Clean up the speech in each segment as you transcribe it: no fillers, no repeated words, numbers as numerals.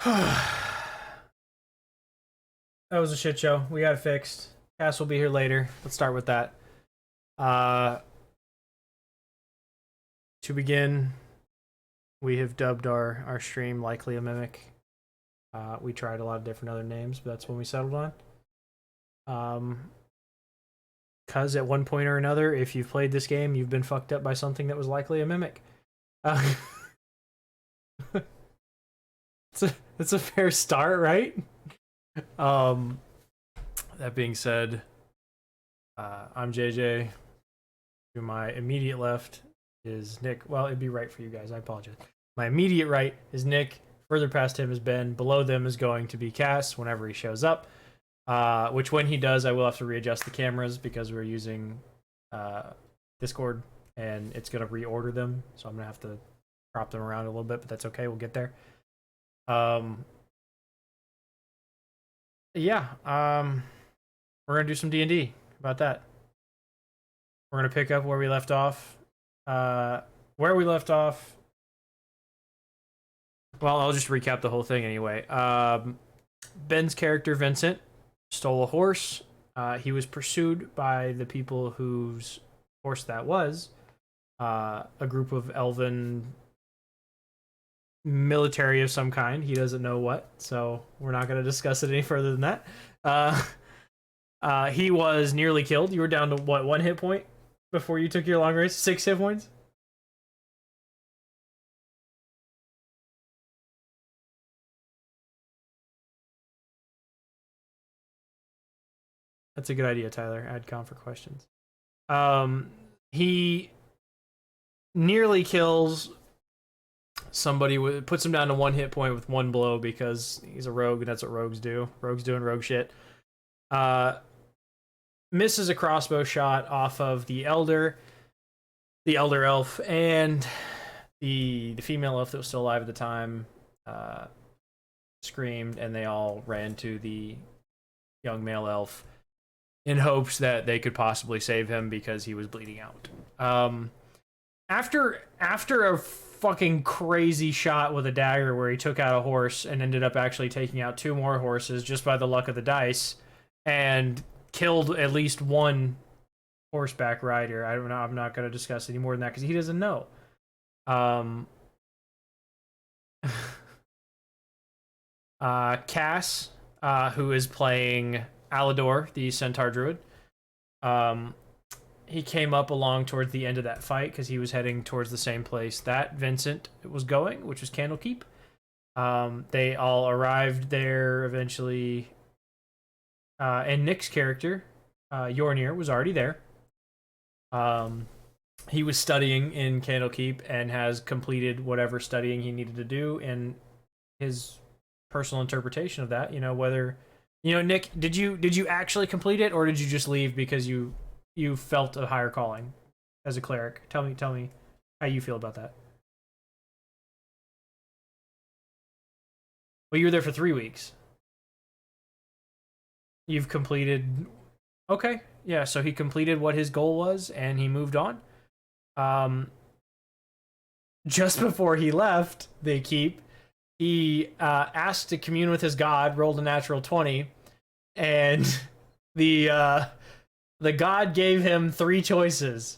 That was a shit show. We got it fixed. Cass will be here later. Let's start with that. To begin, we have dubbed our stream LikelyAMimic. We tried a lot of different other names, but that's one we settled on. Because at one point or another, if you've played this game, you've been fucked up by something that was likely a mimic. It's a fair start, right? That being said, I'm JJ. To my immediate left is Nick. Well, it'd be right for you guys. I apologize. My immediate right is Nick. Further past him is Ben. Below them is going to be Cass whenever he shows up. Which when he does, I will have to readjust the cameras because we're using Discord and it's going to reorder them. So I'm going to have to prop them around a little bit, but that's okay. We'll get there. Yeah, we're gonna do some D&D. How about that? We're gonna pick up where we left off. Well, I'll just recap the whole thing anyway. Ben's character, Vincent, stole a horse. He was pursued by the people whose horse that was. A group of elven military of some kind. He doesn't know what, so we're not going to discuss it any further than that. He was nearly killed. You were down to what, 1 hit point before you took your long rest? 6 hit points? That's a good idea, Tyler. Add com for questions. He nearly kills somebody, puts him down to 1 hit point with 1 blow because he's a rogue and that's what rogues do. Rogues doing rogue shit. Misses a crossbow shot off of the elder elf, and the female elf that was still alive at the time screamed, and they all ran to the young male elf in hopes that they could possibly save him because he was bleeding out. After a fucking crazy shot with a dagger where he took out a horse and ended up actually taking out 2 more horses just by the luck of the dice and killed at least 1 horseback rider. I don't know. I'm not going to discuss any more than that because he doesn't know. Cass, who is playing Alador, the centaur druid, he came up along towards the end of that fight because he was heading towards the same place that Vincent was going, which was Candlekeep. They all arrived there eventually, and Nick's character, Yornir, was already there. He was studying in Candlekeep and has completed whatever studying he needed to do in his personal interpretation of that. You know, whether, you know, Nick, did you actually complete it, or did you just leave because you felt a higher calling as a cleric? Tell me how you feel about that. Well, you were there for 3 weeks. You've completed... Okay, yeah, so he completed what his goal was, and he moved on. Just before he left the keep, he asked to commune with his god, rolled a natural 20, and the god gave him 3 choices.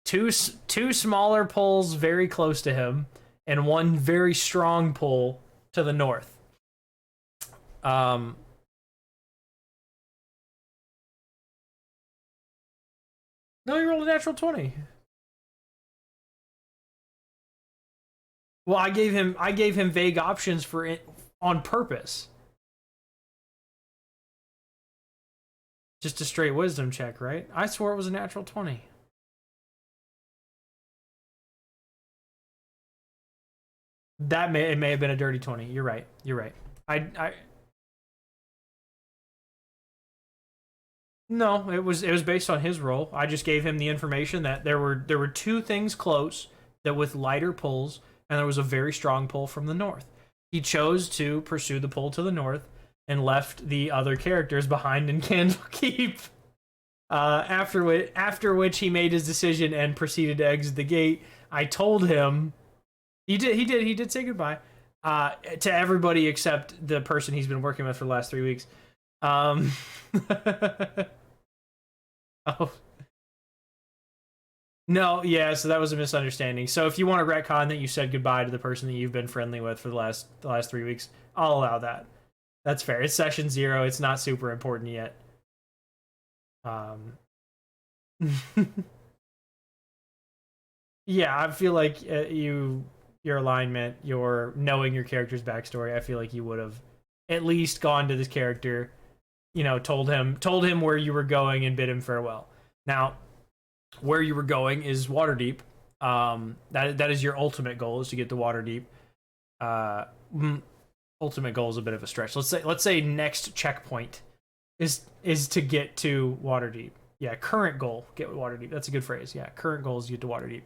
Two smaller pulls very close to him, and 1 very strong pull to the north. No, you rolled a natural 20. Well, I gave him vague options for it on purpose. Just a straight wisdom check, right? I swore it was a natural 20. It may have been a dirty 20. You're right. No, it was based on his roll. I just gave him the information that there were 2 things close that with lighter pulls, and there was a very strong pull from the north. He chose to pursue the pull to the north and left the other characters behind in Candlekeep. After which he made his decision and proceeded to exit the gate. I told him he did say goodbye. To everybody except the person he's been working with for the last 3 weeks. Oh. No, yeah, so that was a misunderstanding. So if you want to retcon that you said goodbye to the person that you've been friendly with for the last 3 weeks, I'll allow that. That's fair. It's session 0. It's not super important yet. Yeah, I feel like your alignment, your knowing your character's backstory, I feel like you would have at least gone to this character, you know, told him where you were going and bid him farewell. Now, where you were going is Waterdeep. That is your ultimate goal, is to get to Waterdeep. Ultimate goal is a bit of a stretch. Let's say next checkpoint is to get to Waterdeep. Yeah, current goal, get Waterdeep. That's a good phrase. Yeah, current goal is to get to Waterdeep.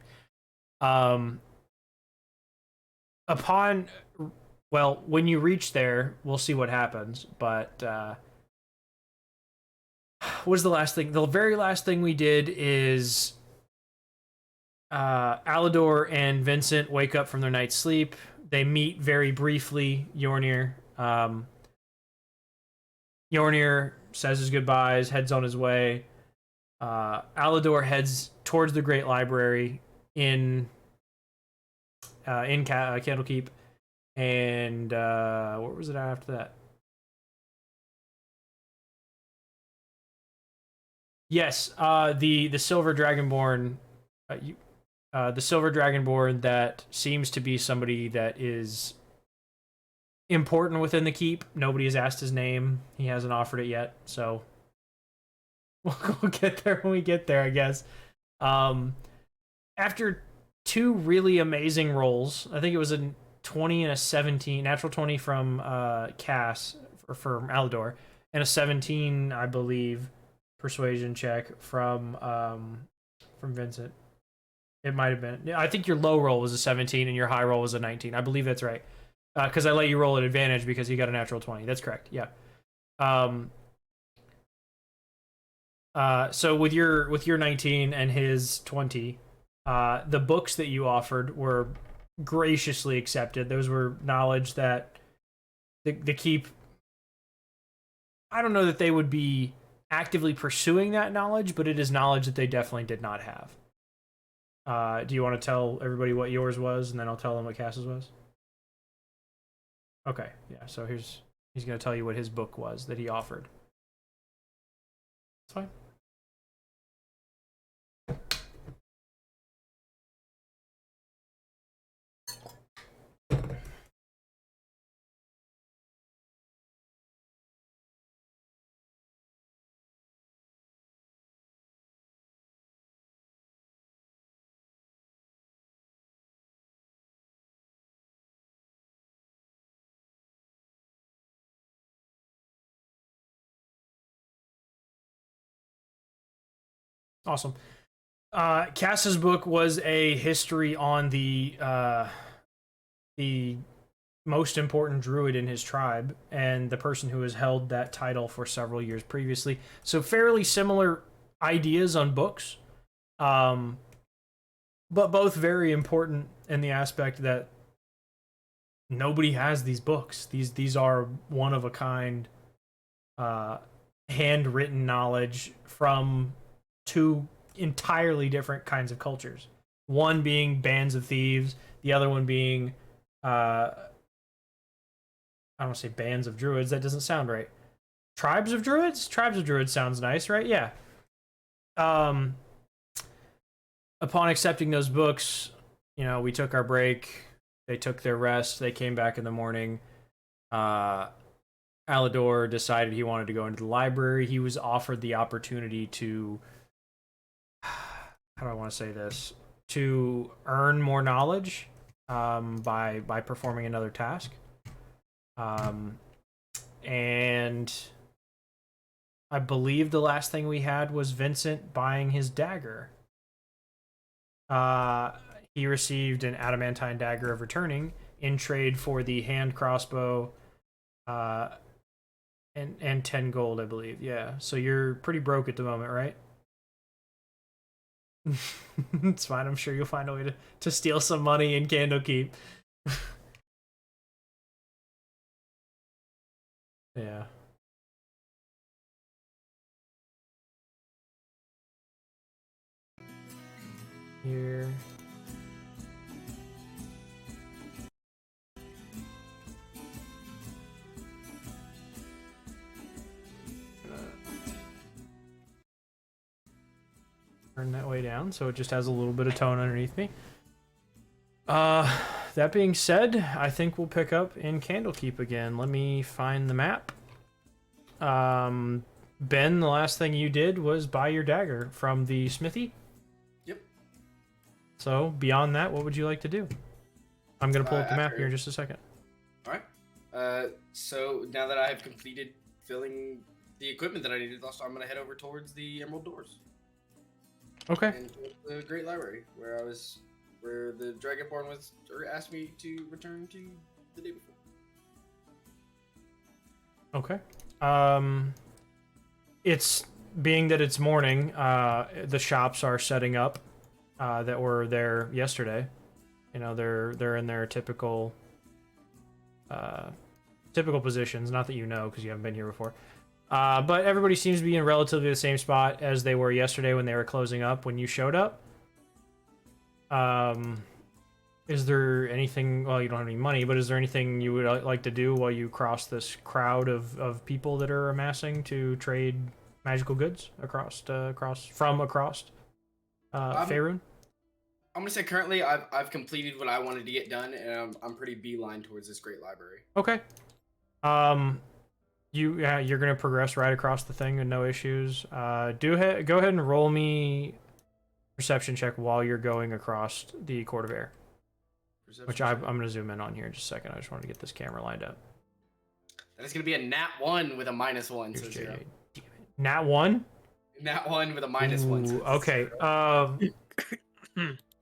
When you reach there, we'll see what happens. But what is the last thing? The very last thing we did is Alador and Vincent wake up from their night's sleep. They meet very briefly Yornir. Yornir says his goodbyes, heads on his way. Alador heads towards the Great Library in Candlekeep, and what was it after that? Yes, the Silver Dragonborn, the Silver Dragonborn that seems to be somebody that is important within the keep. Nobody has asked his name. He hasn't offered it yet, so we'll get there when we get there, I guess. After 2 really amazing rolls, I think it was a 20 and a 17, natural 20 from Cass, or from Alador, and a 17, I believe, persuasion check from Vincent. It might have been. I think your low roll was a 17 and your high roll was a 19. I believe that's right. Because I let you roll at advantage because you got a natural 20. That's correct. Yeah. So with your 19 and his 20, the books that you offered were graciously accepted. Those were knowledge that the keep. I don't know that they would be actively pursuing that knowledge, but it is knowledge that they definitely did not have. Do you want to tell everybody what yours was, and then I'll tell them what Cass's was? Okay, yeah. So he's going to tell you what his book was that he offered. It's fine. Awesome. Cass's book was a history on the most important druid in his tribe and the person who has held that title for several years previously. So fairly similar ideas on books, but both very important in the aspect that nobody has these books. These are one of a kind, handwritten knowledge from 2 entirely different kinds of cultures. One being bands of thieves, the other one being I don't want to say bands of druids, that doesn't sound right. Tribes of druids? Tribes of druids sounds nice, right? Yeah. Upon accepting those books, you know, we took our break. They took their rest. They came back in the morning. Alador decided he wanted to go into the library. He was offered the opportunity to, how do I want to say this, to earn more knowledge by performing another task. And I believe the last thing we had was Vincent buying his dagger. He received an adamantine dagger of returning in trade for the hand crossbow and 10 gold, I believe. Yeah, so you're pretty broke at the moment, right? It's fine. I'm sure you'll find a way to steal some money in Candlekeep. Yeah. Here. Turn that way down so it just has a little bit of tone underneath me. That being said, I think we'll pick up in Candlekeep again. Let me find the map. Ben, the last thing you did was buy your dagger from the smithy. Yep. So, beyond that, what would you like to do? I'm going to pull up the map here in just a second. Alright. So, now that I have completed filling the equipment that I needed, I'm going to head over towards the Emerald Doors. Okay. And the Great Library, where the Dragonborn asked me to return to the day before. Okay. It's being that it's morning, the shops are setting up that were there yesterday. You know, they're in their typical positions, not that you know because you haven't been here before. But everybody seems to be in relatively the same spot as they were yesterday when they were closing up when you showed up. Is there anything, well, you don't have any money, but is there anything you would like to do while you cross this crowd of people that are amassing to trade magical goods across Faerun? I'm gonna say currently I've completed what I wanted to get done, and I'm pretty beeline towards this Great Library. Okay. You're gonna progress right across the thing and no issues. Go ahead and roll me perception check while you're going across the Court of Air. Which I'm going to zoom in on here in just a second. I just wanted to get this camera lined up. That is going to be a nat 1 with a -1. So 0. Nat 1? Nat 1 with a -1. So okay.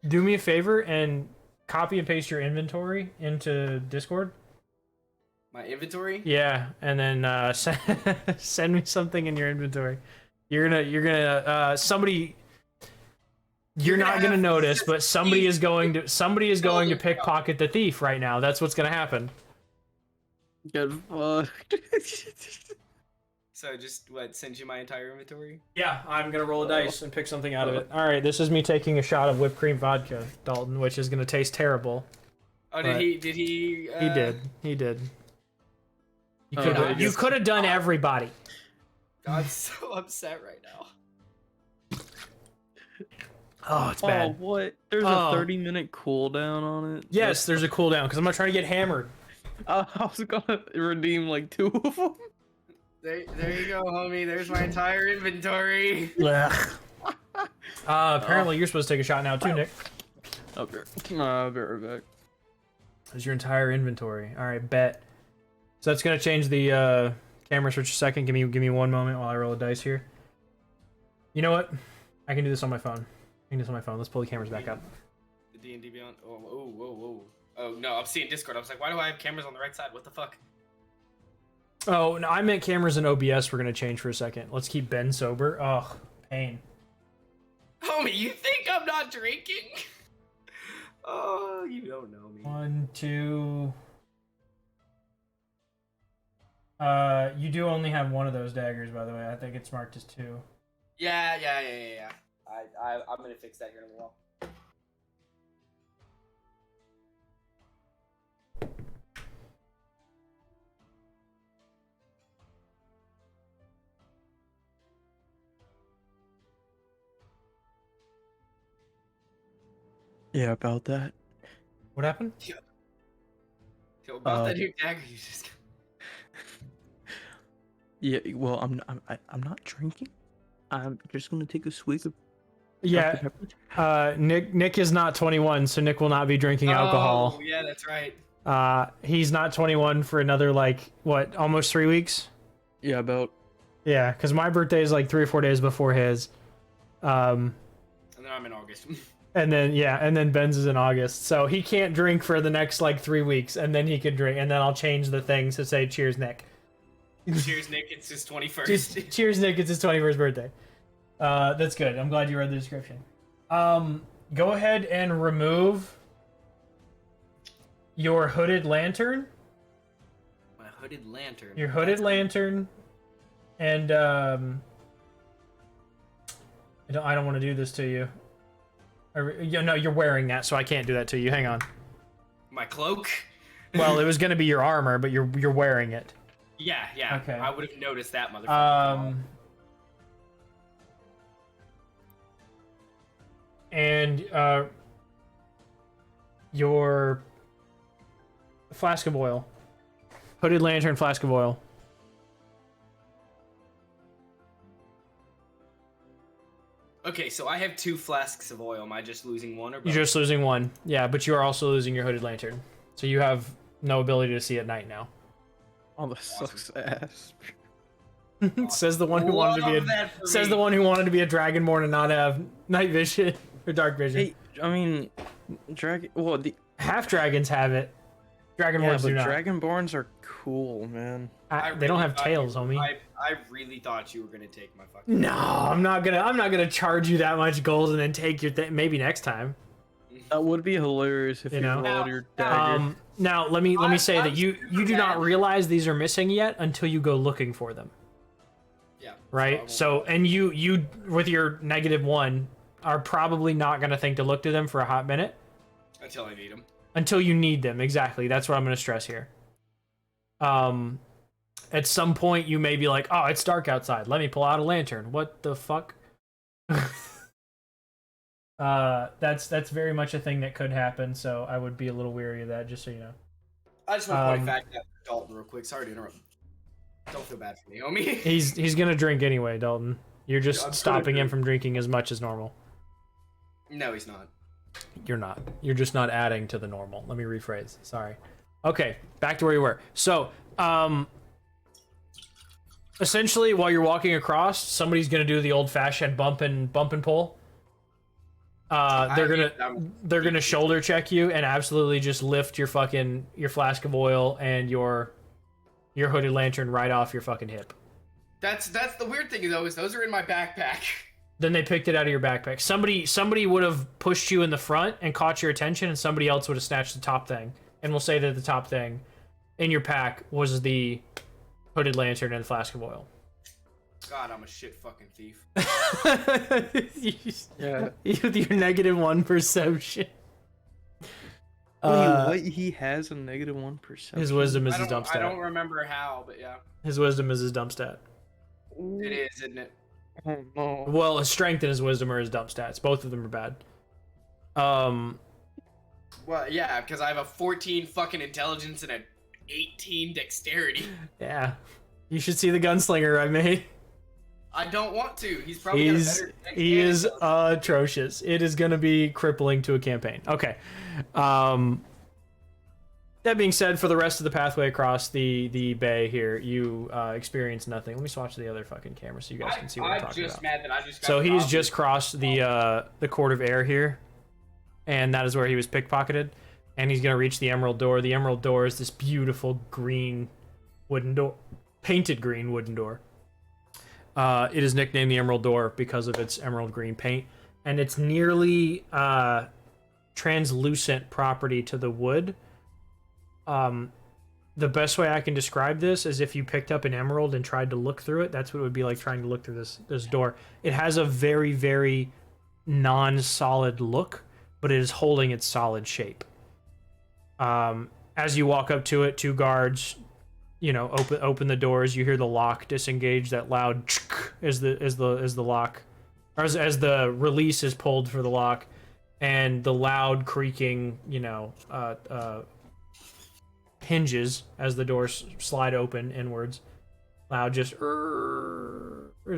Do me a favor and copy and paste your inventory into Discord. My inventory? Yeah, and then send me something in your inventory. You're gonna somebody. You're not gonna notice, but somebody is going to pickpocket the thief right now. That's what's gonna happen. Get fucked. So just send you my entire inventory? Yeah, I'm gonna roll a dice and pick something out of it. All right, this is me taking a shot of whipped cream vodka, Dalton, which is gonna taste terrible. Oh, did he? He did. You could have done everybody. I'm so upset right now. Oh, it's bad. Oh, what? There's a 30-minute cooldown on it? Yes, there's a cooldown, because I'm not trying to get hammered. I was gonna redeem like 2 of them. There you go, homie. There's my entire inventory. Apparently you're supposed to take a shot now too, Nick. Okay. I'll be right back. There's your entire inventory. All right, bet. So that's gonna change the camera for just a second. Give me 1 moment while I roll a dice here. You know what? I can do this on my phone. Let's pull the cameras back up. The D&D Beyond. Whoa. Oh no, I'm seeing Discord. I was like, why do I have cameras on the right side? What the fuck? Oh no, I meant cameras in OBS. We're gonna change for a second. Let's keep Ben sober. Ugh, pain. Homie, you think I'm not drinking? Oh, you don't know me. 1, 2. You do only have one of those daggers, by the way. I think it's marked as 2. Yeah. I'm gonna fix that here on the wall. Yeah, about that. What happened? Yo, about that new dagger you just. Yeah, well, I'm not drinking. I'm just gonna take a swig of. Yeah. Nick is not 21, so Nick will not be drinking alcohol. Oh, yeah, that's right. He's not 21 for another almost 3 weeks. Yeah, about. Yeah, because my birthday is 3 or 4 days before his. And then I'm in August. And then Ben's is in August, so he can't drink for the next 3 weeks, and then he can drink, and then I'll change the things to say cheers, Nick. Cheers, Nick. It's his 21st. Cheers, Nick. It's his 21st birthday. That's good. I'm glad you read the description. Go ahead and remove your hooded lantern. hooded lantern. Your hooded lantern, and I don't want to do this to you. No, you're wearing that, so I can't do that to you. Hang on. My cloak. Well, it was gonna be your armor, but you're wearing it. Yeah. Okay. I would have noticed that, motherfucker. And your flask of oil. Hooded lantern, flask of oil. Okay, so I have 2 flasks of oil. Am I just losing one or both? You're just losing one. Yeah, but you are also losing your hooded lantern. So you have no ability to see at night now. Oh, that sucks ass. Says the one who wanted to be the one who wanted to be a dragonborn and not have night vision or dark vision. Hey, I mean, the half dragons have it. Dragonborns yeah, but do not. dragonborns are cool, man. They don't have tails, homie. I really thought you were gonna take my fucking. No, I'm not gonna charge you that much gold and then take your thing. Maybe next time. That would be hilarious if you rolled your dagger. Now let me say that you do not realize these are missing yet until you go looking for them. Yeah. Right. So and you with your -1 are probably not gonna think to look to them for a hot minute. Until I need them. Until you need them, exactly. That's what I'm gonna stress here. At some point you may be like, oh, it's dark outside. Let me pull out a lantern. What the fuck? That's very much a thing that could happen. So I would be a little weary of that, just so you know. I just want to point back at Dalton real quick. Sorry to interrupt. Don't feel bad for me, homie. He's gonna drink anyway, Dalton. You're just stopping him from drinking as much as normal. No, he's not. You're not. You're just not adding to the normal. Let me rephrase. Sorry. Okay, back to where you were. So, essentially, while you're walking across, somebody's gonna do the old-fashioned bump and pull. They're gonna shoulder check you and absolutely just lift your flask of oil and your hooded lantern right off your fucking hip. That's the weird thing though, is those are in my backpack. Then they picked it out of your backpack. Somebody would have pushed you in the front and caught your attention, and somebody else would have snatched the top thing. And we'll say that the top thing in your pack was the hooded lantern and the flask of oil. God, I'm a shit fucking thief. Yeah. With your -1 perception. Wait, what? He has a -1 perception. His wisdom is his dump stat. I don't remember how, but yeah. His wisdom is his dump stat. It is, isn't it? Oh no. Well, his strength and his wisdom are his dump stats. Both of them are bad. Well, yeah, because I have a 14 fucking intelligence and a 18 dexterity. Yeah. You should see the gunslinger I made. I don't want to. He's probably got a better dex He than is intelligence. atrocious. It is going to be crippling to a campaign. Okay. That being said, for the rest of the pathway across the bay here, you experience nothing. Let me swatch the other fucking camera so you guys can see what I'm talking about. Mad that I just got So he's robbed. just crossed the court of air here, and that is where he was pickpocketed. And he's gonna reach the emerald door. The emerald door is this beautiful green wooden door, painted green wooden door. It is nicknamed the Emerald Door because of its emerald green paint, and its nearly translucent property to the wood. The best way I can describe this is if you picked up an emerald and tried to look through it, that's what it would be like trying to look through this door. It has a very, very non-solid look, but it is holding its solid shape. As you walk up to it, 2 guards, open the doors. You hear the lock disengage. That loud as the lock, or as the release is pulled for the lock, and the loud creaking, hinges as the doors slide open inwards. Loud just as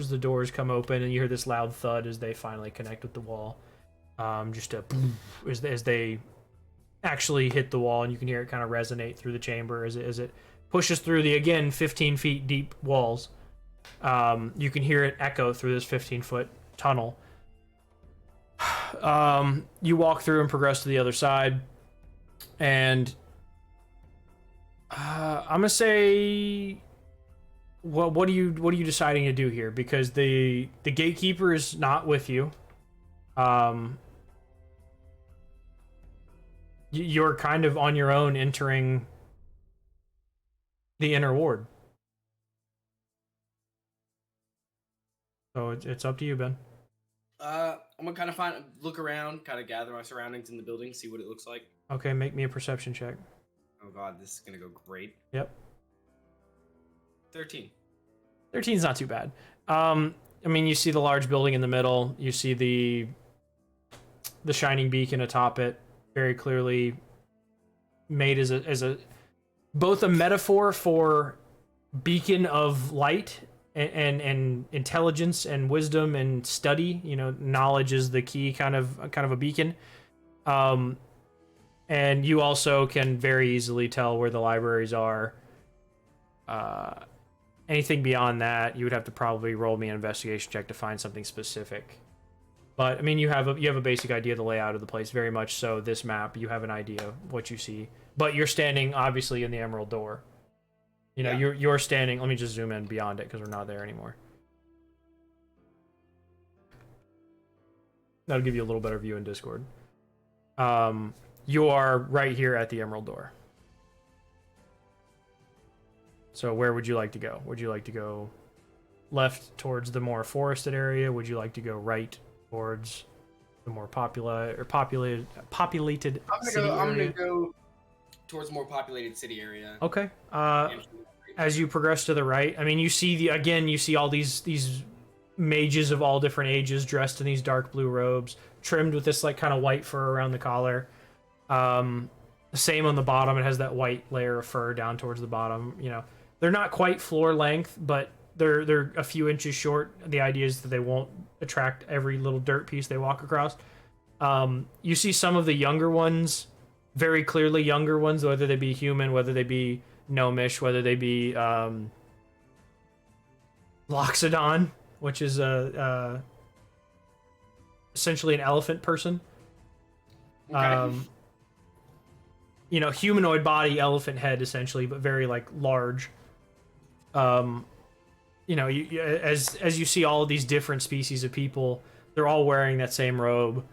the doors come open, and you hear this loud thud as they finally connect with the wall. Just a as they actually hit the wall, and you can hear it kind of resonate through the chamber as it pushes through the, again, 15 feet deep walls. You can hear it echo through this 15-foot tunnel. You walk through and progress to the other side, and I'm gonna say, well, what are you deciding to do here? Because the gatekeeper is not with you. You're kind of on your own entering The inner ward. So it's up to you, Ben. I'm gonna kind of look around, kind of gather my surroundings in the building, see what it looks like. Okay, make me a perception check. Oh god, this is gonna go great. Yep. 13. 13's not too bad. I mean, you see the large building in the middle. You see the shining beacon atop it, very clearly made as a both a metaphor for beacon of light and intelligence and wisdom and study. You know, knowledge is the key kind of a beacon. And you also can very easily tell where the libraries are. Anything beyond that, you would have to probably roll me an investigation check to find something specific. But I mean, you have a basic idea of the layout of the place, very much so. This map, you have an idea of what you see, but you're standing obviously in the Emerald Door. You know, Yeah. you're standing. Let me just zoom in beyond it because we're not there anymore. That'll give you a little better view in Discord. You are right here at the Emerald Door. So where would you like to go? Would you like to go left towards the more forested area? Would you like to go right towards the more populated city I'm area? gonna go towards more populated city area. Okay. As you progress to the right, I mean, you see you see all these mages of all different ages dressed in these dark blue robes, trimmed with this like kind of white fur around the collar. Same on the bottom, it has that white layer of fur down towards the bottom. You know, they're not quite floor length, but they're a few inches short. The idea is that they won't attract every little dirt piece they walk across. You see some of the younger ones, very clearly younger ones, whether they be human, whether they be gnomish, whether they be Loxodon, which is essentially an elephant person. Okay. You know, humanoid body, elephant head, essentially, but very like large. You know, as you see all of these different species of people, they're all wearing that same robe.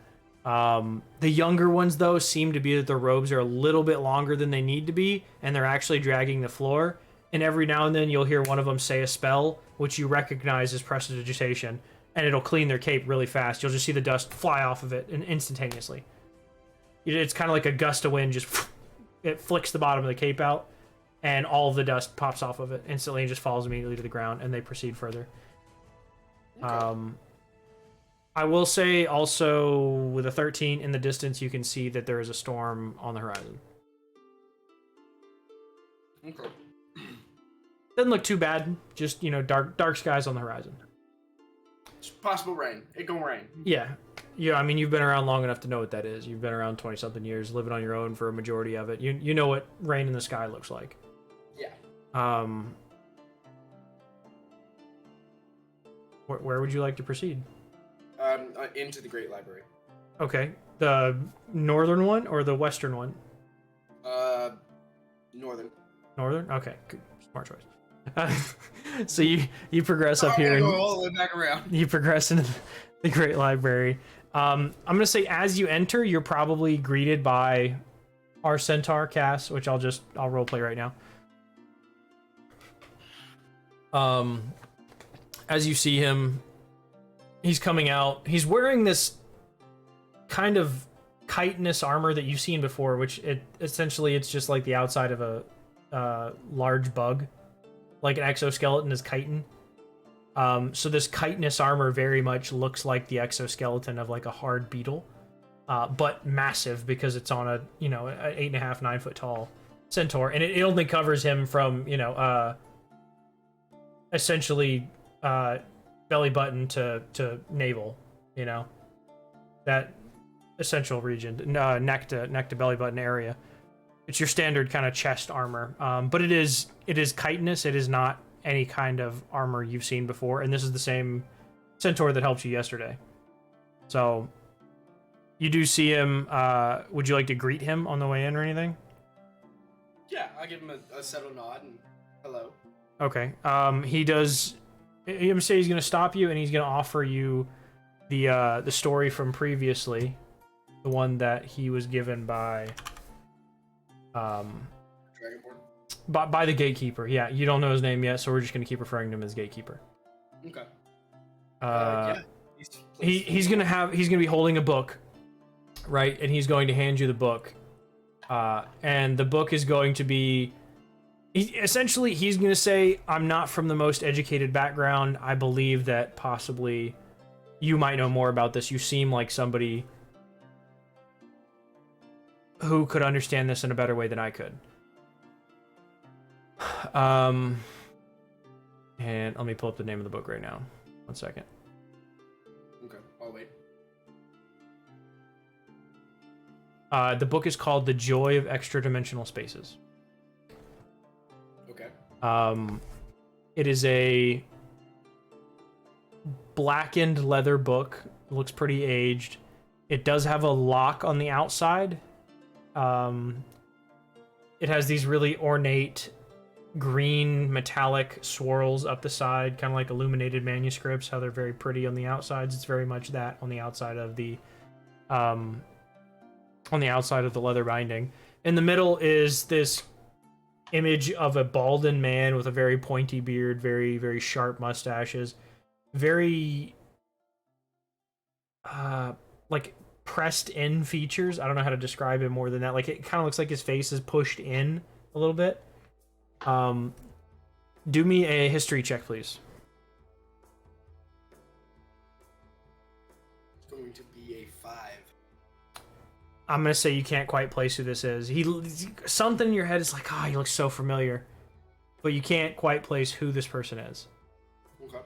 The younger ones, though, seem to be that their robes are a little bit longer than they need to be, and they're actually dragging the floor. And every now and then you'll hear one of them say a spell, which you recognize as prestidigitation, and it'll clean their cape really fast. You'll just see the dust fly off of it instantaneously. It's kind of like a gust of wind, just it flicks the bottom of the cape out, and all of the dust pops off of it instantly and just falls immediately to the ground, and they proceed further. Okay. I will say also with a 13 in the distance, you can see that there is a storm on the horizon. Okay. Doesn't look too bad, just, you know, dark skies on the horizon. It's possible rain. It gonna rain. Yeah. Yeah, I mean, you've been around long enough to know what that is. You've been around 20-something years, living on your own for a majority of it. You know what rain in the sky looks like. Yeah. Where would you like to proceed? Into the Great Library. Okay. The northern one or the western one? Northern. Northern? Okay. Good. Smart choice. So you progress up I'm here. gonna And go all the way back around. you progress into the Great Library. I'm gonna say as you enter, you're probably greeted by our centaur Cass, which I'll roleplay right now. As you see him, he's coming out. He's wearing this kind of chitinous armor that you've seen before, which essentially it's just like the outside of a large bug, like an exoskeleton is chitin. So this chitinous armor very much looks like the exoskeleton of like a hard beetle, but massive because it's on a, you know, an 8.5, 9 foot tall centaur, and it only covers him from, you know, essentially belly button to navel, you know, that essential region, neck to belly button area. It's your standard kind of chest armor, but it is chitinous. It is not any kind of armor you've seen before, and this is the same centaur that helped you yesterday. So you do see him. Would you like to greet him on the way in or anything? Yeah, I'll give him a subtle nod and hello. Okay. He does. I'm gonna say he's gonna stop you and he's gonna offer you the story from previously, the one that he was given by Dragonborn. by the gatekeeper. Yeah, you don't know his name yet, so we're just gonna keep referring to him as gatekeeper. Okay. Yeah. Please. He's gonna be holding a book, right? And he's going to hand you the book. And the book is going to be essentially he's going to say, I'm not from the most educated background. I believe that possibly you might know more about this. You seem like somebody who could understand this in a better way than I could. And let me pull up the name of the book right now. 1 second. Okay, I'll wait. The book is called The Joy of Extra-Dimensional Spaces. Okay. It is a blackened leather book. It looks pretty aged. It does have a lock on the outside. It has these really ornate green metallic swirls up the side, kind of like illuminated manuscripts, how they're very pretty on the outsides. It's very much that on the outside of the leather binding. In the middle is this image of a balding man with a very pointy beard, very, very sharp mustaches, very like pressed in features. I don't know how to describe it more than that. Like, it kind of looks like his face is pushed in a little bit. Do me a history check, please. It's going to be a 5. I'm gonna say you can't quite place who this is. Something in your head is like, oh, he looks so familiar, but you can't quite place who this person is. Okay.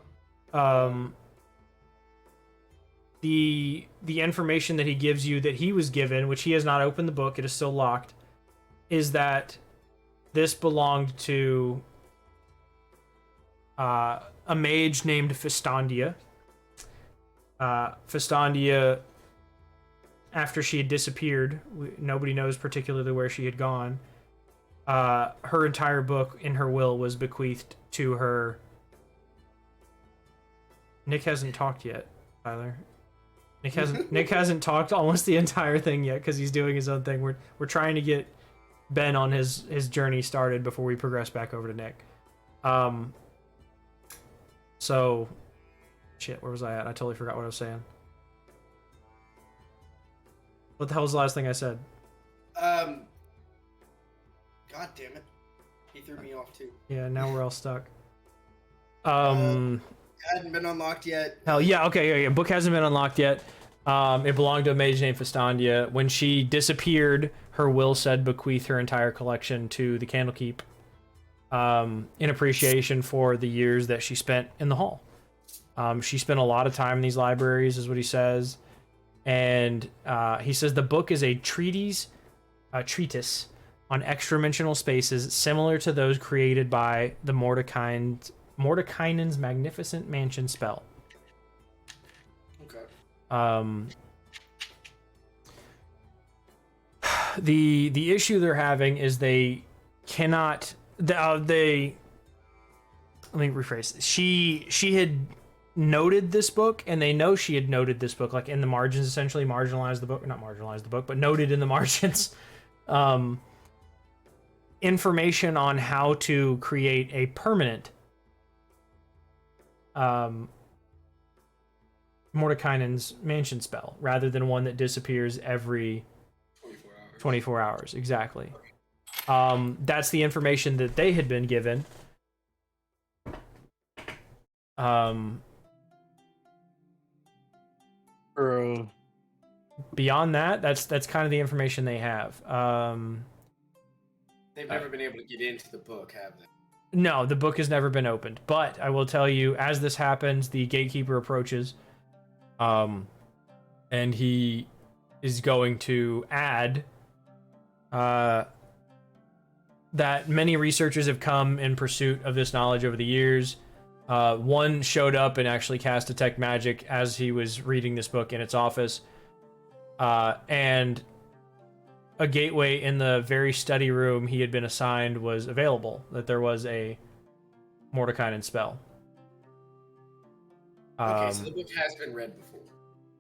The information that he gives you that he was given, which he has not opened the book, it is still locked, is that this belonged to a mage named Fistandia. Fistandia, after she had disappeared, nobody knows particularly where she had gone. Her entire book in her will was bequeathed to her. Nick hasn't talked yet, Tyler. Nick hasn't talked almost the entire thing yet because he's doing his own thing. We're trying to get Ben on his journey started before we progress back over to Nick. So shit, where was I at? I totally forgot what I was saying. What the hell was the last thing I said? God damn it. He threw me off too. Yeah, now we're all stuck. Hadn't been unlocked yet. Hell yeah, okay, yeah. Book hasn't been unlocked yet. It belonged to a mage named Fistandia. When she disappeared, her will said bequeath her entire collection to the Candlekeep, in appreciation for the years that she spent in the hall. She spent a lot of time in these libraries, is what he says. And he says the book is a treatise on extra-dimensional spaces similar to those created by the Mordekainen's magnificent mansion spell. Okay. The issue they're having is they cannot. Let me rephrase. She had noted this book, and they know she had noted this book, like in the margins, essentially marginalized the book, not marginalized the book, but noted in the margins. Information on how to create a permanent Mordekainen's mansion spell rather than one that disappears every 24 hours. Exactly. That's the information that they had been given. Beyond that, that's kind of the information they have. They've never been able to get into the book, have they? No, the book has never been opened. But I will tell you, as this happens, the gatekeeper approaches, and he is going to add that many researchers have come in pursuit of this knowledge over the years. One showed up and actually cast Detect Magic as he was reading this book in its office. And a gateway in the very study room he had been assigned was available, that there was a Mordekainen spell. Okay, so the book has been read before.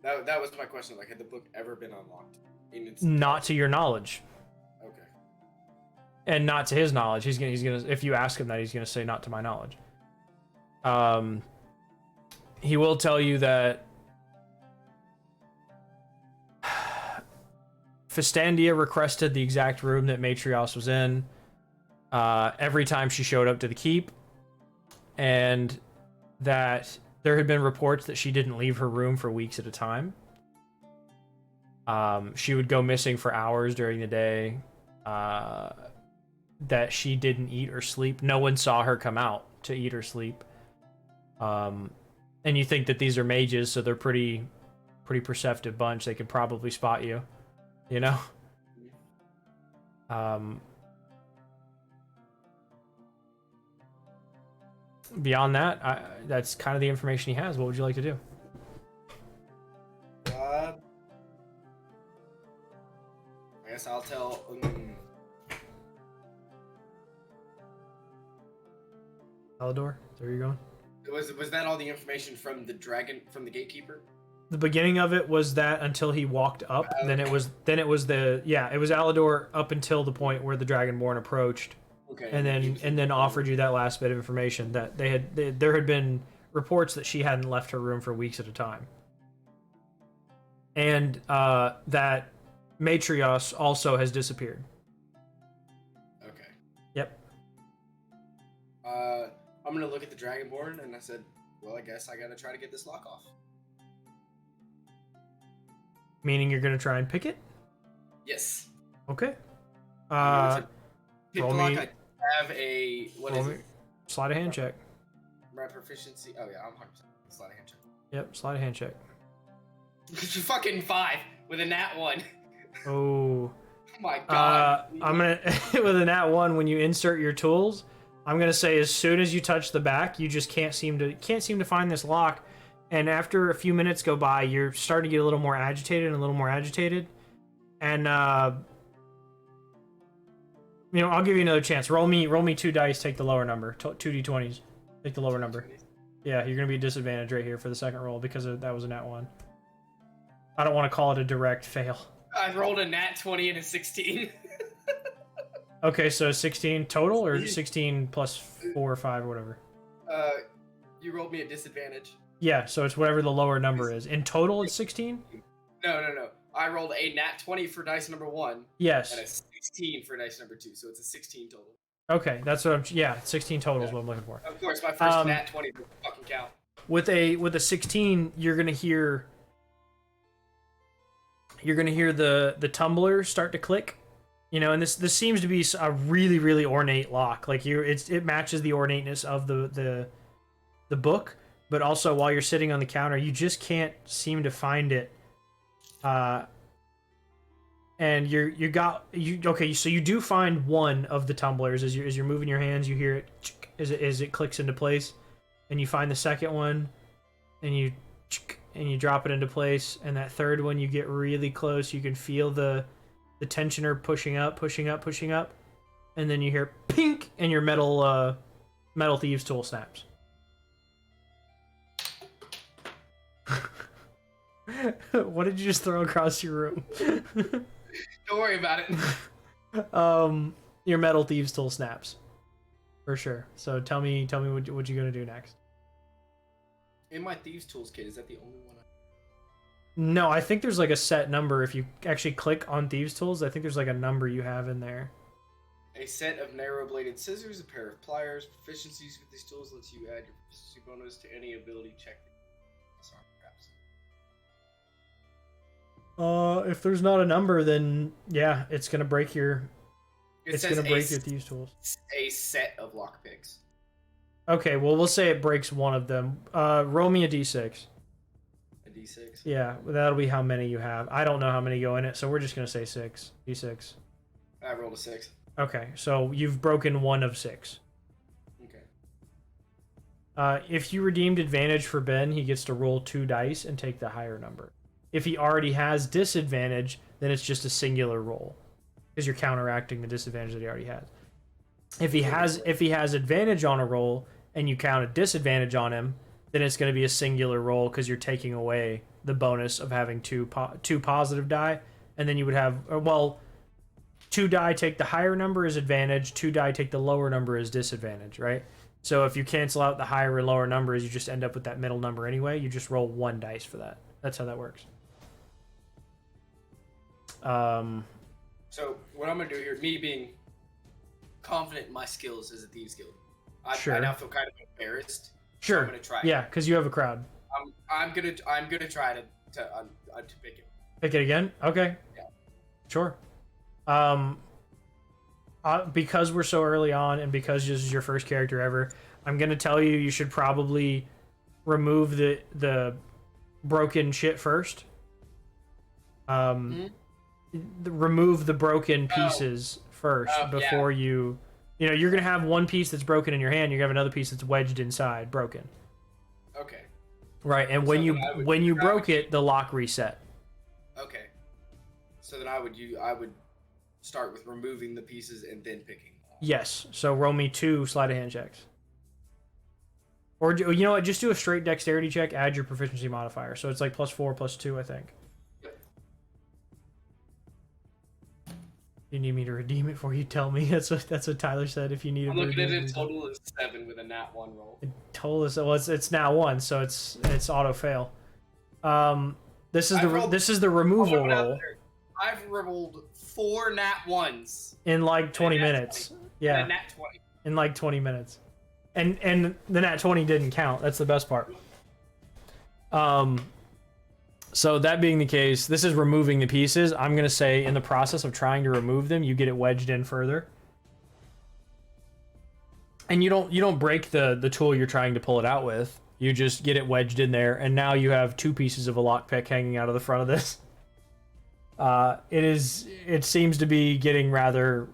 That was my question. Like, had the book ever been unlocked? Not to your knowledge. Okay. and not to his knowledge. He's gonna if you ask him that, he's gonna say not to my knowledge. He will tell you that Festandia requested the exact room that Matrios was in every time she showed up to the keep, and that there had been reports that she didn't leave her room for weeks at a time. She would go missing for hours during the day, that she didn't eat or sleep. No one saw her come out to eat or sleep. And you think that these are mages, so they're pretty perceptive bunch. They could probably spot you, you know? Beyond that, that's kind of the information he has. What would you like to do? I guess I'll tell. Alador, is that where you're going? Was that all the information from the gatekeeper? The beginning of it was that until he walked up. Then it was Alador up until the point where the Dragonborn approached. Okay. And then offered you that last bit of information that there had been reports that she hadn't left her room for weeks at a time, and that Matrios also has disappeared. Okay. Yep. I'm gonna look at the Dragonborn, and I said, well, I guess I gotta try to get this lock off. Meaning you're gonna try and pick it? Yes. Okay. Pick roll lock. me. I have a what is it? Slide a hand check. My proficiency. Oh yeah, I'm 100%. Slide a hand check. Yep, slide a hand check. Fucking 5 with a nat 1. Oh. Oh my god. I'm gonna with a nat 1 when you insert your tools. I'm gonna say as soon as you touch the back, you just can't seem to find this lock, and after a few minutes go by, you're starting to get a little more agitated, and I'll give you another chance. Roll me 2 dice. Take the lower number. 2 d20s. Take the lower number. Yeah, you're gonna be disadvantaged right here for the second roll because that was a nat 1. I don't want to call it a direct fail. I rolled a nat 20 and a 16. Okay, so 16 total, or 16 plus 4 or 5 or whatever? You rolled me a disadvantage. Yeah, so it's whatever the lower number is. In total, it's 16? No. I rolled a nat 20 for dice number 1. Yes. And a 16 for dice number 2, so it's a 16 total. Okay, that's what I'm... Yeah, 16 total is what I'm looking for. Of course, my first nat 20 doesn't fucking count. With a 16, you're gonna hear... the tumbler start to click. And this seems to be a really, really ornate lock. Like it matches the ornateness of the book, but also while you're sitting on the counter, you just can't seem to find it. And okay, so you do find one of the tumblers as you're moving your hands. You hear it as it clicks into place, and you find the second one, and you drop it into place. And that third one, you get really close. You can feel the tensioner pushing up, and then you hear pink, and your metal thieves tool snaps. What did you just throw across your room? Don't worry about it. Your metal thieves tool snaps, for sure. So tell me what you're gonna do next. In my thieves tools kit, is that the only one? No, I think there's like a set number. If you actually click on thieves tools, I think there's like a number you have in there. A set of narrow-bladed scissors, a pair of pliers. Proficiencies with these tools lets you add your proficiency bonus to any ability check. If there's not a number, then yeah, it's gonna break your. It's gonna break your thieves tools. A set of lockpicks. Okay, well we'll say it breaks one of them. Roll me a d6. A d6. Yeah, that'll be how many you have. I don't know how many go in it, so we're just gonna say 6. D6. I rolled a 6. Okay, so you've broken 1 of 6. Okay. If you redeemed advantage for Ben, he gets to roll 2 dice and take the higher number. If he already has disadvantage, then it's just a singular roll, because you're counteracting the disadvantage that he already has. If he has advantage on a roll and you count a disadvantage on him, then it's going to be a singular roll because you're taking away the bonus of having two positive die, and then you would have 2 die take the higher number is advantage, 2 die take the lower number is disadvantage, right? So if you cancel out the higher and lower numbers, you just end up with that middle number anyway. You just roll 1 dice for that. That's how that works. So what I'm gonna do here, me being confident in my skills as a thieves guild, I now feel kind of embarrassed. Sure. So I'm gonna try. Yeah, because you have a crowd. I'm gonna try to pick it. Pick it again? Okay. Yeah. Sure. Because we're so early on and because this is your first character ever, I'm gonna tell you you should probably remove the broken shit first. Remove the broken pieces first before you're gonna have one piece that's broken in your hand. You have another piece that's wedged inside, broken. Okay. Right, and when you broke it, the lock reset. Okay. So then I would start with removing the pieces and then picking. Yes. So roll me 2 sleight of hand checks. Or you know what? Just do a straight dexterity check. Add your proficiency modifier. So it's like +4, +2, I think. Yep. You need me to redeem it for you? Tell me. That's what Tyler said. If you need, I'm looking at a total of 7 with a nat 1 roll. It told us. Well, it's now 1, so it's auto fail. This is the removal roll. I've rolled 4 nat 1s in like 20 minutes. 20. Yeah. And a nat 20. In like 20 minutes. And the nat 20 didn't count. That's the best part. So that being the case, this is removing the pieces. I'm going to say in the process of trying to remove them, you get it wedged in further. And you don't break the tool you're trying to pull it out with. You just get it wedged in there, and now you have 2 pieces of a lockpick hanging out of the front of this. It seems to be getting rather...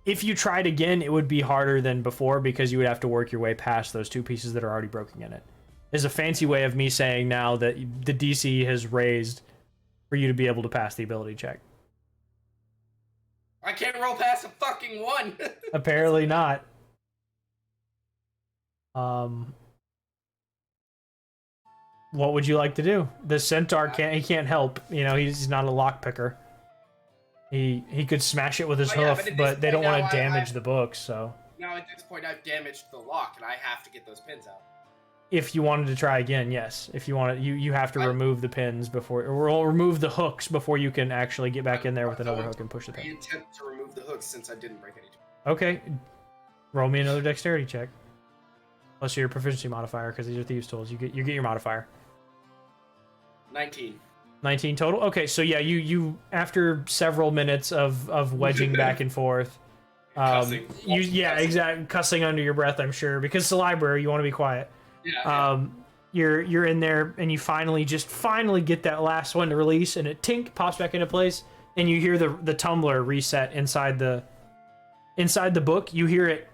If you tried again, it would be harder than before because you would have to work your way past those 2 pieces that are already broken in it. Is a fancy way of me saying now that the DC has raised for you to be able to pass the ability check. I can't roll past a fucking 1. Apparently not. What would you like to do? The centaur can't help. You know, he's not a lock picker. He could smash it with his hoof, but they don't want to damage the book, so. Now at this point I've damaged the lock and I have to get those pins out. If you wanted to try again, yes. If you want to, you have to remove the pins before, or remove the hooks before you can actually get back in there with another hook and push the pin. I attempt to remove the hooks since I didn't break any. Okay, roll me another dexterity check. Plus your proficiency modifier, because these are thieves' tools. You get your modifier. 19. 19 total. Okay, so yeah, you after several minutes of wedging back and forth, cussing. Exactly, cussing under your breath, I'm sure, because it's a library. You want to be quiet. Yeah. You're in there, and you finally get that last one to release, and it tink pops back into place, and you hear the tumbler reset inside the book. You hear it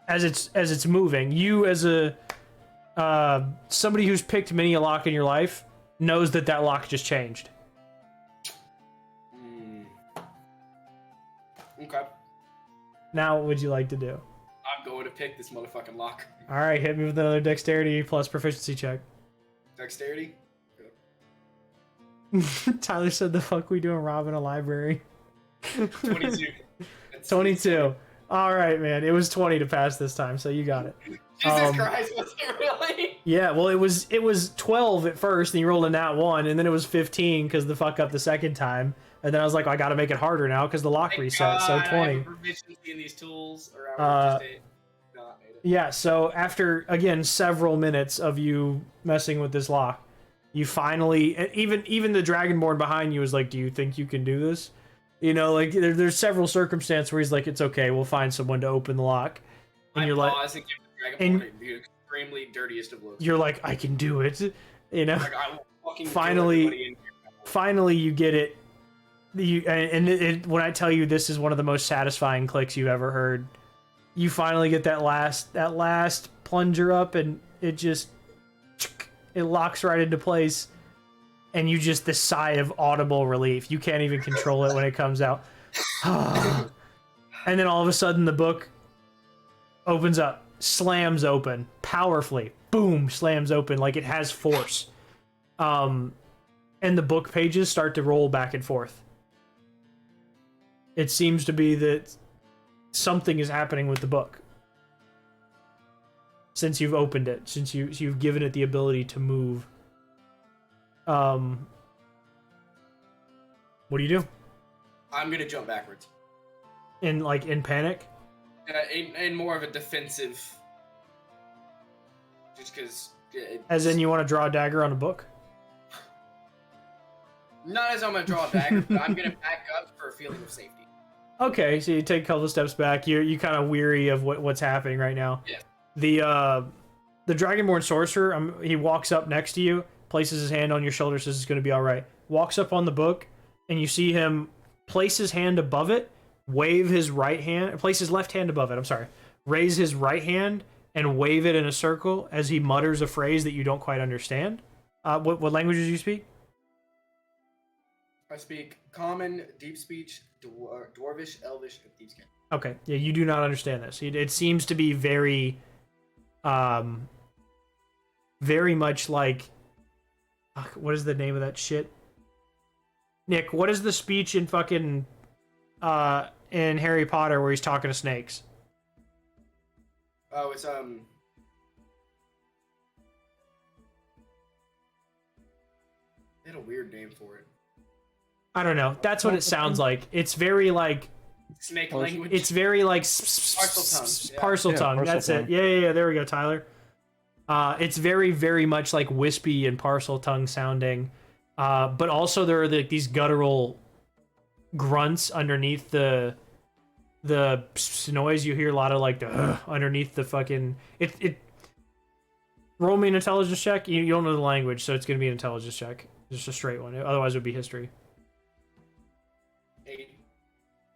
as it's moving. You as a somebody who's picked many a lock in your life knows that lock just changed. Okay. Now, what would you like to do? I'm going to pick this motherfucking lock. All right, hit me with another dexterity plus proficiency check. Dexterity? Tyler said, "The fuck we doing robbing a library?" 22. 22. All right, man. It was 20 to pass this time, so you got it. Jesus Christ, was it really? Yeah, well, it was 12 at first, and you rolled a nat 1, and then it was 15 because the fuck up the second time. And then I was like, I got to make it harder now because the lock reset. So 20. I have proficiency in these tools, or I would just not made it. Yeah. So after again several minutes of you messing with this lock, you finally, even the dragonborn behind you is like, "Do you think you can do this?" You know, like there's several circumstances where he's like, "It's okay, we'll find someone to open the lock." And you're like, and give the dragonborn the extremely dirtiest of looks. You're like, "I can do it," you know. Like, I will fucking finally, you get it. When I tell you this is one of the most satisfying clicks you've ever heard, you finally get that last plunger up, and it locks right into place, and you just this sigh of audible relief. You can't even control it when it comes out. And then all of a sudden the book opens up, slams open powerfully, boom, slams open like it has force. and the book pages start to roll back and forth. It seems to be that something is happening with the book since you've opened it, since you've given it the ability to move. What do you do? I'm gonna jump backwards. In panic? In more of a defensive. Just because. As in, you want to draw a dagger on a book? Not as I'm gonna draw a dagger, but I'm gonna back up for a feeling of safety. Okay, so you take a couple of steps back. You kind of weary of what's happening right now. Yeah. The Dragonborn sorcerer, he walks up next to you, places his hand on your shoulder, says it's going to be all right. Walks up on the book, and you see him place his hand above it, wave his right hand, place his left hand above it. I'm sorry, raise his right hand and wave it in a circle as he mutters a phrase that you don't quite understand. What languages do you speak? I speak Common, Deep Speech, Dwarvish, Elvish, and Thieves' Cant. Okay, yeah, you do not understand this. It seems to be very much like, what is the name of that shit? Nick, what is the speech in fucking in Harry Potter where he's talking to snakes? Oh, it's I had a weird name for it. I don't know. That's what it sounds like. It's very like Snake language. it's very like Parcel tongue. Yeah. Parcel tongue. parcel That's tongue. it. Yeah. There we go, Tyler. It's very, very much like wispy and parcel tongue sounding, but also there are these guttural grunts underneath the noise. You hear a lot of like the underneath the fucking it. Roll me an intelligence check. You don't know the language, so it's gonna be an intelligence check. Just a straight one. Otherwise, it would be history.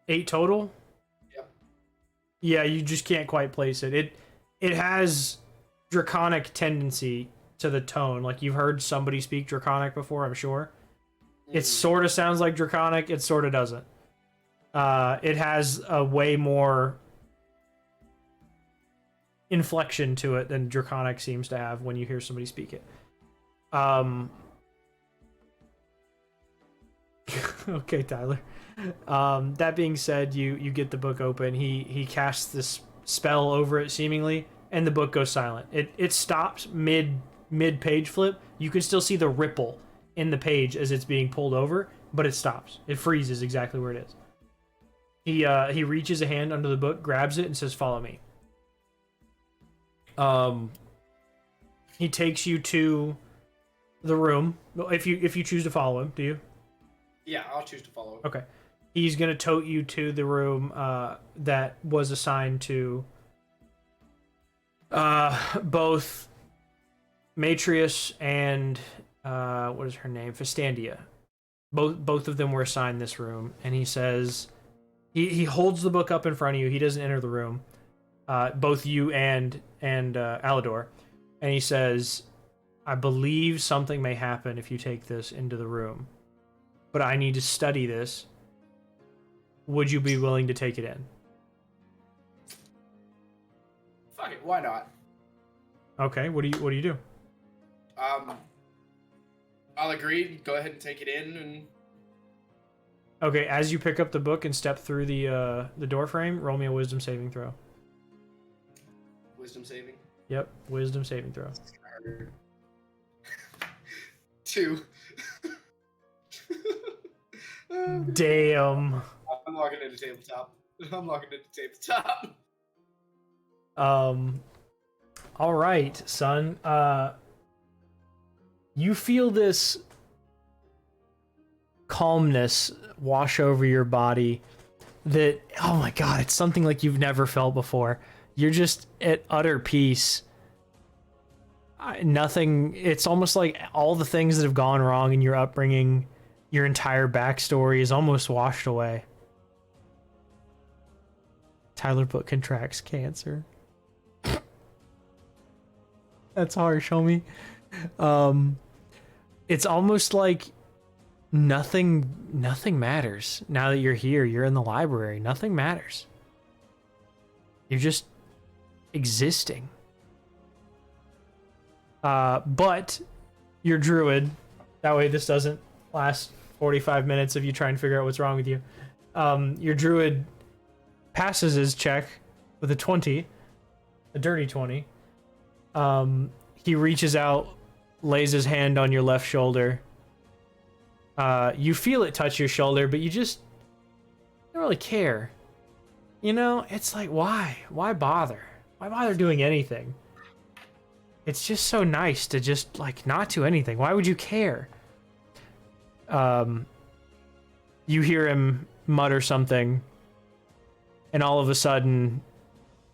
8 total. Yep. Yeah, you just can't quite place it. It has draconic tendency to the tone. Like, you've heard somebody speak draconic before, I'm sure. It sort of sounds like draconic. It sort of doesn't. It has a way more inflection to it than draconic seems to have when you hear somebody speak it. Okay, Tyler. That being said, you get the book open. He casts this spell over it seemingly, and the book goes silent. It stops mid page flip. You can still see the ripple in the page as it's being pulled over, but it stops. It freezes exactly where it is. He reaches a hand under the book, grabs it, and says, "Follow me." He takes you to the room. If you choose to follow him, do you? Yeah, I'll choose to follow. Okay. He's gonna tote you to the room that was assigned to both Matrius and what is her name? Festandia. Both of them were assigned this room, and he says he holds the book up in front of you. He doesn't enter the room. Both you and Alador, and he says, "I believe something may happen if you take this into the room, but I need to study this. Would you be willing to take it in?" Fuck it, why not? Okay, what do you do? I'll agree. Go ahead and take it in, and Okay, as you pick up the book and step through the door frame, roll me a wisdom saving throw. wisdom saving. Yep, wisdom saving throw. 2. Damn. I'm locking into tabletop. I'm locking into tabletop. All right, son. You feel this calmness wash over your body that, oh my god, it's something like you've never felt before. You're just at utter peace. Nothing, it's almost like all the things that have gone wrong in your upbringing, your entire backstory is almost washed away. Tyler Book contracts cancer. That's harsh, homie. It's almost like nothing matters now that you're here. You're in the library. Nothing matters. You're just existing. But you're druid. That way this doesn't last 45 minutes of you trying to figure out what's wrong with you. Your druid passes his check with a 20, a dirty 20. He reaches out, lays his hand on your left shoulder. You feel it touch your shoulder, but you just don't really care. You know, it's like, why? Why bother? Why bother doing anything? It's just so nice to just, like, not do anything. Why would you care? You hear him mutter something, and all of a sudden,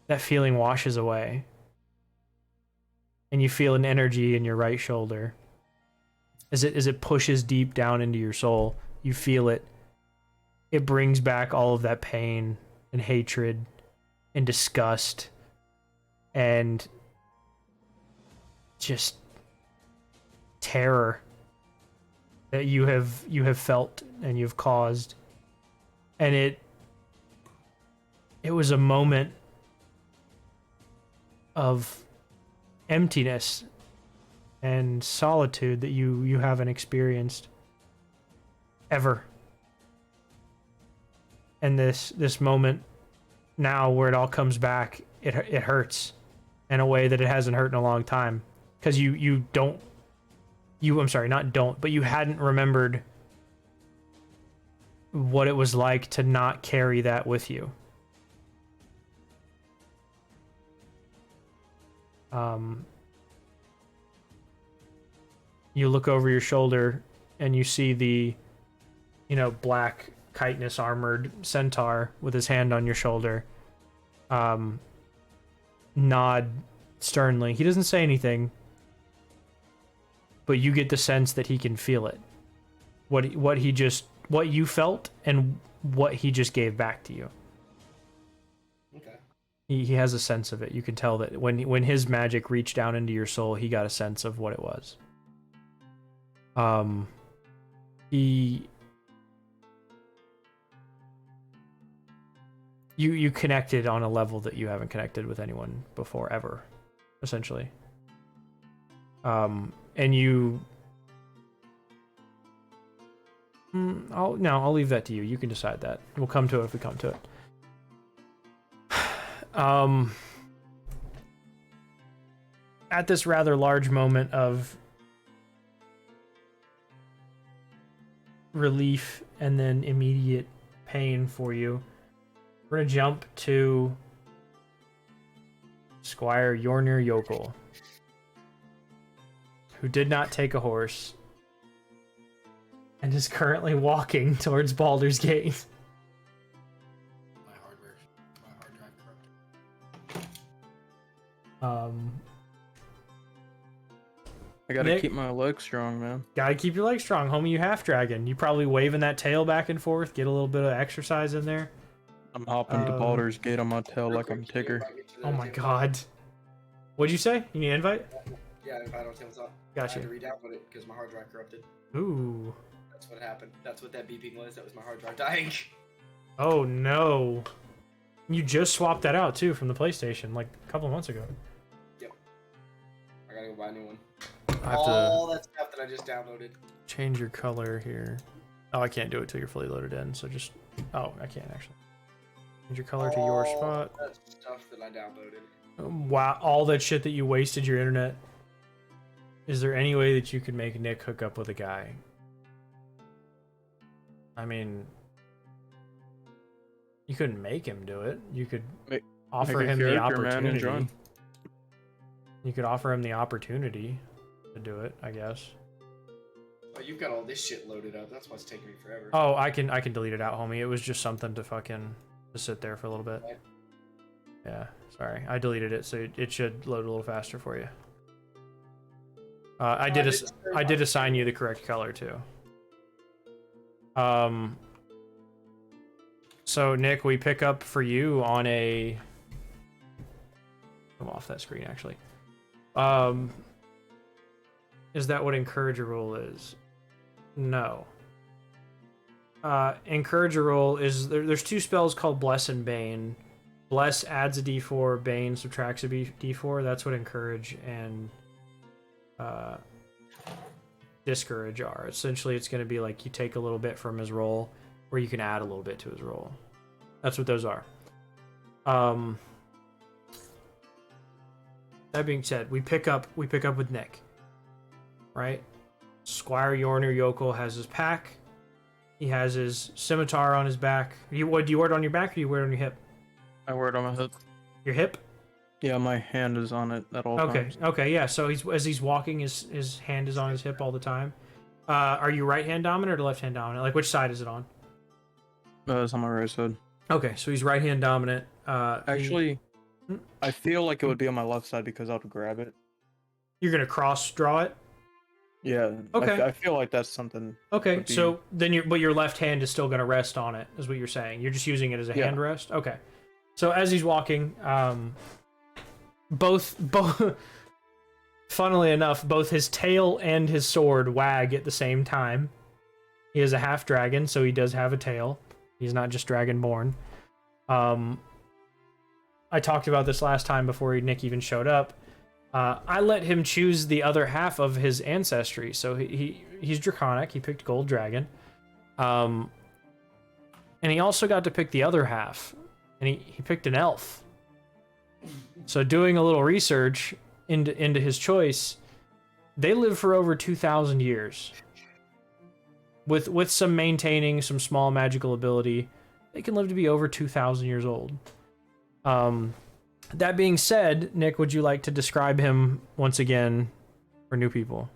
that feeling washes away. And you feel an energy in your right shoulder. As it pushes deep down into your soul, you feel it. It brings back all of that pain and hatred and disgust and just terror that you have felt and you've caused. And it was a moment of emptiness and solitude that you haven't experienced ever. And this moment now where it all comes back, it hurts in a way that it hasn't hurt in a long time, because you hadn't remembered what it was like to not carry that with you. You look over your shoulder and you see the, black chitinous armored centaur with his hand on your shoulder. Nod sternly. He doesn't say anything, but you get the sense that he can feel it. What you felt and what he just gave back to you. Okay. He has a sense of it. You can tell that when his magic reached down into your soul, he got a sense of what it was. You connected on a level that you haven't connected with anyone before, ever, essentially. And you... I'll leave that to you. You can decide that. We'll come to it if we come to it. At this rather large moment of relief and then immediate pain for you, we're gonna jump to Squire Yornir Yokel, who did not take a horse and is currently walking towards Baldur's Gate. My hard drive corrupted. I gotta Nick, keep my legs strong, man. Gotta keep your legs strong, homie. You half dragon. You probably waving that tail back and forth, get a little bit of exercise in there. I'm hopping to Baldur's Gate on my tail like I'm Tigger. Oh my god. What'd you say? You need an invite? Yeah, invite on tabletop. Gotcha. I had to re-download it because my hard drive corrupted. Ooh. That's what happened. That's what that beeping was. That was my hard drive dying. Oh no. You just swapped that out too from the PlayStation like a couple of months ago. Yep. I gotta go buy a new one. I have All to that stuff that I just downloaded. change your color here. Oh, I can't do it till you're fully loaded in, so just... Oh, I can't actually. Change your color to your spot. That stuff that I downloaded. Wow, all that shit that you wasted your internet. Is there any way that you could make Nick hook up with a guy? I mean... You couldn't make him do it. You could offer him the opportunity. Man, you could offer him the opportunity to do it, I guess. Oh, you've got all this shit loaded up. That's why it's taking me forever. Oh, I can delete it out, homie. It was just something to fucking to sit there for a little bit. Right. Yeah, sorry. I deleted it, so it should load a little faster for you. I did assign you the correct color too. So Nick, we pick up for you on a... I'm off that screen actually. Is that what Encourager Rule is? No. Encourager Rule is... There's two spells called Bless and Bane. Bless adds a d4, Bane subtracts a d4. That's what Encourage and discourage are. Essentially, it's going to be like you take a little bit from his roll, or you can add a little bit to his roll. That's what those are. That being said, we pick up with Nick, right? Squire Yorner Yokel has his pack. He has his scimitar on his back. Do you wear it on your back, or do you wear it on your hip? I wear it on my hip. Your hip? Yeah, my hand is on it at all times. Okay, yeah. So as he's walking, his hand is on his hip all the time. Are you right hand dominant or left hand dominant? Like, which side is it on? It's on my right side. Okay, so he's right hand dominant. Actually, I feel like it would be on my left side because I would grab it. You're gonna cross draw it. Yeah. Okay. I feel like that's something. Okay, so then your left hand is still gonna rest on it, is what you're saying. You're just using it as a hand rest. Okay. So as he's walking, both funnily enough, both his tail and his sword wag at the same time. He is a half dragon, so he does have a tail. He's not just dragonborn. I talked about this last time before Nick even showed up. I let him choose the other half of his ancestry. So he's draconic. He picked gold dragon. And he also got to pick the other half. And he picked an elf. So doing a little research into his choice, they live for over 2,000 years. With some maintaining some small magical ability, they can live to be over 2,000 years old. That being said, Nick, would you like to describe him once again for new people?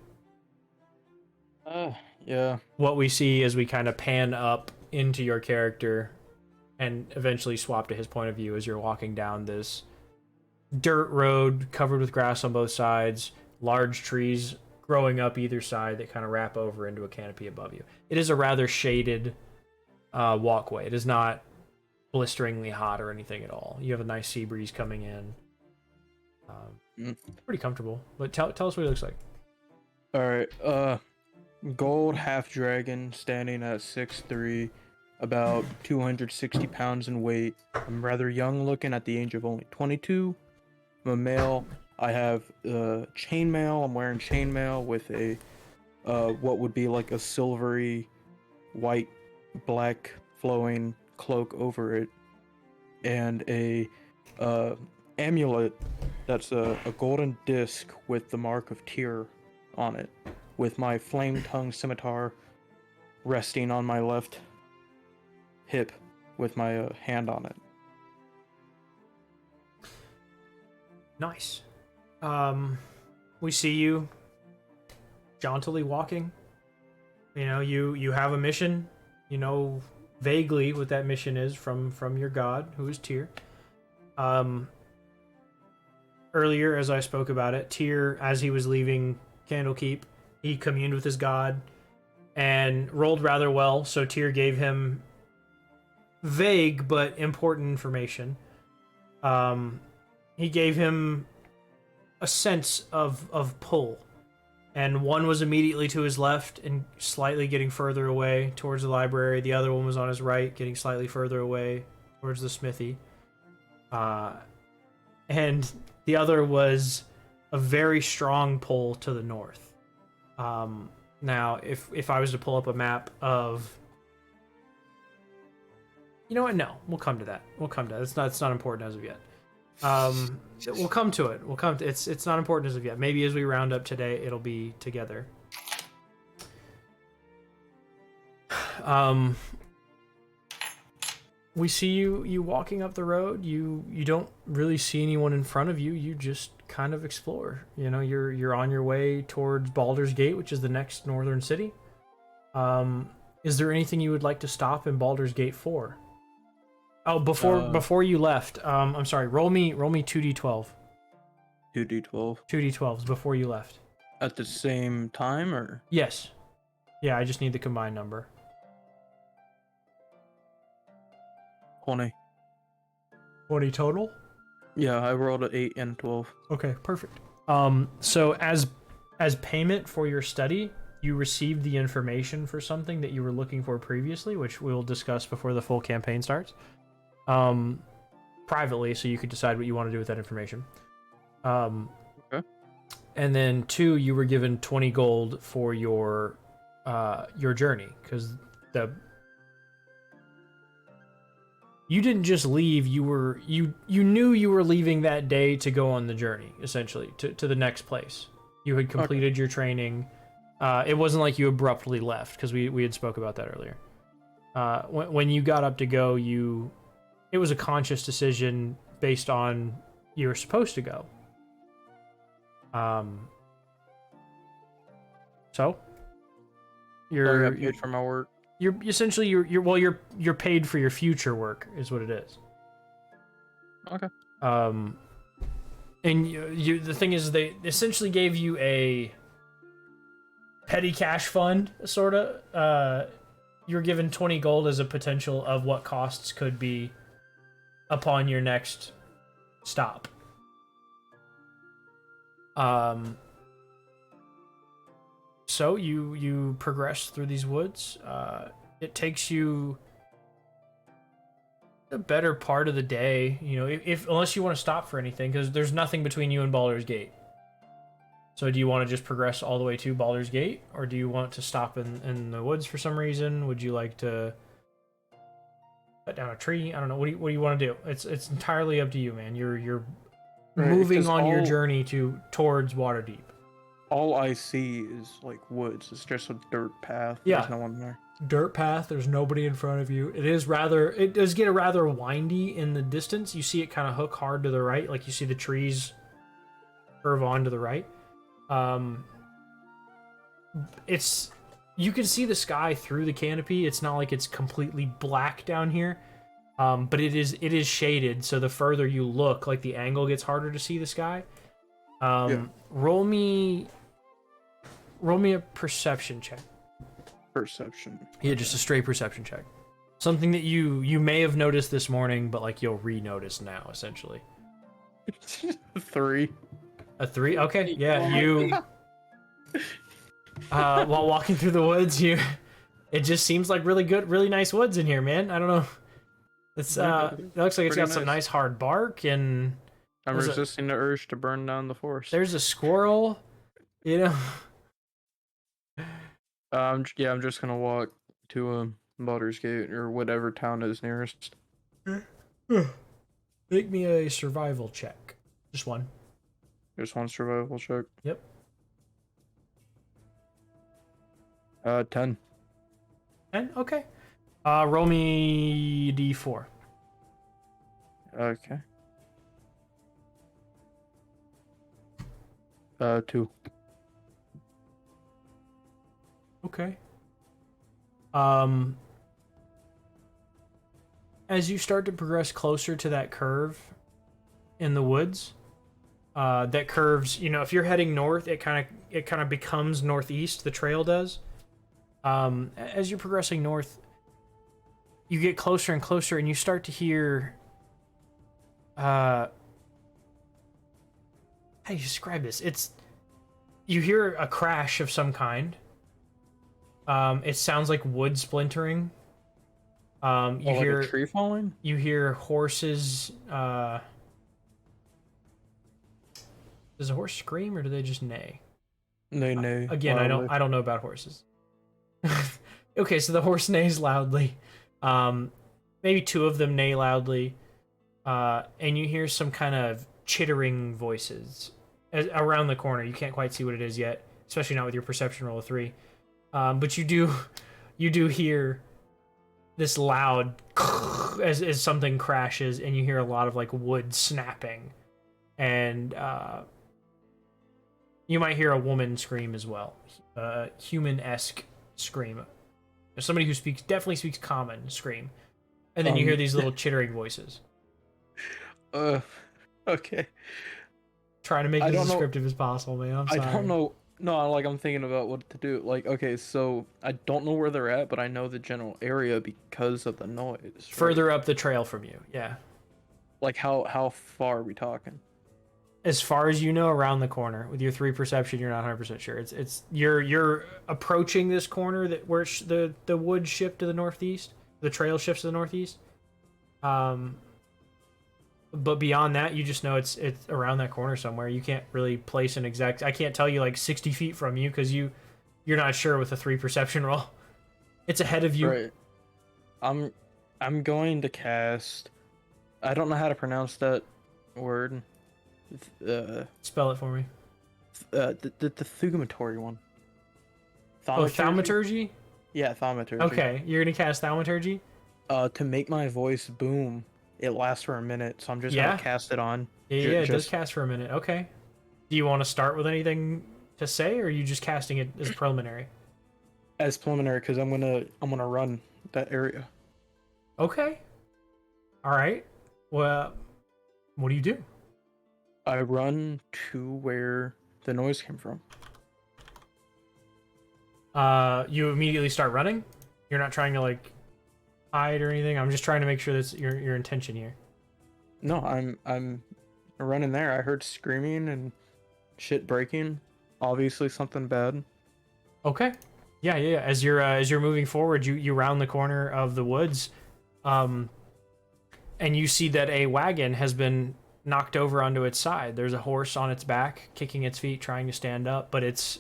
Yeah. What we see as we kind of pan up into your character and eventually swap to his point of view as you're walking down this dirt road covered with grass on both sides, large trees growing up either side that kind of wrap over into a canopy above you. It is a rather shaded walkway. It is not blisteringly hot or anything at all. You have a nice sea breeze coming in. Pretty comfortable. But tell us what he looks like. All right. Gold half dragon, standing at 6'3", about 260 pounds in weight. I'm rather young looking at the age of only 22. I'm a male. I have chainmail. I'm wearing chainmail with a what would be like a silvery, white, black flowing cloak over it, and a amulet that's a golden disc with the mark of Tyr on it, with my flame tongue scimitar resting on my left hip with my hand on it. Nice. We see you jauntily walking. You know, you have a mission. You know vaguely what that mission is from your god, who is Tyr. Earlier, as I spoke about it, Tyr, as he was leaving Candlekeep, he communed with his god and rolled rather well, so Tyr gave him vague but important information. He gave him a sense of pull, and one was immediately to his left and slightly getting further away towards the library. The other one was on his right, getting slightly further away towards the smithy. And the other was a very strong pull to the north. Now, if I was to pull up a map of... You know what? No, we'll come to that. We'll come to that. It's not important as of yet. We'll come to it. It's not important as of yet. Maybe as we round up today, it'll be together. We see you walking up the road. You don't really see anyone in front of you. You just kind of explore. You know, you're on your way towards Baldur's Gate, which is the next northern city. Is there anything you would like to stop in Baldur's Gate for? Oh, before you left, I'm sorry. Roll me 2d12. 2d12. 2d12s before you left. At the same time, or? Yes. Yeah, I just need the combined number. 20. 20 total? Yeah, I rolled an 8 and 12. Okay, perfect. So as payment for your study, you received the information for something that you were looking for previously, which we'll discuss before the full campaign starts. Privately, so you could decide what you want to do with that information. Okay. And then 2, you were given 20 gold for your journey, because you didn't just leave. You knew you were leaving that day to go on the journey, essentially to the next place. You had completed your training. It wasn't like you abruptly left, because we had spoke about that earlier. When you got up to go, it was a conscious decision based on you were supposed to go. So I got paid for my work. You're essentially you're paid for your future work, is what it is. Okay. And the thing is, they essentially gave you a petty cash fund, sort of. You're given 20 gold as a potential of what costs could be upon your next stop. So you progress through these woods. It takes you the better part of the day, if unless you want to stop for anything, because there's nothing between you and Baldur's Gate. So do you want to just progress all the way to Baldur's Gate, or do you want to stop in the woods for some reason? Would you like to cut down a tree? I don't know. What do you want to do? It's entirely up to you, man. You're moving on your journey towards Waterdeep. All I see is like woods. It's just a dirt path. Yeah. There's no one there. Dirt path. There's nobody in front of you. It does get rather windy in the distance. You see it kind of hook hard to the right, like you see the trees curve on to the right. You can see the sky through the canopy. It's not like it's completely black down here, but it is shaded. So the further you look, like the angle gets harder to see the sky. Roll me a perception check. Perception. Yeah, just a straight perception check. Something that you may have noticed this morning, but like you'll re-notice now, essentially. 3. A 3? Okay, yeah, you... while walking through the woods, it just seems like really nice woods in here, man. I don't know. It looks like it's got some nice hard bark, and... I'm resisting the urge to burn down the forest. There's a squirrel, I'm just gonna walk to Baldur's Gate or whatever town is nearest. Make me a survival check. Just one. Just one survival check. Yep. 10. 10? Okay. Roll me d4. Okay. 2. Okay. As you start to progress closer to that curve in the woods, that curves, if you're heading north, it kind of becomes northeast, the trail does. As you're progressing north, you get closer and closer, and you start to hear how do you describe this? You hear a crash of some kind. It sounds like wood splintering. You hear like a tree falling? You hear horses. Does a horse scream, or do they just neigh? They neigh. Again, loudly. I don't know about horses. Okay, so the horse neighs loudly. Maybe 2 of them neigh loudly. And you hear some kind of chittering voices around the corner. You can't quite see what it is yet, especially not with your perception roll of 3. But you do hear this loud as something crashes, and you hear a lot of like wood snapping, and you might hear a woman scream as well, human-esque scream. Somebody who definitely speaks common scream, and then you hear these little chittering voices. Okay. Trying to make it as descriptive as possible, man. I'm sorry. I don't know. No, like I'm thinking about what to do. Like, okay, so I don't know where they're at, but I know the general area because of the noise. Right? Further up the trail from you, yeah. Like how far are we talking? As far as you know, around the corner. With your 3 perception, you're not 100% sure. You're approaching this corner where the woods shift to the northeast. The trail shifts to the northeast. But beyond that, you just know it's around that corner somewhere. You can't really place an exact. I can't tell you like 60 feet from you because you're not sure with a 3 perception roll. It's ahead of you. Right. I'm going to cast. I don't know how to pronounce that word. Spell it for me. The thaumaturgy one. Oh, thaumaturgy? Yeah, thaumaturgy. Okay, you're gonna cast thaumaturgy? To make my voice boom, it lasts for a minute, so I'm just Yeah. gonna cast it on. Yeah, it does cast for a minute. Okay. Do you want to start with anything to say, or are you just casting it as preliminary? As preliminary, because I'm gonna run that area. Okay. All right. Well, what do you do? I run to where the noise came from. You immediately start running? You're not trying to like hide or anything? I'm just trying to make sure that's your intention here. No, I'm running there. I heard screaming and shit breaking. Obviously something bad. Okay. Yeah. As you're moving forward, you round the corner of the woods, and you see that a wagon has been knocked over onto its side. There's a horse on its back, kicking its feet, trying to stand up, but its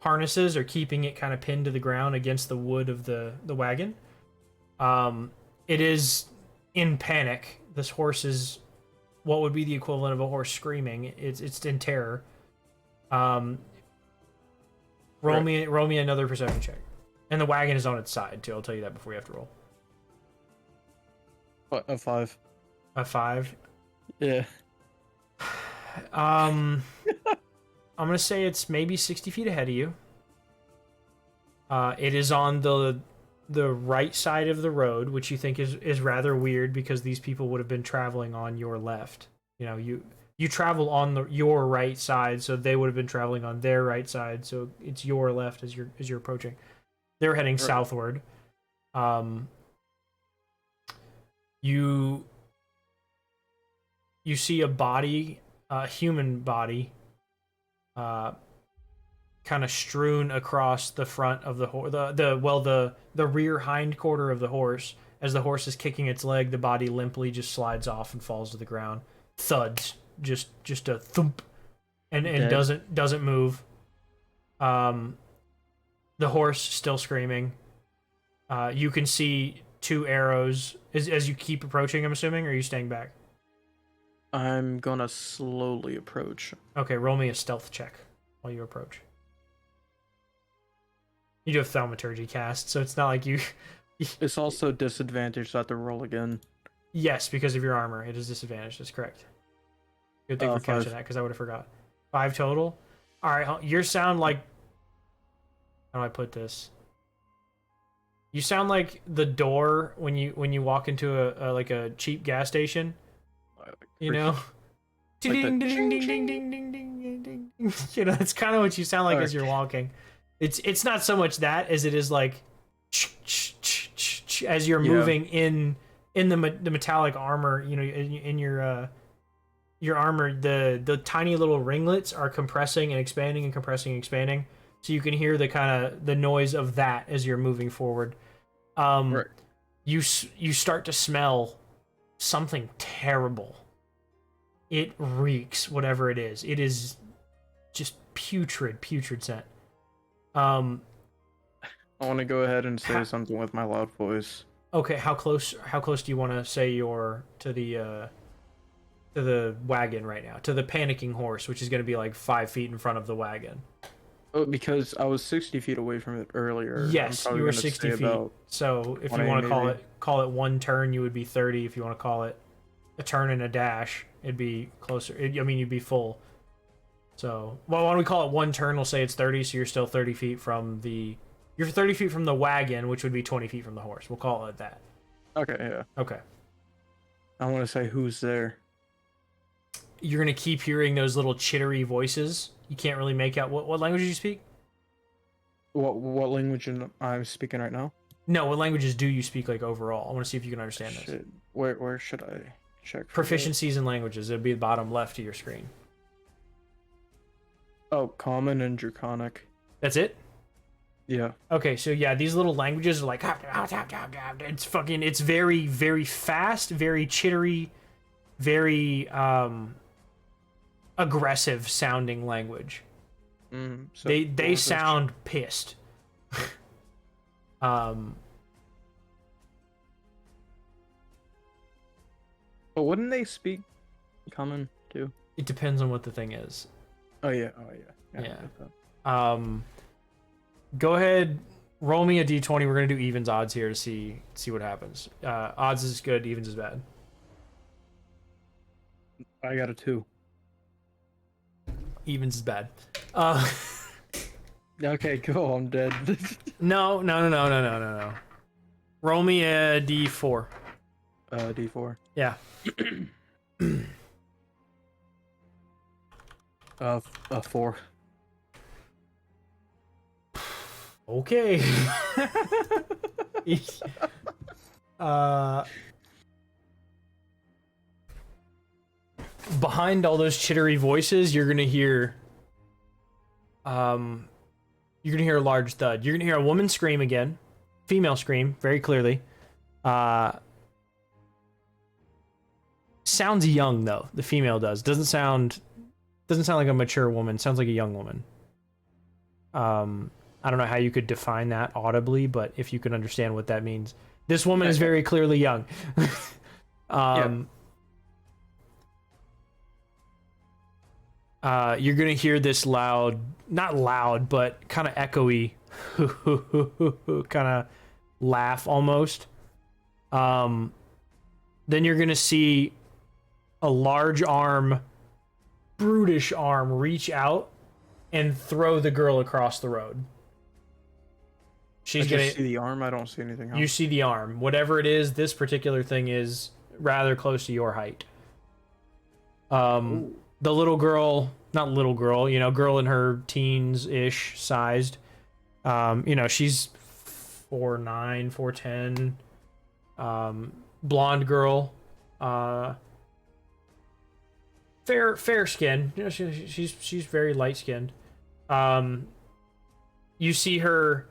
harnesses are keeping it kind of pinned to the ground against the wood of the wagon. It is in panic. This horse is what would be the equivalent of a horse screaming. It's in terror. Roll me another perception check. And the wagon is on its side too. I'll tell you that before you have to roll. What, a 5? A 5. Yeah. I'm gonna say it's maybe 60 feet ahead of you. It is on the right side of the road, which you think is rather weird because these people would have been traveling on your left. You know, you travel on your right side, so they would have been traveling on their right side, so it's your left as you're approaching. They're heading southward. You see a body, a human body, kind of strewn across the front of the horse, the rear hind quarter of the horse. As the horse is kicking its leg, the body limply just slides off and falls to the ground. Thuds, just a thump, and doesn't move. The horse still screaming. You can see 2 arrows as you keep approaching. I'm assuming, or are you staying back? I'm gonna slowly approach. Okay, roll me a stealth check while you approach. You do have thaumaturgy cast, so it's not like you... It's also disadvantaged, so I have to roll again. Yes, because of your armor. It is disadvantaged, that's correct. Good thing for catching 5. that, because I would have forgot. 5 total? Alright, you sound like... How do I put this? You sound like the door when you walk into a cheap gas station. You know? Like Ding, ding, ding, ding, ding, ding, ding, ding. You know, that's kind of what you sound like as you're walking. It's not so much that as it is like as you're moving in the metallic armor. You know, in your armor, the tiny little ringlets are compressing and expanding and compressing and expanding, so you can hear the kind of the noise of that as you're moving forward. You start to smell something terrible. It reeks, whatever it is. It is just putrid scent. I want to go ahead and say something with my loud voice. Okay, how close do you want to say you're to the wagon right now? To the panicking horse, which is going to be like 5 feet in front of the wagon. Oh, because I was 60 feet away from it earlier. Yes, you were 60 feet. So if you want to call it 1 turn, you would be 30. If you want to call it a turn and a dash, it'd be closer. You'd be full. So, well, why don't we call it 1 turn? We'll say it's 30, so you're still 30 feet from the... You're 30 feet from the wagon, which would be 20 feet from the horse. We'll call it that. Okay, yeah. Okay. I want to say who's there. You're going to keep hearing those little chittery voices. You can't really make out... What language do you speak? What language am I speaking right now? No, what languages do you speak, like, overall? I want to see if you can understand this. Shit. Where should I check for Proficiencies in languages. It'll be the bottom left of your screen. Oh, Common and Draconic. That's it? Yeah. Okay, so yeah, these little languages are like... It's very, very fast, very chittery, very aggressive sounding language. So They what was this? sound pissed. But wouldn't they speak common too? It depends on what the thing is. Oh yeah. Yeah. I get that. Go ahead, roll me a d20. We're gonna do evens odds here to see what happens. Odds is good, evens is bad. I got a 2. Evens is bad. Okay, cool. I'm dead. No. Roll me a d4. D4. Yeah. A 4. Okay. Behind all those chittery voices, you're gonna hear a large thud. You're gonna hear a woman scream again, female scream, very clearly. Sounds young though. The female does. Doesn't sound like a mature woman. Sounds like a young woman. I don't know how you could define that audibly, but if you can understand what that means, this woman is very clearly young. You're gonna hear this loud, not loud, but kind of echoey, kind of laugh almost. Then you're gonna see a large arm, brutish arm, reach out and throw the girl across the road. I just see the arm. I don't see anything else. You see the arm. Whatever it is, this particular thing is rather close to your height. The little girl, not little girl, girl in her teens-ish sized. She's 4'9", 4'10". Blonde girl. Fair skin. She's very light skinned. You see her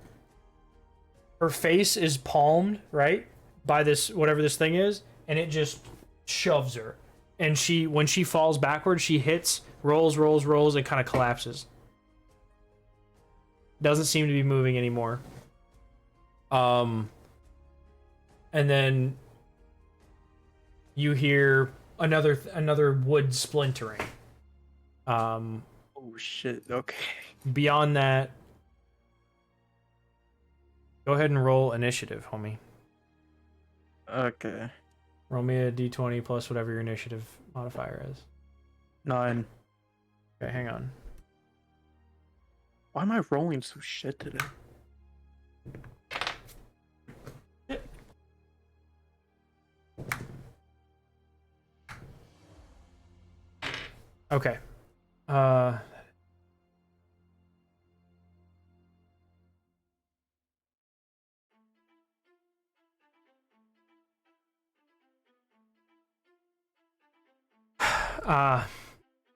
face is palmed, right? By this, whatever this thing is, and it just shoves her. And when she falls backwards, she rolls, and kind of collapses. Doesn't seem to be moving anymore. And then you hear another wood splintering. Oh shit. Okay. Beyond that, go ahead and roll initiative, homie. Okay. Roll me a d20 plus whatever your initiative modifier is. 9. Okay, hang on. Why am I rolling so shit today? Okay.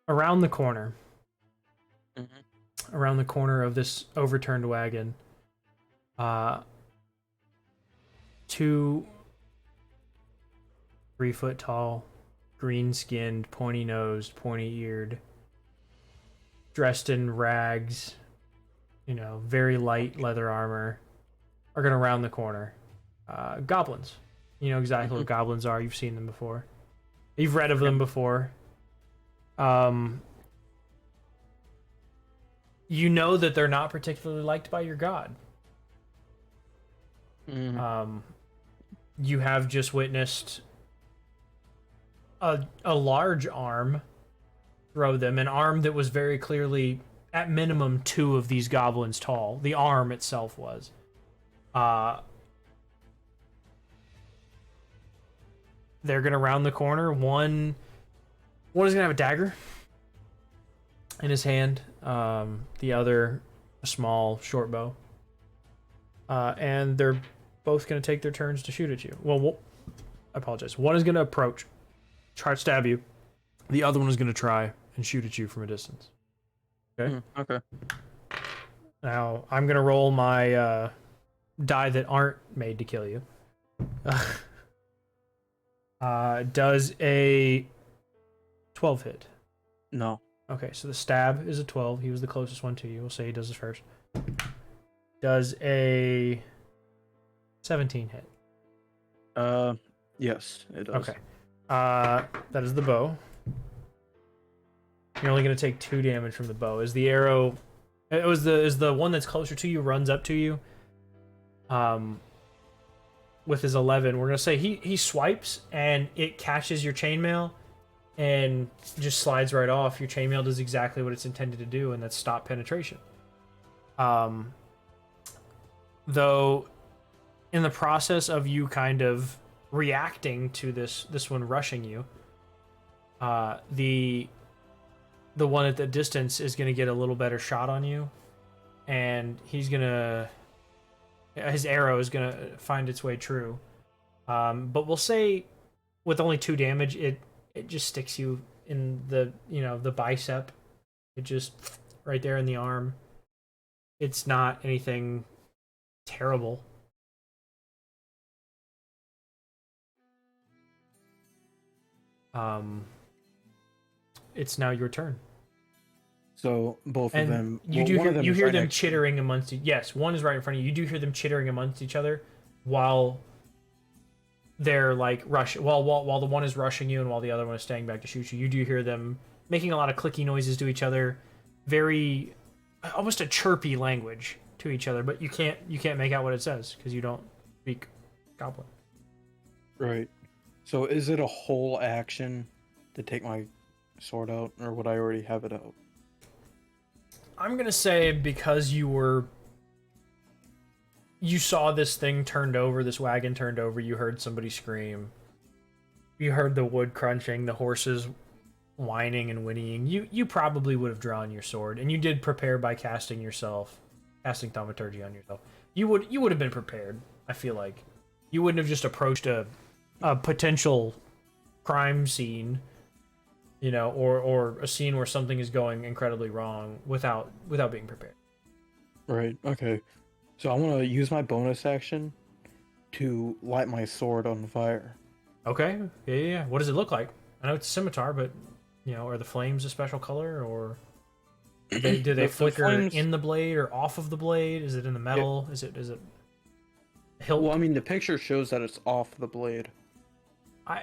Around the corner. Around the corner of this overturned wagon. 2 3-foot tall, green-skinned, pointy-nosed, pointy-eared, dressed in rags, very light leather armor, are gonna round the corner. Goblins. You know exactly what goblins are. You've seen them before. You've read of them before. You know that they're not particularly liked by your god. You have just witnessed a large arm throw them, an arm that was very clearly, at minimum, 2 of these goblins tall. The arm itself was. They're gonna round the corner. One is gonna have a dagger in his hand. The other, a small short bow. And they're both gonna take their turns to shoot at you. Well, I apologize. One is gonna approach, try to stab you. The other one is gonna try and shoot at you from a distance. Okay. Okay. Now I'm gonna roll my die that aren't made to kill you. Does a 12 hit? No. Okay, so the stab is a 12. He was the closest one to you. We'll say he does this first. Does a 17 hit? Yes, it does. Okay. That is the bow. You're only going to take 2 damage from the bow. Is the arrow... Is the one that's closer to you runs up to you? With his 11, we're going to say he swipes and it catches your chainmail and just slides right off. Your chainmail does exactly what it's intended to do, and that's stop penetration. Though, in the process of you kind of reacting to this one rushing you, the one at the distance is going to get a little better shot on you, and his arrow is going to find its way true. But we'll say with only 2 damage, it just sticks you in the bicep. It just right there in the arm. It's not anything terrible. It's now your turn. So both And of them. you well, do one of you is hear right them next to me. chittering amongst you. Yes, one is right in front of you. You do hear them chittering amongst each other while they're like while the one is rushing you and while the other one is staying back to shoot you. You do hear them making a lot of clicky noises to each other, very almost a chirpy language to each other, but you can't make out what it says because you don't speak Goblin. Right. So is it a whole action to take my sword out, or would I already have it out? I'm gonna say because you saw this thing turned over, this wagon turned over, you heard somebody scream. You heard the wood crunching, the horses whining and whinnying. You probably would have drawn your sword, and you did prepare by casting thaumaturgy on yourself. You would have been prepared, I feel like. You wouldn't have just approached a potential crime scene, or a scene where something is going incredibly wrong without being prepared. Right. Okay. So I want to use my bonus action to light my sword on fire. Okay. Yeah. What does it look like? I know it's a scimitar, but are the flames a special color, or do they The flicker flames- in the blade or off of the blade? Is it in the metal? Is it hilt? Well, I mean, the picture shows that it's off the blade.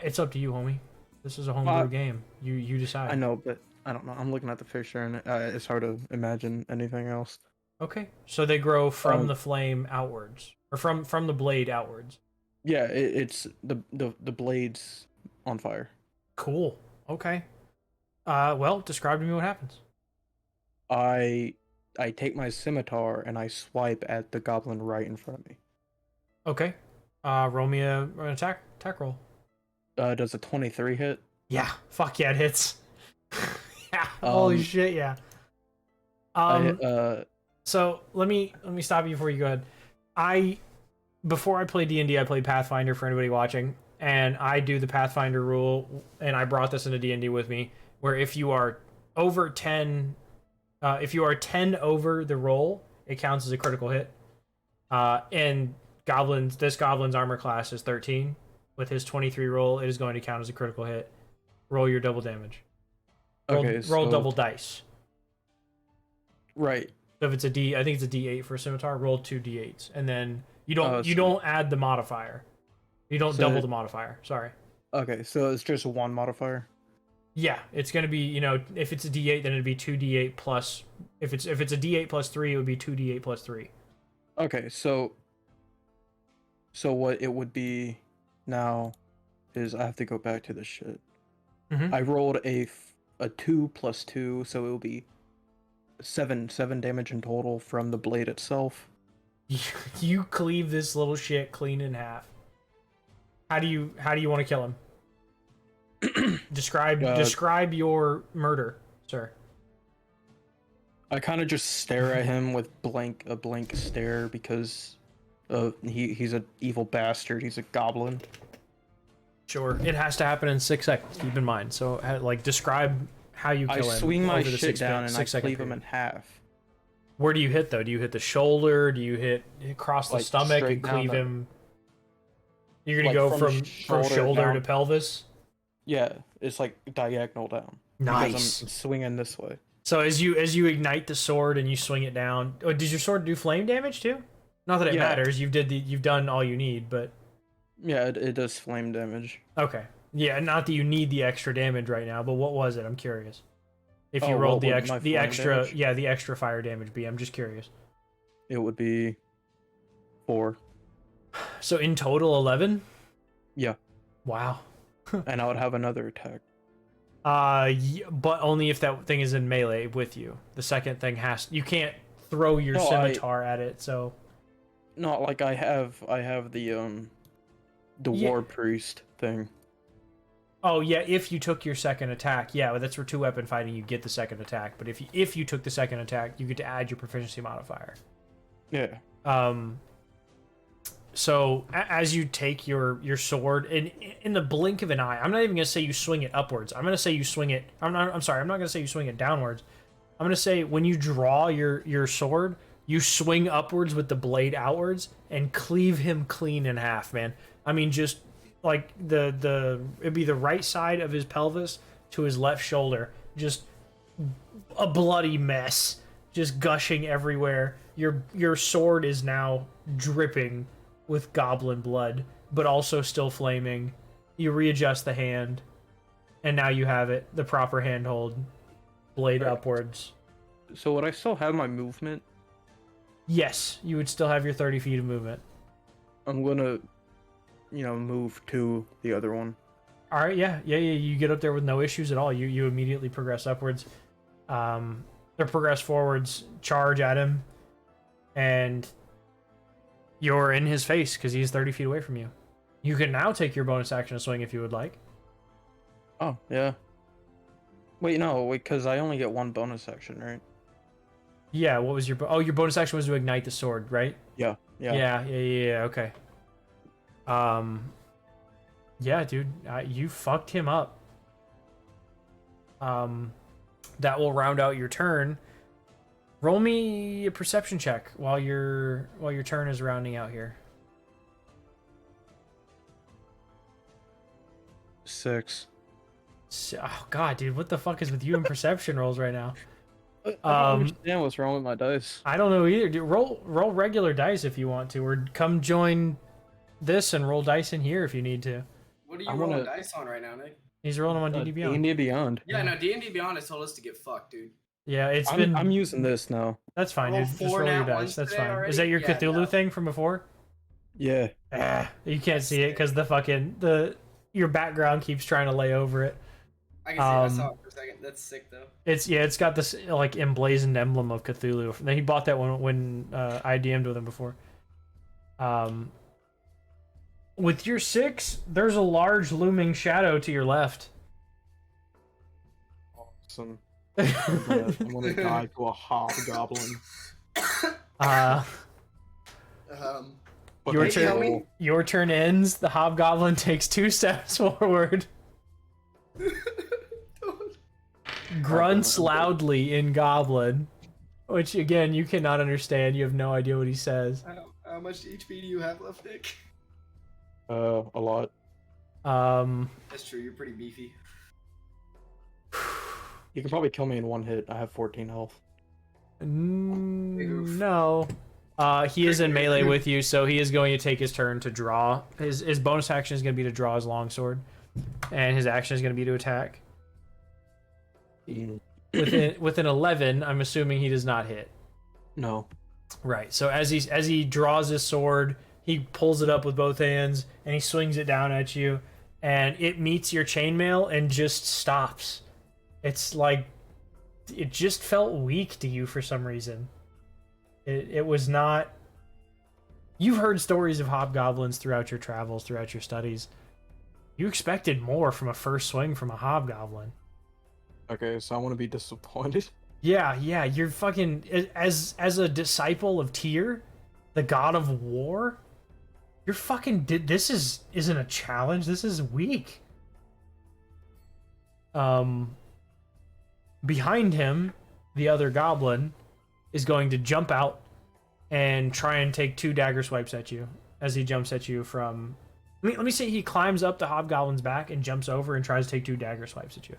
It's up to you, homie. This is a homebrew game. You decide. I know, but I don't know. I'm looking at the picture, and it's hard to imagine anything else. Okay. So they grow from the flame outwards, or from the blade outwards. Yeah, it's the blades on fire. Cool. Okay. Well, describe to me what happens. I take my scimitar and I swipe at the goblin right in front of me. Okay. Roll me an attack roll. Does a 23 hit? Yeah. Fuck yeah, it hits. Yeah. Holy shit, yeah. So let me stop you before you go ahead. Before I played D&D, I played Pathfinder for anybody watching, and I do the Pathfinder rule, and I brought this into D&D with me, where if you are over 10, over the roll, it counts as a critical hit. And this goblin's armor class is 13. With his 23 roll, it is going to count as a critical hit. Roll your double damage. Roll double dice. Right. So if it's I think it's a D8 for a scimitar. Roll 2 D8s, and then you don't add the modifier. You don't double the modifier. Sorry. Okay, so it's just one modifier. Yeah, it's gonna be if it's a D8, then it'd be 2D8 plus. If it's a D8 plus 3, it would be 2D8 plus 3. Okay, so what it would be now is I have to go back to this shit. Mhm. I rolled a 2 plus 2, so it will be 7 damage in total from the blade itself. You cleave this little shit clean in half. How do you want to kill him? Describe your murder, sir. I kind of just stare at him with a blank stare because he's an evil bastard. He's a goblin. Sure, it has to happen in 6 seconds. Keep in mind. So, describe how you kill him. I swing my over the shit down and I 6 second cleave him period. in half. Where do you hit though? Do you hit the shoulder? Do you hit across the Like, stomach straight and down cleave the- him? You're gonna like, go from from shoulder shoulder down. to pelvis. Yeah, it's like diagonal down. because Nice. I'm swinging this way. So as you ignite the sword and you swing it down, oh, did your sword do flame damage too? Not that it Yeah. matters. You've done all you need, but Yeah, it does flame damage. okay. Yeah, not that you need the extra damage right now, but what was it? I'm curious. If you Oh, rolled what would my flame damage? yeah, the extra fire damage be. I'm just curious. It would be 4. So in total 11? Yeah, Wow. and I would have another attack. But only if that thing is in melee with you. The second thing you can't throw your No, scimitar at it, so No, like I have the Yeah. war priest thing. oh yeah, if you took your second attack, yeah, but that's for 2-weapon fighting, you get the second attack. But if you took the second attack, you get to add your proficiency modifier. Yeah. So as you take your sword, in the blink of an eye, I'm not even gonna say you swing it upwards. I'm gonna say you swing it. I'm sorry. I'm not gonna say you swing it downwards. I'm gonna say when you draw your sword, you swing upwards with the blade outwards and cleave him clean in half, man. I mean, just like it'd be the right side of his pelvis to his left shoulder, just a bloody mess, just gushing everywhere. Your sword is now dripping with goblin blood, but also still flaming. You readjust the hand, and now you have it, the proper handhold, blade Right. upwards. So would I still have my movement? Yes, you would still have your 30 feet of movement. I'm gonna, move to the other one. All right, yeah, you get up there with no issues at all. You immediately progress upwards, or progress forwards, charge at him, and you're in his face because he's 30 feet away from you. You can now take your bonus action to swing if you would like. Oh, yeah. Wait, because I only get one bonus action, right? Yeah, what was your your bonus action was to ignite the sword, right? Yeah. Yeah, okay. Yeah, dude, you fucked him up. That will round out your turn. Roll me a perception check while your turn is rounding out here. 6. Oh god, dude, what the fuck is with you and perception rolls right now? I don't understand what's wrong with my dice. I don't know either, dude. Roll regular dice if you want to, or come join this and roll dice in here if you need to. What are you I rolling wanna- dice on right now, Nick? He's rolling them on D&D Beyond. D&D Beyond. Yeah, no, D&D Beyond has told us to get fucked, dude. Yeah, I'm using this now. That's fine, Roll dude. Just 4 roll your nat dice. ones That's today fine. already? Is that your Yeah, Cthulhu no. thing from before? Yeah. You can't see it because your background keeps trying to lay over it. I can see I saw it for a second. That's sick, though. It's got this like emblazoned emblem of Cthulhu. He bought that one when I DM'd with him before. With your 6, there's a large looming shadow to your left. Awesome. I'm gonna die to a hobgoblin. Your Hey, turn. homie. Your turn ends. The hobgoblin takes 2 steps forward, grunts loudly in goblin, which again you cannot understand. You have no idea what he says. How much HP do you have left, Nick? A lot. That's true. You're pretty beefy. You can probably kill me in one hit. I have 14 health. No. He is in melee with you, so he is going to take his turn to draw. His bonus action is going to be to draw his longsword, and his action is going to be to attack. With an 11, I'm assuming he does not hit. No. Right. So as he draws his sword, he pulls it up with both hands and he swings it down at you, and it meets your chainmail and just stops. It's like it just felt weak to you for some reason. It was not. You've heard stories of hobgoblins throughout your travels, throughout your studies. You expected more from a first swing from a hobgoblin. Okay, so I want to be disappointed. Yeah, you're fucking as a disciple of Tyr, the god of war. You're fucking isn't a challenge. This is weak. Behind him, the other goblin is going to jump out and try and take 2 dagger swipes at you as he jumps at you from. Let me say he climbs up the hobgoblin's back and jumps over and tries to take 2 dagger swipes at you.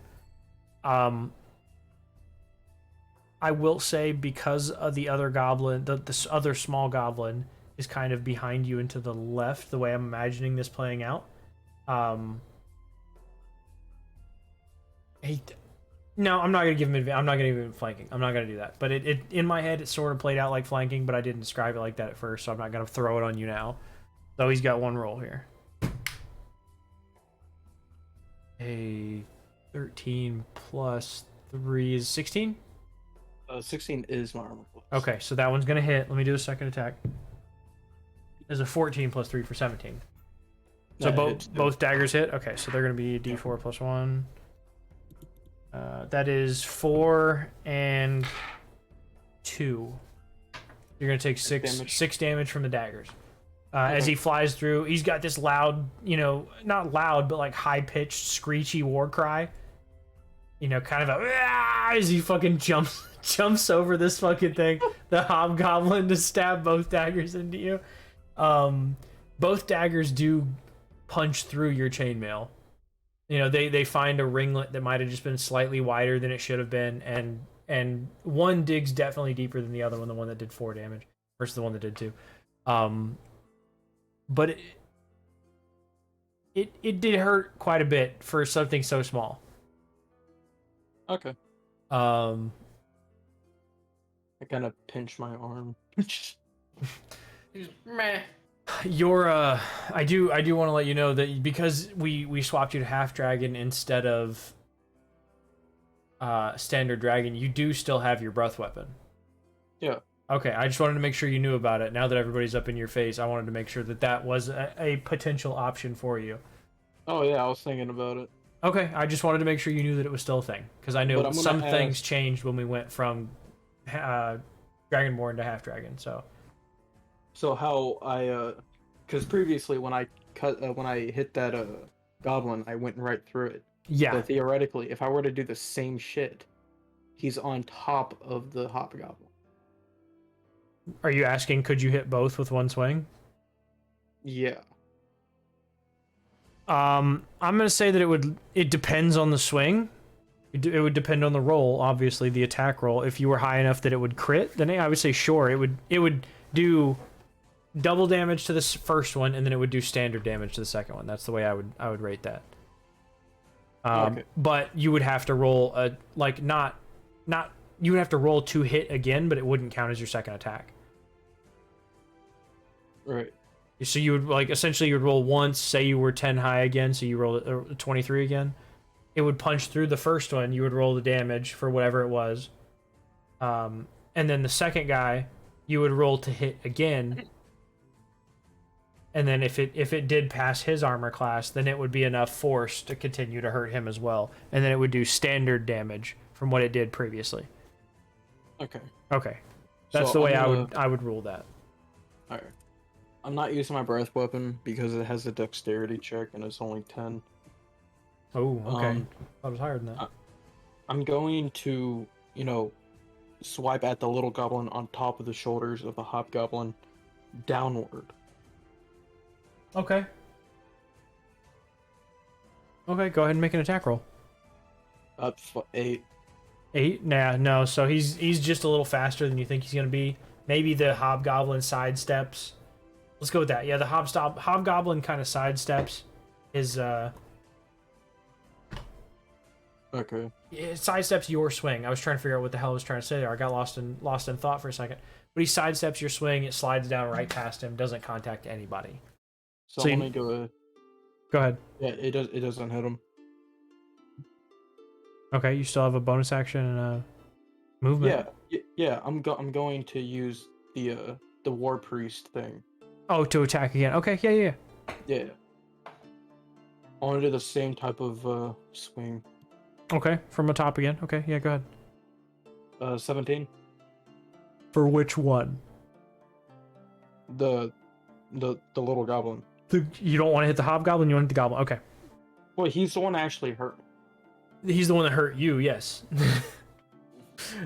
I will say, because of the other goblin, this other small goblin is kind of behind you and to the left, the way I'm imagining this playing out. No, I'm not gonna give him. I'm not gonna give him flanking. I'm not gonna do that. But it in my head, it sort of played out like flanking, but I didn't describe it like that at first, so I'm not gonna throw it on you now. So he's got one roll here. A 13 plus 3 is 16. 16 is my armor class. Okay, so that one's gonna hit. Let me do a second attack. There's a 14 plus 3 for 17. So both daggers hit. Okay, so they're gonna be D4 plus 1. That is 4 and 2. You're gonna take six damage from the daggers. As he flies through, he's got this loud, not loud, but like high-pitched, screechy war cry. Kind of a as he fucking jumps over this fucking thing, the hobgoblin, to stab both daggers into you. Both daggers do punch through your chainmail. They find a ringlet that might have just been slightly wider than it should have been, and one digs definitely deeper than the other one, the one that did 4 damage versus the one that did 2. But it did hurt quite a bit for something so small. Okay. I kind of pinched my arm. Meh. I do want to let you know that because we swapped you to half dragon instead of standard dragon, you do still have your breath weapon. Yeah. Okay, I just wanted to make sure you knew about it. Now that everybody's up in your face, I wanted to make sure that was a potential option for you. Oh yeah, I was thinking about it. Okay, I just wanted to make sure you knew that it was still a thing, because I know some things changed when we went from Dragonborn to half dragon. So how I because previously when I hit that goblin, I went right through it. Yeah. But theoretically, if I were to do the same shit, he's on top of the hobgoblin. Are you asking, could you hit both with one swing? Yeah. I'm gonna say that it depends on the swing. It would depend on the roll, obviously the attack roll. If you were high enough that it would crit, then I would say sure. It would do double damage to the first one, and then it would do standard damage to the second one. That's the way I would rate that. Okay. But you would have to roll you would have to roll to hit again, but it wouldn't count as your second attack. Right. So you would essentially you would roll once, say you were 10 high again, so you roll 23 again. It would punch through the first one, you would roll the damage for whatever it was. And then the second guy, you would roll to hit again. And then if it did pass his armor class, then it would be enough force to continue to hurt him as well. And then it would do standard damage from what it did previously. Okay. Okay. That's the way I would rule that. Alright. I'm not using my breath weapon because it has a dexterity check and it's only 10. Oh, okay. I was higher than that. I'm going to, swipe at the little goblin on top of the shoulders of the hobgoblin downward. Okay. Okay, go ahead and make an attack roll. That's 8. 8? Nah, no. So he's just a little faster than you think he's gonna be. Maybe the hobgoblin sidesteps. Let's go with that. Yeah, the hobgoblin kind of sidesteps his Okay. It sidesteps your swing. I was trying to figure out what the hell I was trying to say there. I got lost in thought for a second. But he sidesteps your swing. It slides down right past him. Doesn't contact anybody. So let me go. Go ahead. Yeah, it doesn't hit him. Okay, you still have a bonus action and a movement. Yeah. I'm going to use the war priest thing. Oh, to attack again. Okay, yeah. Yeah. I want to do the same type of swing. Okay, from the top again. Okay, yeah, go ahead. 17. For which one? The little goblin. You don't want to hit the hobgoblin. You want to hit the goblin. Okay. Well, he's the one that actually hurt me. He's the one that hurt you. Yes.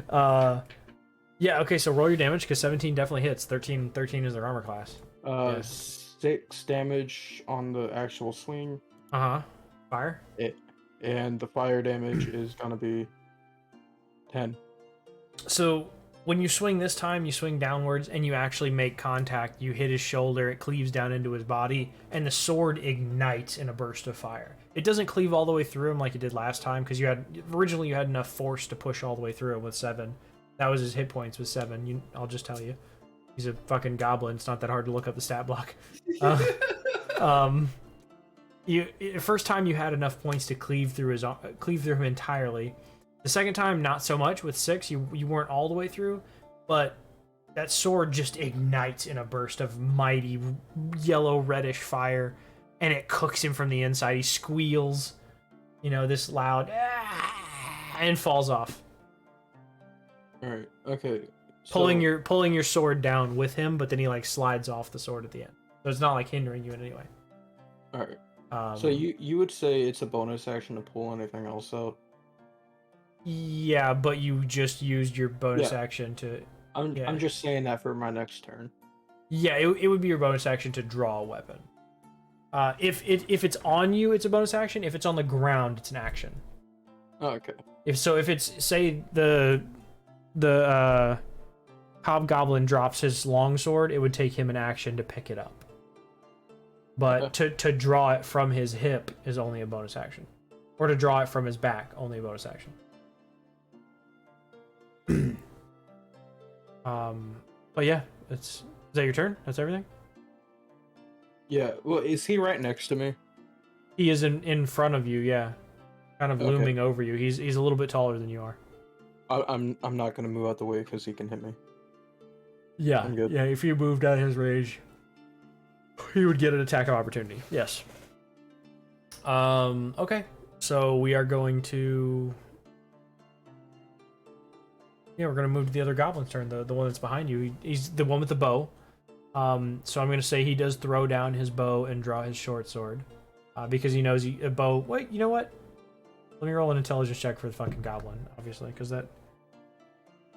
Yeah. Okay. So roll your damage because 17 definitely hits. 13 is their armor class. 6 damage on the actual swing. Fire. and the fire damage is gonna be 10. So when you swing this time, you swing downwards and you actually make contact. You hit his shoulder, it cleaves down into his body, and the sword ignites in a burst of fire. It doesn't cleave all the way through him like it did last time, because originally you had enough force to push all the way through him with 7. That was his hit points with 7. I'll just tell you. He's a fucking goblin. It's not that hard to look up the stat block. First time you had enough points to cleave through him entirely. The second time, not so much. With 6, you weren't all the way through, but that sword just ignites in a burst of mighty yellow reddish fire, and it cooks him from the inside. He squeals, this loud, and falls off. All right. Okay. Pulling your sword down with him, but then he like slides off the sword at the end, so it's not like hindering you in any way. All right. So you would say it's a bonus action to pull anything else out? Yeah, but you just used your bonus action to. I'm just saying that for my next turn. Yeah, it would be your bonus action to draw a weapon. If it's on you, it's a bonus action. If it's on the ground, it's an action. Oh, okay. If it's, say, the hobgoblin drops his longsword, it would take him an action to pick it up. But to draw it from his hip is only a bonus action. Or to draw it from his back, only a bonus action. But yeah, is that your turn? That's everything? Yeah, well, is he right next to me? He is in front of you, yeah. Kind of looming over you. He's a little bit taller than you are. I'm not gonna move out the way because he can hit me. Yeah, I'm good. yeah, if you moved out of his range, he would get an attack of opportunity. Yes. Okay. So we are going to... Yeah, we're going to move to the other goblin's turn, the one that's behind you. He's the one with the bow. So I'm going to say he does throw down his bow and draw his short sword. Because he knows a bow... Wait, you know what? Let me roll an intelligence check for the fucking goblin, obviously, because that...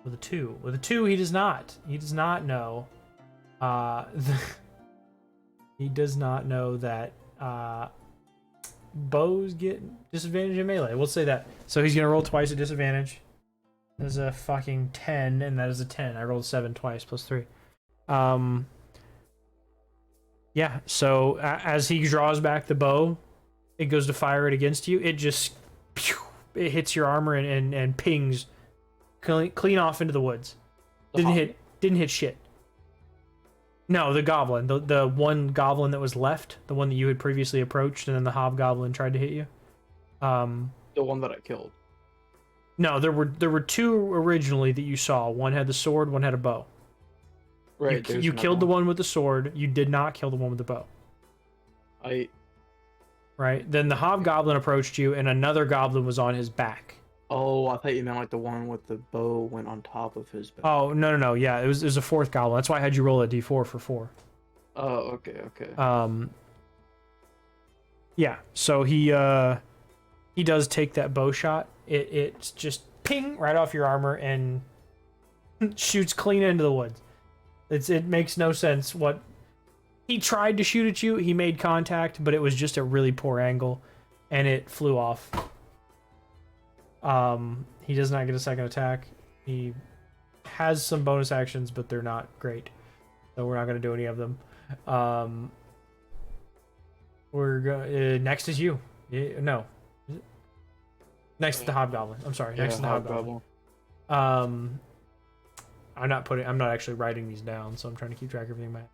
With a 2. With a 2, he does not. He does not know. He does not know that bows get disadvantage in melee. We'll say that. So he's going to roll twice at disadvantage. That's a fucking 10, and that is a 10. I rolled 7 twice, plus 3. Yeah, so as he draws back the bow, it goes to fire it against you. It just... It hits your armor and pings clean off into the woods. Didn't hit shit. No, the goblin. The one goblin that was left. The one that you had previously approached, and then the hobgoblin tried to hit you. The one that I killed. No, there were 2 originally that you saw. One had the sword, one had a bow. Right. You killed the one with the sword. You did not kill the one with the bow. Right? Then the hobgoblin approached you, and another goblin was on his back. Oh, I thought you meant like the one with the bow went on top of his back. Oh, no. Yeah, it was a 4th goblin. That's why I had you roll a d4 for 4. Oh, okay. Yeah, so he does take that bow shot. It's just ping right off your armor and shoots clean into the woods. It makes no sense what he tried to shoot at you. He made contact, but it was just a really poor angle, and it flew off. He does not get a second attack. He has some bonus actions, but they're not great, so we're not going to do any of them. Next is you. No. Next to the hobgoblin. I'm sorry. Next to the hobgoblin. I'm not actually writing these down, so I'm trying to keep track of everything in my head.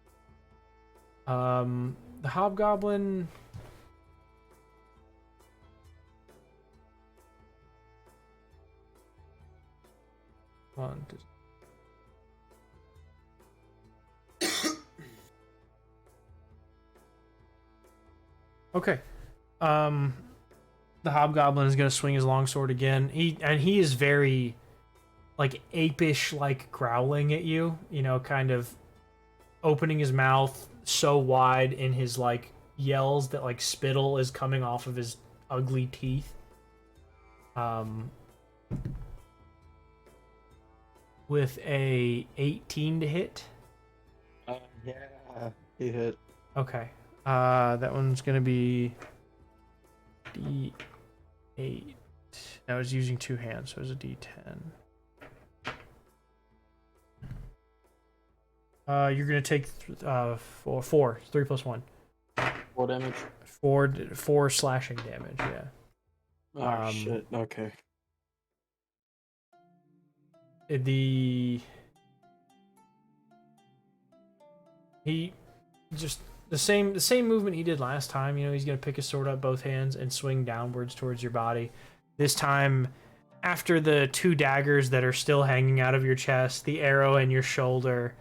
The hobgoblin. One, two. Okay. The hobgoblin is going to swing his longsword again. He is very, like, apish, like, growling at you. Kind of opening his mouth so wide in his, like, yells that, like, spittle is coming off of his ugly teeth. With a 18 to hit. Yeah, he hit. Okay. That one's going to be 8. I was using 2 hands, so it was a D10. You're gonna take 4. 3 plus 1. 4 damage. 4 slashing damage. Yeah. Oh shit. Okay. He just the same movement he did last time. You know, he's gonna pick his sword up both hands and swing downwards towards your body. This time, after the 2 daggers that are still hanging out of your chest, the arrow in your shoulder,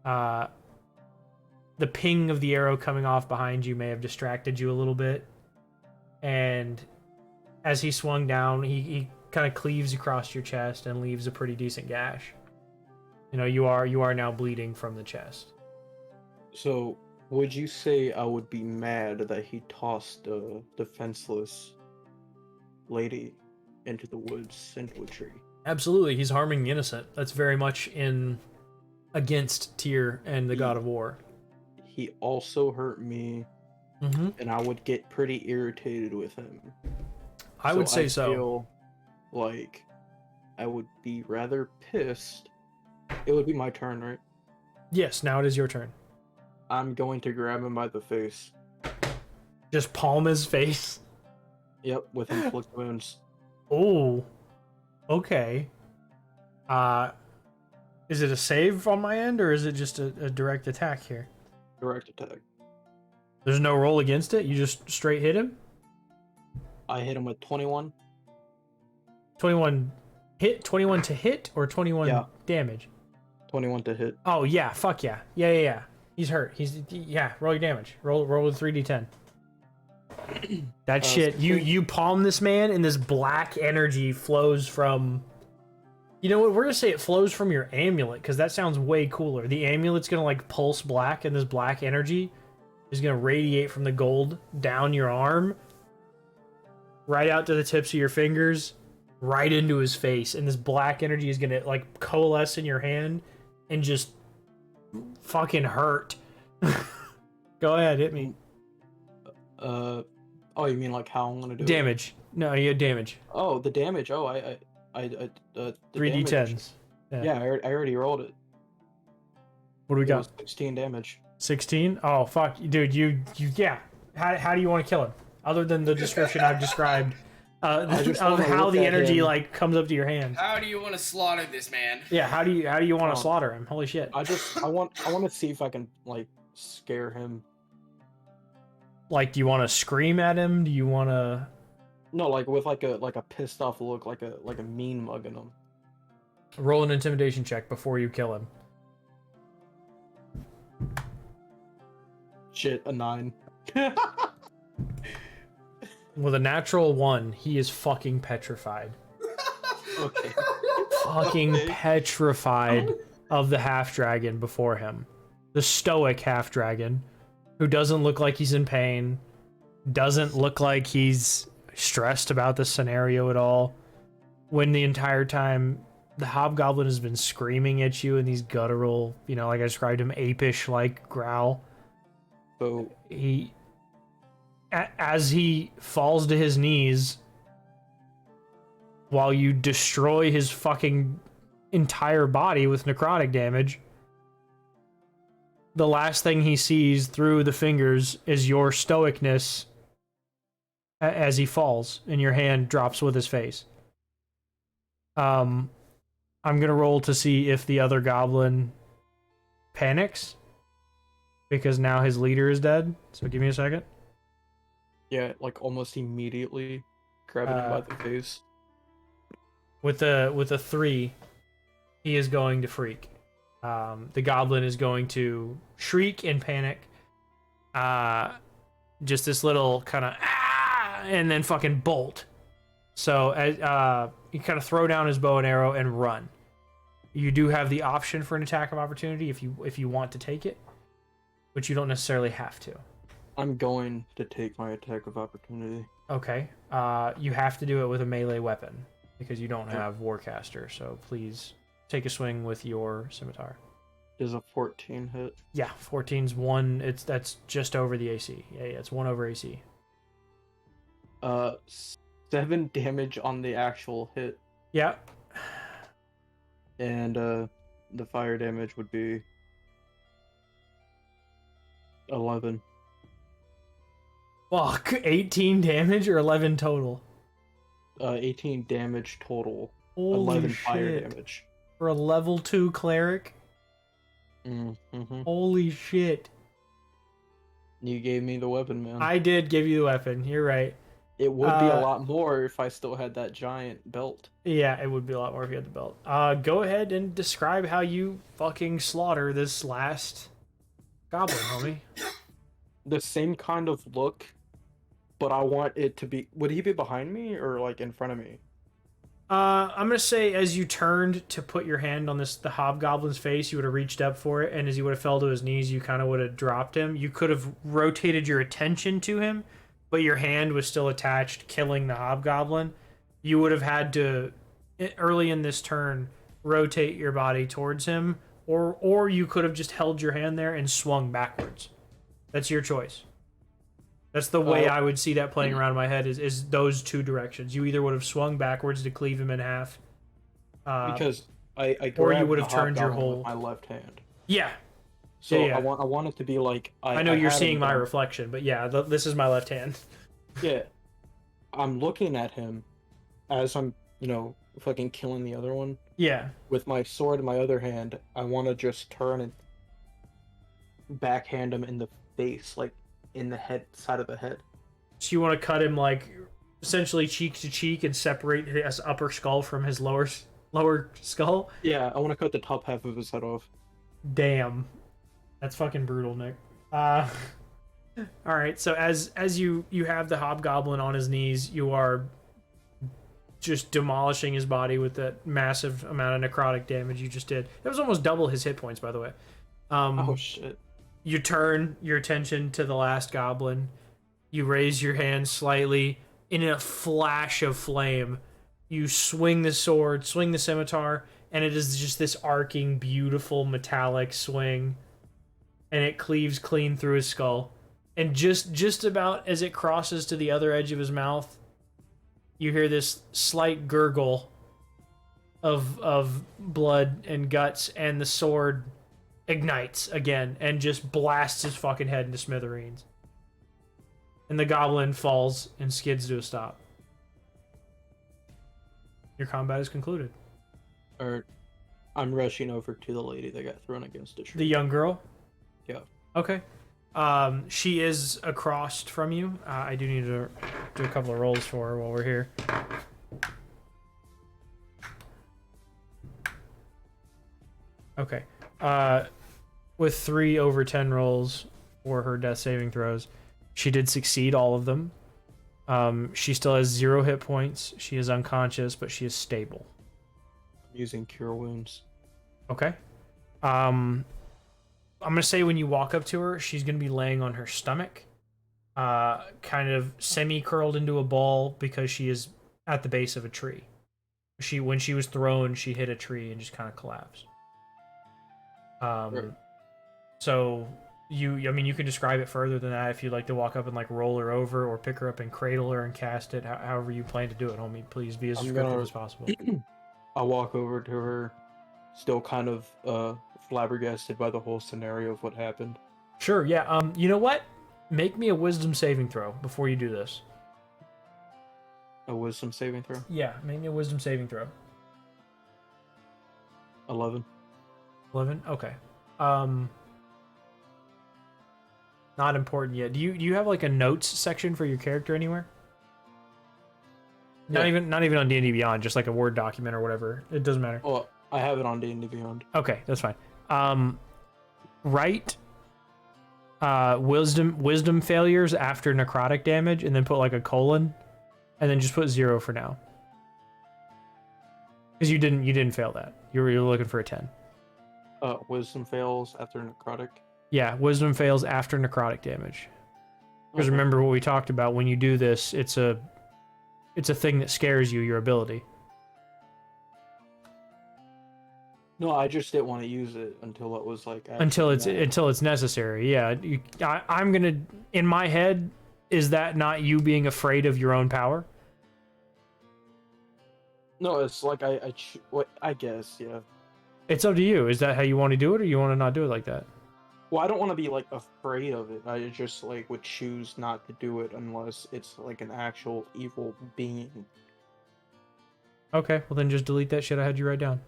the ping of the arrow coming off behind you may have distracted you a little bit. And as he swung down, he kind of cleaves across your chest and leaves a pretty decent gash. You know, you are now bleeding from the chest. So, would you say I would be mad that he tossed a defenseless lady into the woods, into a tree? Absolutely, he's harming the innocent. That's very much against Tyr and the God of War. He also hurt me, and I would get pretty irritated with him. I would say so. I feel like I would be rather pissed. It would be my turn, right? Yes, now it is your turn. I'm going to grab him by the face. Just palm his face? Yep, with inflict wounds. Oh. Okay. Is it a save on my end, or is it just a direct attack here? Direct attack. There's no roll against it? You just straight hit him? I hit him with 21. 21 hit? 21 to hit, or 21 damage? 21 to hit. Oh, yeah. Fuck yeah. Yeah. He's hurt. Yeah, roll your damage. Roll with 3d10. That shit. You palm this man, and this black energy flows from... You know what? We're gonna say it flows from your amulet, because that sounds way cooler. The amulet's gonna, like, pulse black, and this black energy is gonna radiate from the gold down your arm, right out to the tips of your fingers, right into his face, and this black energy is gonna, like, coalesce in your hand and just fucking hurt. Go ahead, hit me. Oh, you mean like how I'm gonna do damage? No, you had damage. Oh, the damage. Oh, I 3d10s. Yeah, I already rolled it. What do we got? 16 damage. 16? Oh fuck, dude, you yeah. How do you want to kill him? Other than the description I've described, of how the energy like comes up to your hand. How do you want to slaughter this man? Yeah, how do you want to slaughter him? Holy shit! I want to see if I can like scare him. Like, do you want to scream at him? Do you want to? No, like with like a pissed off look, like a mean mug in him. Roll an intimidation check before you kill him. Shit, a 9. With a natural 1, he is fucking petrified. Okay. Fucking petrified of the half-dragon before him. The stoic half-dragon, who doesn't look like he's in pain, doesn't look like he's stressed about the scenario at all, when the entire time the hobgoblin has been screaming at you in these guttural, you know, like I described him, apish-like growl. So as he falls to his knees while you destroy his fucking entire body with necrotic damage, the last thing he sees through the fingers is your stoicness as he falls and your hand drops with his face. I'm gonna roll to see if the other goblin panics, because now his leader is dead. So give me a second. Yeah, like almost immediately grabbing him by the face. With a 3, he is going to freak. The goblin is going to shriek in panic. Just this little kind of and then fucking bolt. So you kind of throw down his bow and arrow and run. You do have the option for an attack of opportunity if you want to take it, but you don't necessarily have to. I'm going to take my attack of opportunity. Okay. You have to do it with a melee weapon because you don't have Warcaster. So please take a swing with your scimitar. Is a 14 hit? Yeah, 14's 1. That's just over the AC. Yeah, it's 1 over AC. 7 damage on the actual hit, Yeah. and the fire damage would be 11. Fuck. 18 damage or 11 total? 18 damage total. Holy 11 shit. fire damage. For a level 2 cleric? Mm-hmm. Holy shit. You gave me the weapon, man. I did give you the weapon. You're right. It would be a lot more if I still had that giant belt. Yeah, it would be a lot more if you had the belt. Go ahead and describe how you fucking slaughter this last goblin, homie. The same kind of look, but I want it to be... Would he be behind me or, like, in front of me? I'm gonna say as you turned to put your hand on the hobgoblin's face, you would have reached up for it, and as he would have fell to his knees, you kind of would have dropped him. You could have rotated your attention to him, but your hand was still attached, killing the hobgoblin. You would have had to, early in this turn, rotate your body towards him, or you could have just held your hand there and swung backwards. That's your choice. That's the way I would see that playing around in my head is those two directions. You either would have swung backwards to cleave him in half. Because I or you grabbed would have the turned your hobgoblin whole... with my left hand. Yeah. So Yeah. I want it to be like... I know you're had seeing him my down. reflection, but yeah, this is my left hand. Yeah. I'm looking at him as I'm, fucking killing the other one. Yeah. With my sword in my other hand, I want to just turn and backhand him in the face, like in the head side of the head. So you want to cut him like essentially cheek to cheek and separate his upper skull from his lower skull? Yeah, I want to cut the top half of his head off. Damn. That's fucking brutal, Nick. All right, so as you have the hobgoblin on his knees, you are just demolishing his body with that massive amount of necrotic damage you just did. That was almost double his hit points, by the way. Oh shit. You turn your attention to the last goblin. You raise your hand slightly. In a flash of flame, you swing the sword, swing the scimitar, and it is just this arcing, beautiful metallic swing. And it cleaves clean through his skull. And just about as it crosses to the other edge of his mouth, you hear this slight gurgle of blood and guts, and the sword ignites again and just blasts his fucking head into smithereens. And the goblin falls and skids to a stop. Your combat is concluded. I'm rushing over to the lady that got thrown against a tree. The young girl? Yeah. Okay. She is across from you. I do need to do a couple of rolls for her while we're here. Okay. With 3 over 10 rolls for her death saving throws, she did succeed all of them. She still has 0 hit points. She is unconscious, but she is stable. I'm using cure wounds. Okay. I'm gonna say when you walk up to her, she's gonna be laying on her stomach, kind of semi-curled into a ball because she is at the base of a tree. When she was thrown, she hit a tree and just kind of collapsed. Right. So you can describe it further than that if you'd like to walk up and like roll her over or pick her up and cradle her and cast it. However you plan to do it, homie. Please be as descriptive as possible. I'll walk over to her, still kind of flabbergasted by the whole scenario of what happened. Sure, yeah. You know what? Make me a wisdom saving throw before you do this. A wisdom saving throw? Yeah, make me a wisdom saving throw. 11. 11? Okay. Not important yet. Do you have like a notes section for your character anywhere? Not Yeah. even on D&D Beyond, just like a Word document or whatever. It doesn't matter. Well, I have it on D&D Beyond. Okay, that's fine. Write wisdom failures after necrotic damage, and then put like a colon, and then just put 0 for now. Because you didn't fail that. You were looking for a 10. Wisdom fails after necrotic. Yeah, wisdom fails after necrotic damage. Because Okay. remember what we talked about, when you do this, it's a thing that scares you, your ability. No, I just didn't want to use it until it was like Until actually it's necessary. Yeah, I'm gonna, in my head, is that not you being afraid of your own power? No, it's like what I guess, yeah. It's up to you. Is that how you want to do it, or you want to not do it like that? Well, I don't want to be like afraid of it. I just like would choose not to do it unless it's like an actual evil being. Okay, well then just delete that shit I had you write down.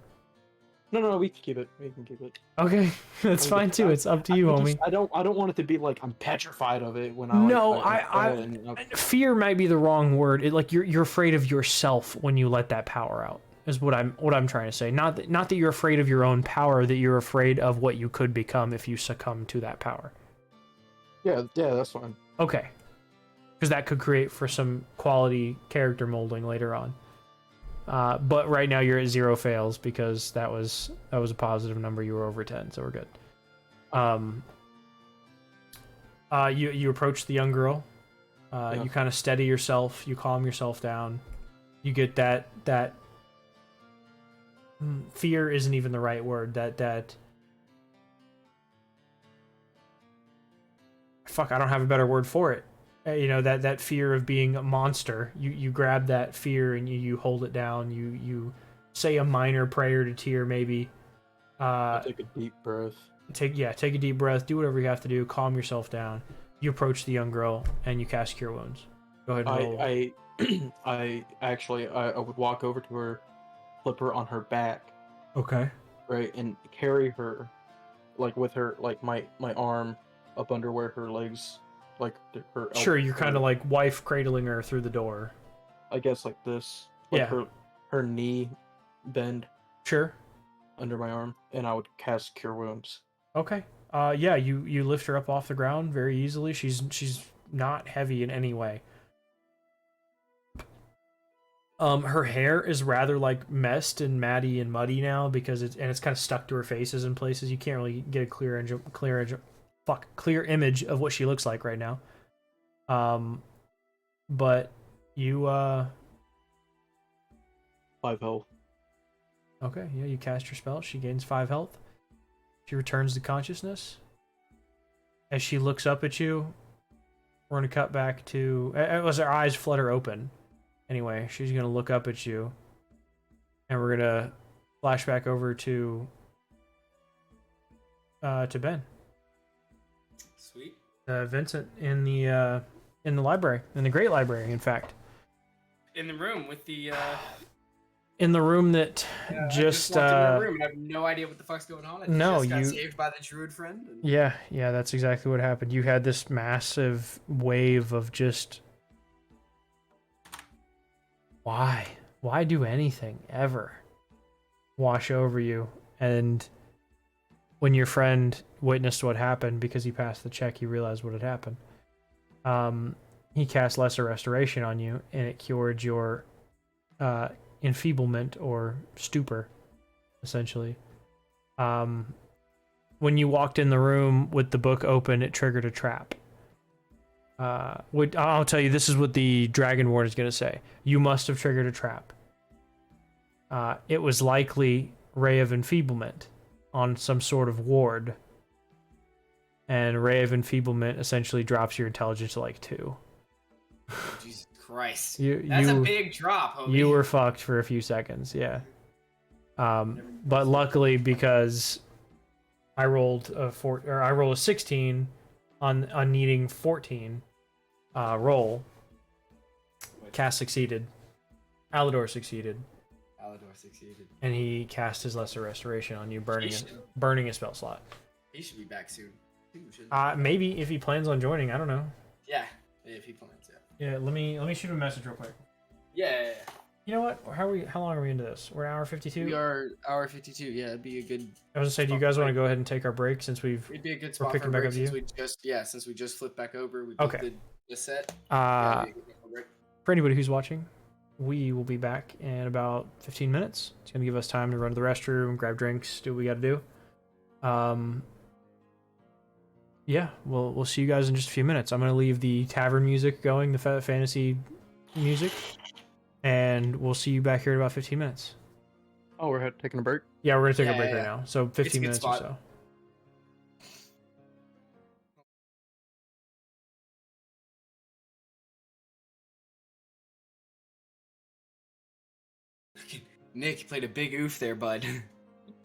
No, we can keep it. We can keep it. Okay, that's fine too. It's up to you, homie. I don't want it to be like I'm petrified of it when No, I fear might be the wrong word. Like you're afraid of yourself when you let that power out. Is what I'm trying to say. Not that you're afraid of your own power. That you're afraid of what you could become if you succumb to that power. yeah, that's fine. Okay, because that could create for some quality character molding later on. But right now you're at 0 fails because that was a positive number. You were over 10, so we're good. You approach the young girl. Yeah. You kind of steady yourself. You calm yourself down. You get that fear isn't even the right word. That fuck, I don't have a better word for it. You know, that fear of being a monster. You grab that fear and you hold it down. You say a minor prayer to Tyr, maybe. Take a deep breath. Take a deep breath. Do whatever you have to do. Calm yourself down. You approach the young girl and you cast Cure Wounds. Go ahead and roll. I would walk over to her, flip her on her back, Okay. right, and carry her, like with her, like my arm up under where her legs, like her. Sure, you're kind of like wife cradling her through the door. I guess like this, like Yeah. her knee bend Sure. under my arm, and I would cast Cure Wounds. Okay. Yeah, you lift her up off the ground very easily. She's not heavy in any way. Her hair is rather like messed and matty and muddy now because it's kind of stuck to her faces in places. You can't really get a clear image of what she looks like right now. But you 5 health. okay, yeah, you cast your spell. She gains 5 health. She returns to consciousness. As she looks up at you, we're gonna cut back to as her eyes flutter open. Anyway, she's gonna look up at you, and we're gonna flash back over to Ben. Sweet. Vincent in the library, in the great library, in fact. In the room with the. In the room that I just walked into the room and I have no idea what the fuck's going on. I no, just got you saved by the druid friend. And... Yeah, that's exactly what happened. You had this massive wave of just why do anything ever wash over you, and when your friend witnessed what happened because he passed the check, he realized what had happened. He cast Lesser Restoration on you, and it cured your enfeeblement or stupor, essentially. When you walked in the room with the book open, it triggered a trap. I'll tell you, this is what the Dragon Ward is going to say. You must have triggered a trap. It was likely Ray of Enfeeblement on some sort of ward. And Ray of Enfeeblement essentially drops your intelligence to like 2. Jesus Christ. That's a big drop, homie. You were fucked for a few seconds, yeah. But luckily, because I rolled a 16 on needing 14 roll, cast succeeded. Alador succeeded. And he cast his Lesser Restoration on you, burning a spell slot. He should be back soon. Maybe if he plans on joining, I don't know. Yeah, if he plans, yeah. Yeah, let me shoot him a message real quick. Yeah. You know what? How long are we into this? We're hour 52. We are hour 52. Yeah, it'd be a good. I was gonna say, do you guys want to go ahead and take our break since it'd be a good spot we're picking for a back break up you? since we just flipped back over. We okay. did the set. For anybody who's watching, we will be back in about 15 minutes. It's gonna give us time to run to the restroom, grab drinks, do what we got to do. Yeah, we'll see you guys in just a few minutes. I'm gonna leave the tavern music going, the fantasy music, and we'll see you back here in about 15 minutes. Oh, we're taking a break? Yeah, we're gonna take a break right now. So 15 minutes or so. Nick played a big oof there, bud.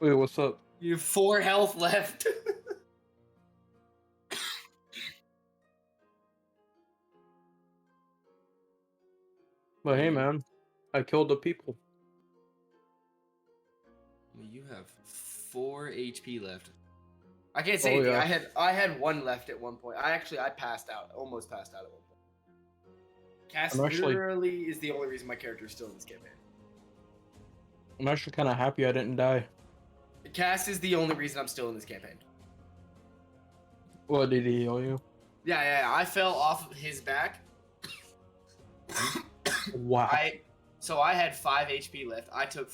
Wait, what's up? You have 4 health left. But hey, man, I killed the people. You have 4 HP left. I can't say Oh, anything. yeah. I had 1 left at one point. I passed out. Almost passed out at one point. Cass literally is the only reason my character is still in this campaign. I'm actually kind of happy I didn't die. Cass is the only reason I'm still in this campaign. What, did he heal you? Yeah. I fell off of his back. Wow. So I had 5 HP left. I took.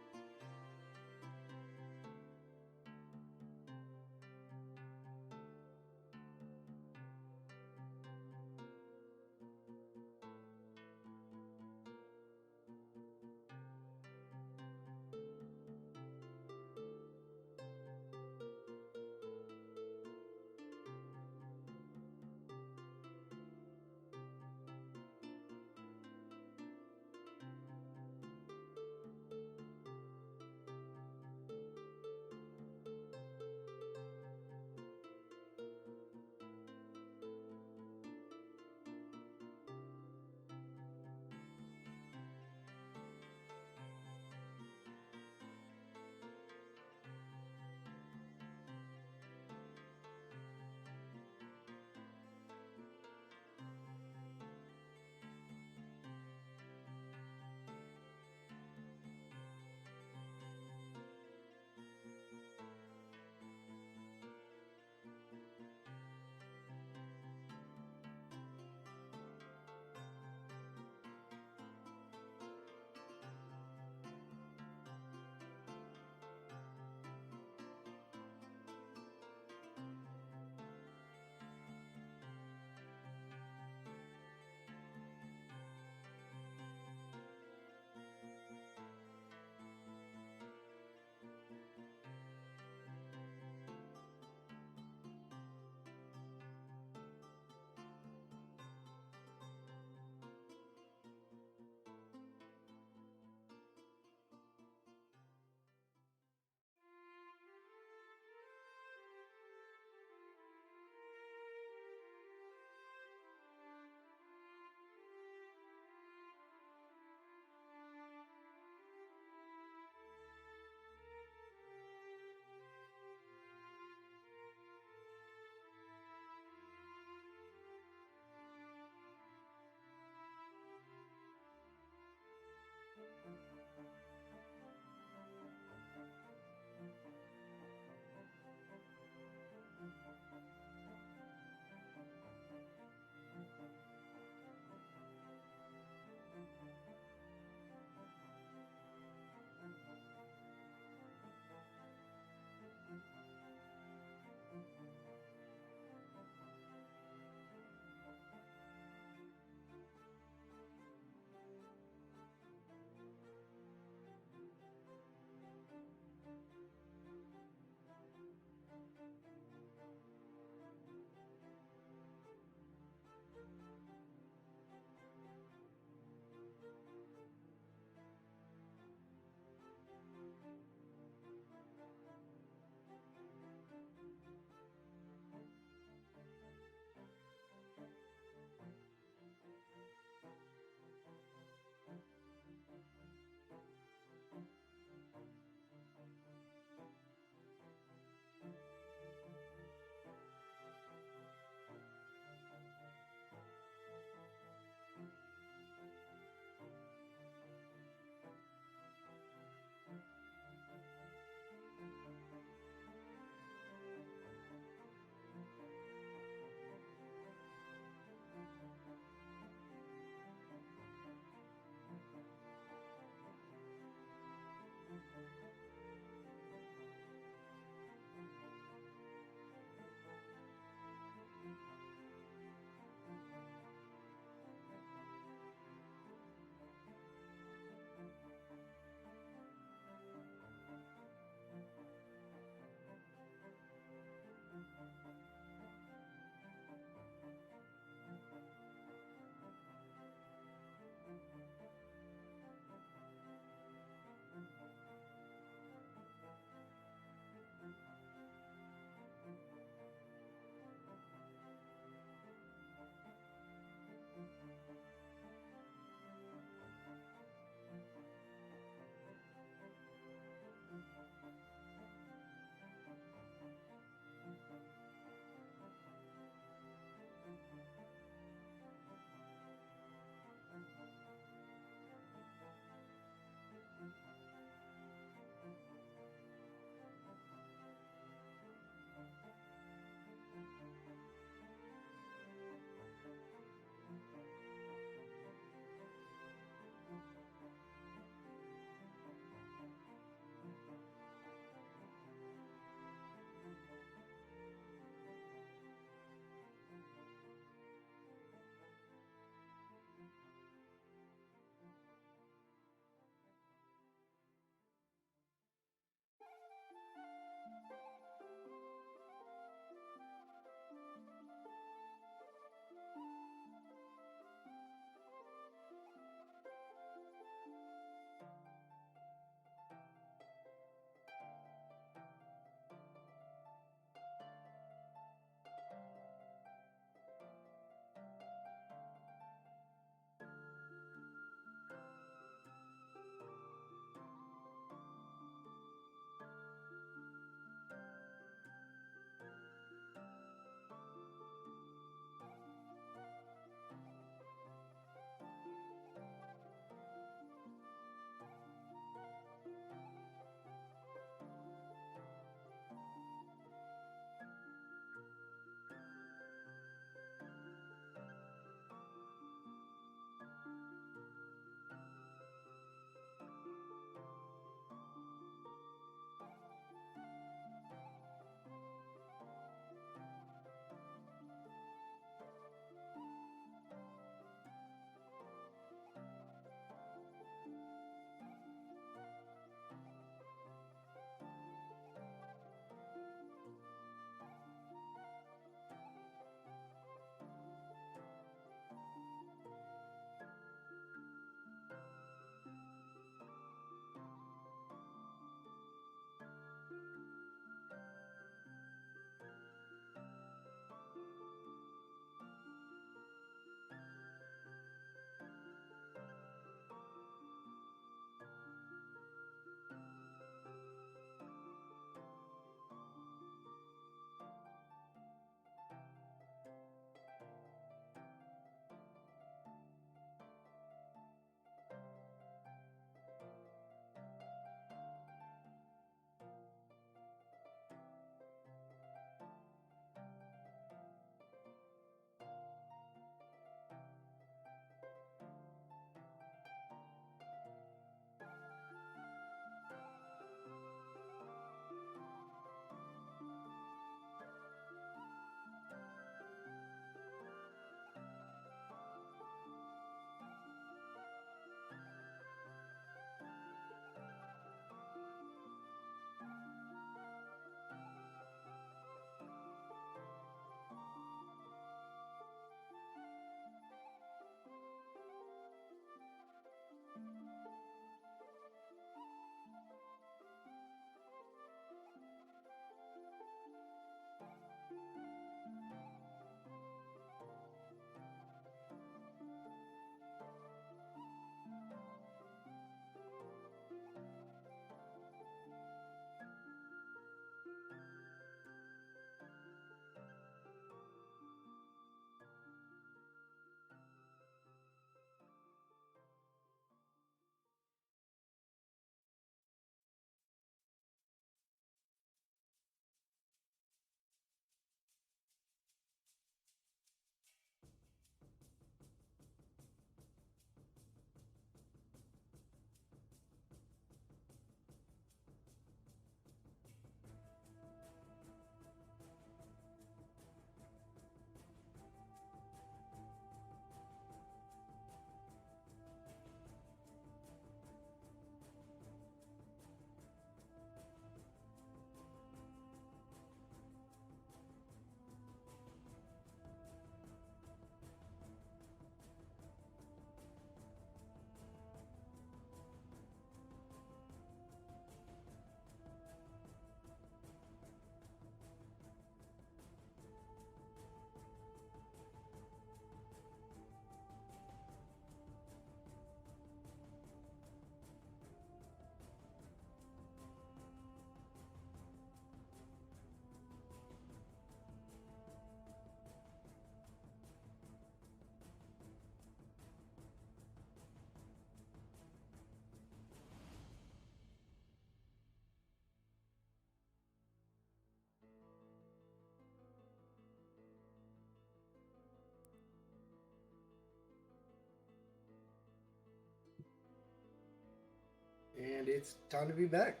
and it's time to be back.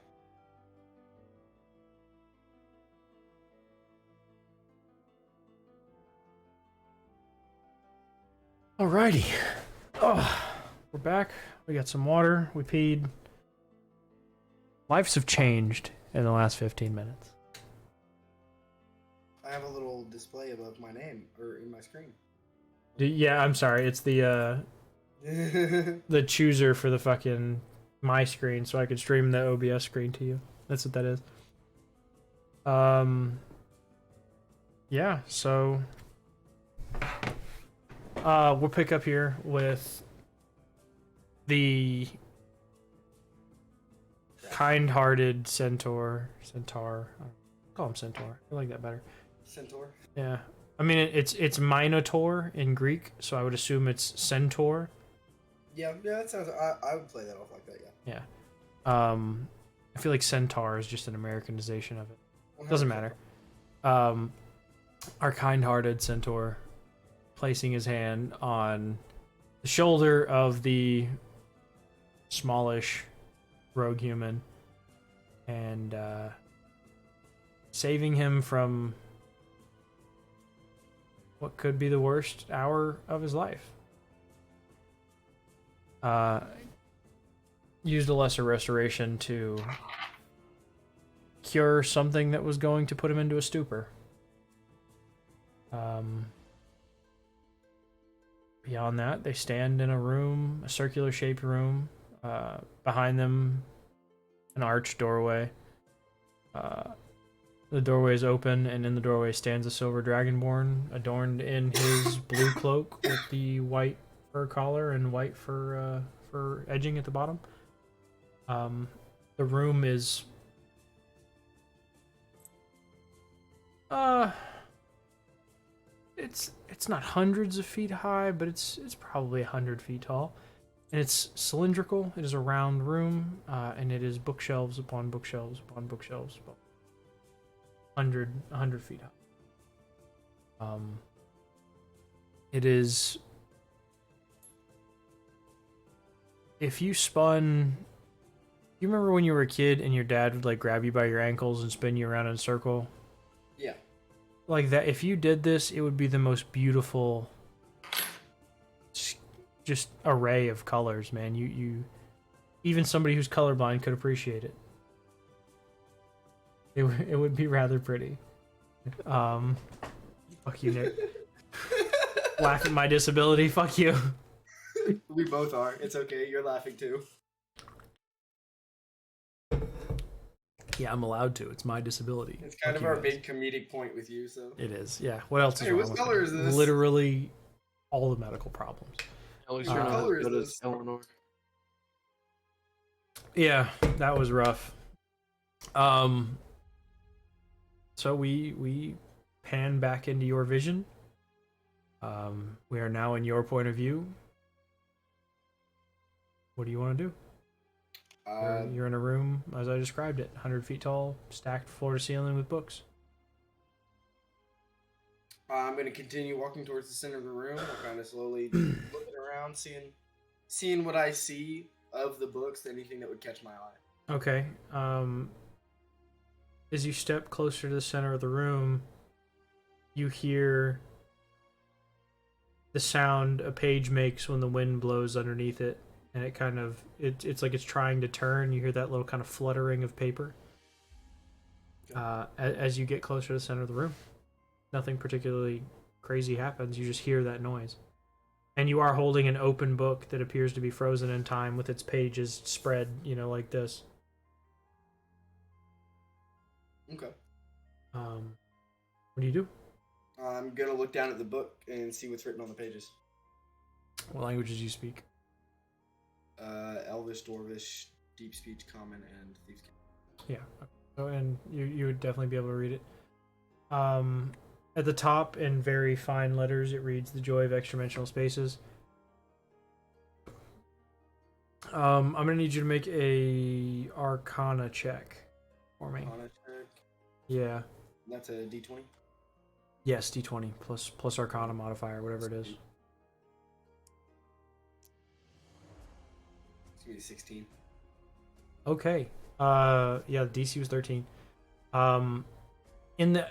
Alrighty. Oh, we're back. We got some water. We peed. Lives have changed in the last 15 minutes. I have a little display above my name, or in my screen. Yeah, I'm sorry. It's the chooser for the fucking my screen, so I could stream the OBS screen to you. That's what that is. Yeah, so we'll pick up here with the kind-hearted centaur. Call him centaur. I like that better. Centaur. Yeah, I mean it's minotaur in Greek, so I would assume it's centaur. Yeah, that sounds. I would play that off like that. Yeah. Yeah. I feel like centaur is just an Americanization of it. 100%. Doesn't matter. Our kind-hearted centaur placing his hand on the shoulder of the smallish rogue human and saving him from what could be the worst hour of his life. Used a lesser restoration to cure something that was going to put him into a stupor. Beyond that, they stand in a room, a circular shaped room. Behind them, an arched doorway. The doorway is open, and in the doorway stands a silver dragonborn, adorned in his blue cloak with the white fur collar and white fur edging at the bottom. The room is it's not hundreds of feet high, but it's probably 100 feet tall, and it's cylindrical. It is a round room, and it is bookshelves upon bookshelves upon bookshelves, about 100 feet high. It is, if you spun, you remember when you were a kid and your dad would like grab you by your ankles and spin you around in a circle? Yeah. Like that, if you did this, it would be the most beautiful just array of colors, man. You even somebody who's colorblind could appreciate it. It would be rather pretty. Fuck you, Nick. Laugh at my disability, fuck you. We both are. It's okay. You're laughing too. Yeah, I'm allowed to. It's my disability. It's kind of our big comedic point with you, so. It is, yeah. What else is Hey, wrong what with color it? is this? Literally all the medical problems. At least What you're not color as is good as this? Eleanor. Yeah, that was rough. So we pan back into your vision. We are now in your point of view. What do you want to do? You're in a room, as I described it, 100 feet tall, stacked floor to ceiling with books. I'm gonna continue walking towards the center of the room. I'm kind of slowly looking around, seeing what I see of the books, anything that would catch my eye. Okay. As you step closer to the center of the room, you hear the sound a page makes when the wind blows underneath it, and it kind of it's like it's trying to turn. You hear that little kind of fluttering of paper. As you get closer to the center of the room, nothing particularly crazy happens. You just hear that noise, and you are holding an open book that appears to be frozen in time with its pages spread, like this. Okay. What do you do? I'm gonna look down at the book and see what's written on the pages. What languages do you speak? Elvish, Dwarvish, Deep Speech, Common, and Thieves' Cant. Yeah. So, and you would definitely be able to read it. At the top, in very fine letters, it reads "The Joy of Extra-Dimensional Spaces." I'm gonna need you to make a Arcana check for me. Arcana check. Yeah. That's a D20. Yes, D20 plus Arcana modifier, whatever it is. It's gonna be 16. Okay. Yeah, the DC was 13. In the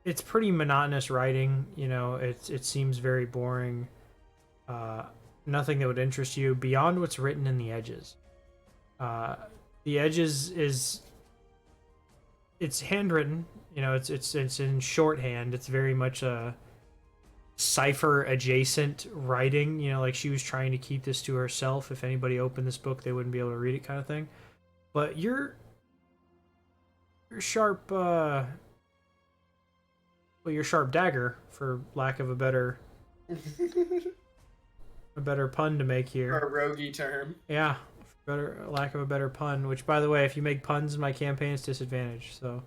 it's pretty monotonous writing, you know, it seems very boring. Nothing that would interest you beyond what's written in the edges. The edges is it's handwritten, you know, it's in shorthand. It's very much a cipher adjacent writing, you know, like she was trying to keep this to herself. If anybody opened this book, they wouldn't be able to read it, kind of thing. But your sharp your sharp dagger, for lack of a better pun to make here. A roguey term. Yeah, better lack of a better pun. Which, by the way, if you make puns in my campaign, it's disadvantage. So.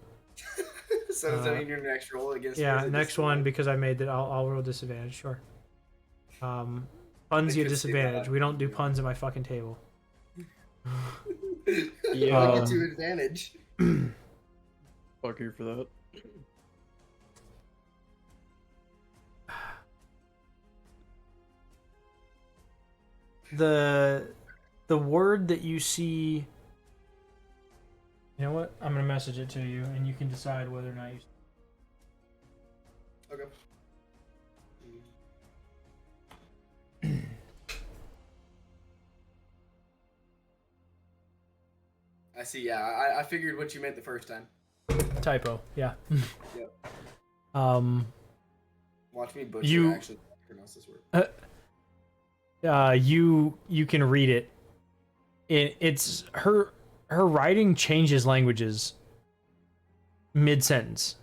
So does that mean your next roll against? Yeah, next one, because I made that. I'll roll disadvantage. Sure. Puns get disadvantage. We don't do puns at my fucking table. Yeah. I'll get to advantage. Fuck you for that. The word that you see. You know what? I'm gonna message it to you, and you can decide whether or not you. Okay. I see. Yeah, I figured what you meant the first time. Typo. Yeah. Yep. Watch me butcher You- actually pronounce this word. You can read it. It's her writing changes languages mid sentence.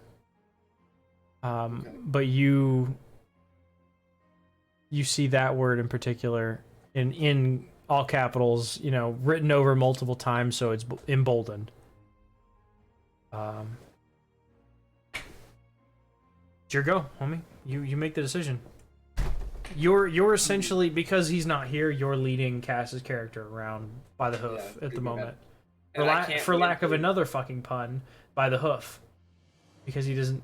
Okay. But you see that word in particular in all capitals, you know, written over multiple times, so it's emboldened. It's your go, homie. You make the decision. You're essentially, because he's not here, you're leading Cass's character around by the hoof Yeah, at the moment. And I can't For lack of win. another fucking pun, by the hoof, because he doesn't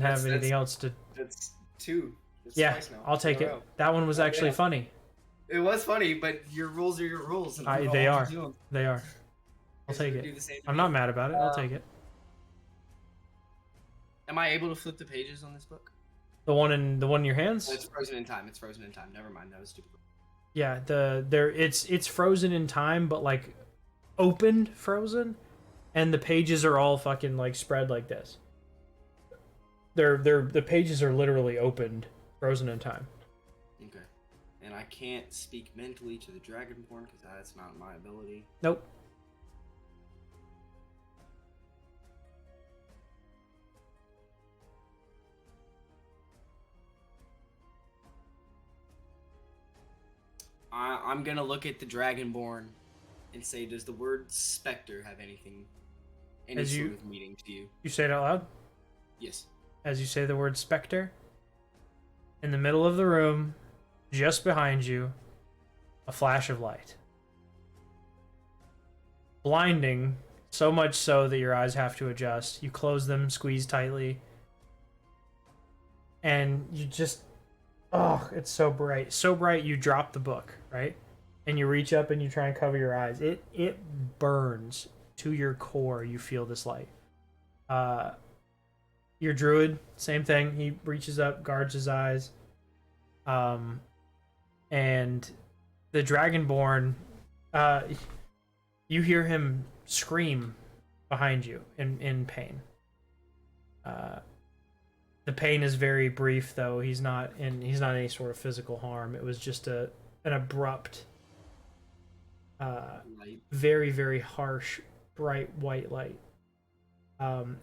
have anything else to. That's two. That's Yeah, twice now. I'll take in a it. row. That one was actually Yeah. funny. It was funny, but your rules are your rules. And we're They all are. to do 'em. They are. I'll Guess take we do it. the same to I'm me. not mad about it. I'll take it. Am I able to flip the pages on this book? The one in your hands. It's frozen in time. It's frozen in time. Never mind. That was stupid. Yeah, it's frozen in time, but like opened frozen, and the pages are all fucking like spread like this. The pages are literally opened, frozen in time. Okay. And I can't speak mentally to the Dragonborn because that's not my ability. Nope. I'm gonna look at the Dragonborn and say, does the word specter have any As sort you- of meaning to you? You say it out loud Yes. as you say the word specter. In the middle of the room, just behind you, a flash of light. Blinding, so much so that your eyes have to adjust. You close them, squeeze tightly, and you just, oh, it's so bright. So bright you drop the book, right? And you reach up and you try and cover your eyes. It burns to your core. You feel this light. Your druid, same thing. He reaches up, guards his eyes. And the Dragonborn, you hear him scream behind you in pain. The pain is very brief, though. He's not in any sort of physical harm. It was just an abrupt, Light. very, very harsh, bright white light.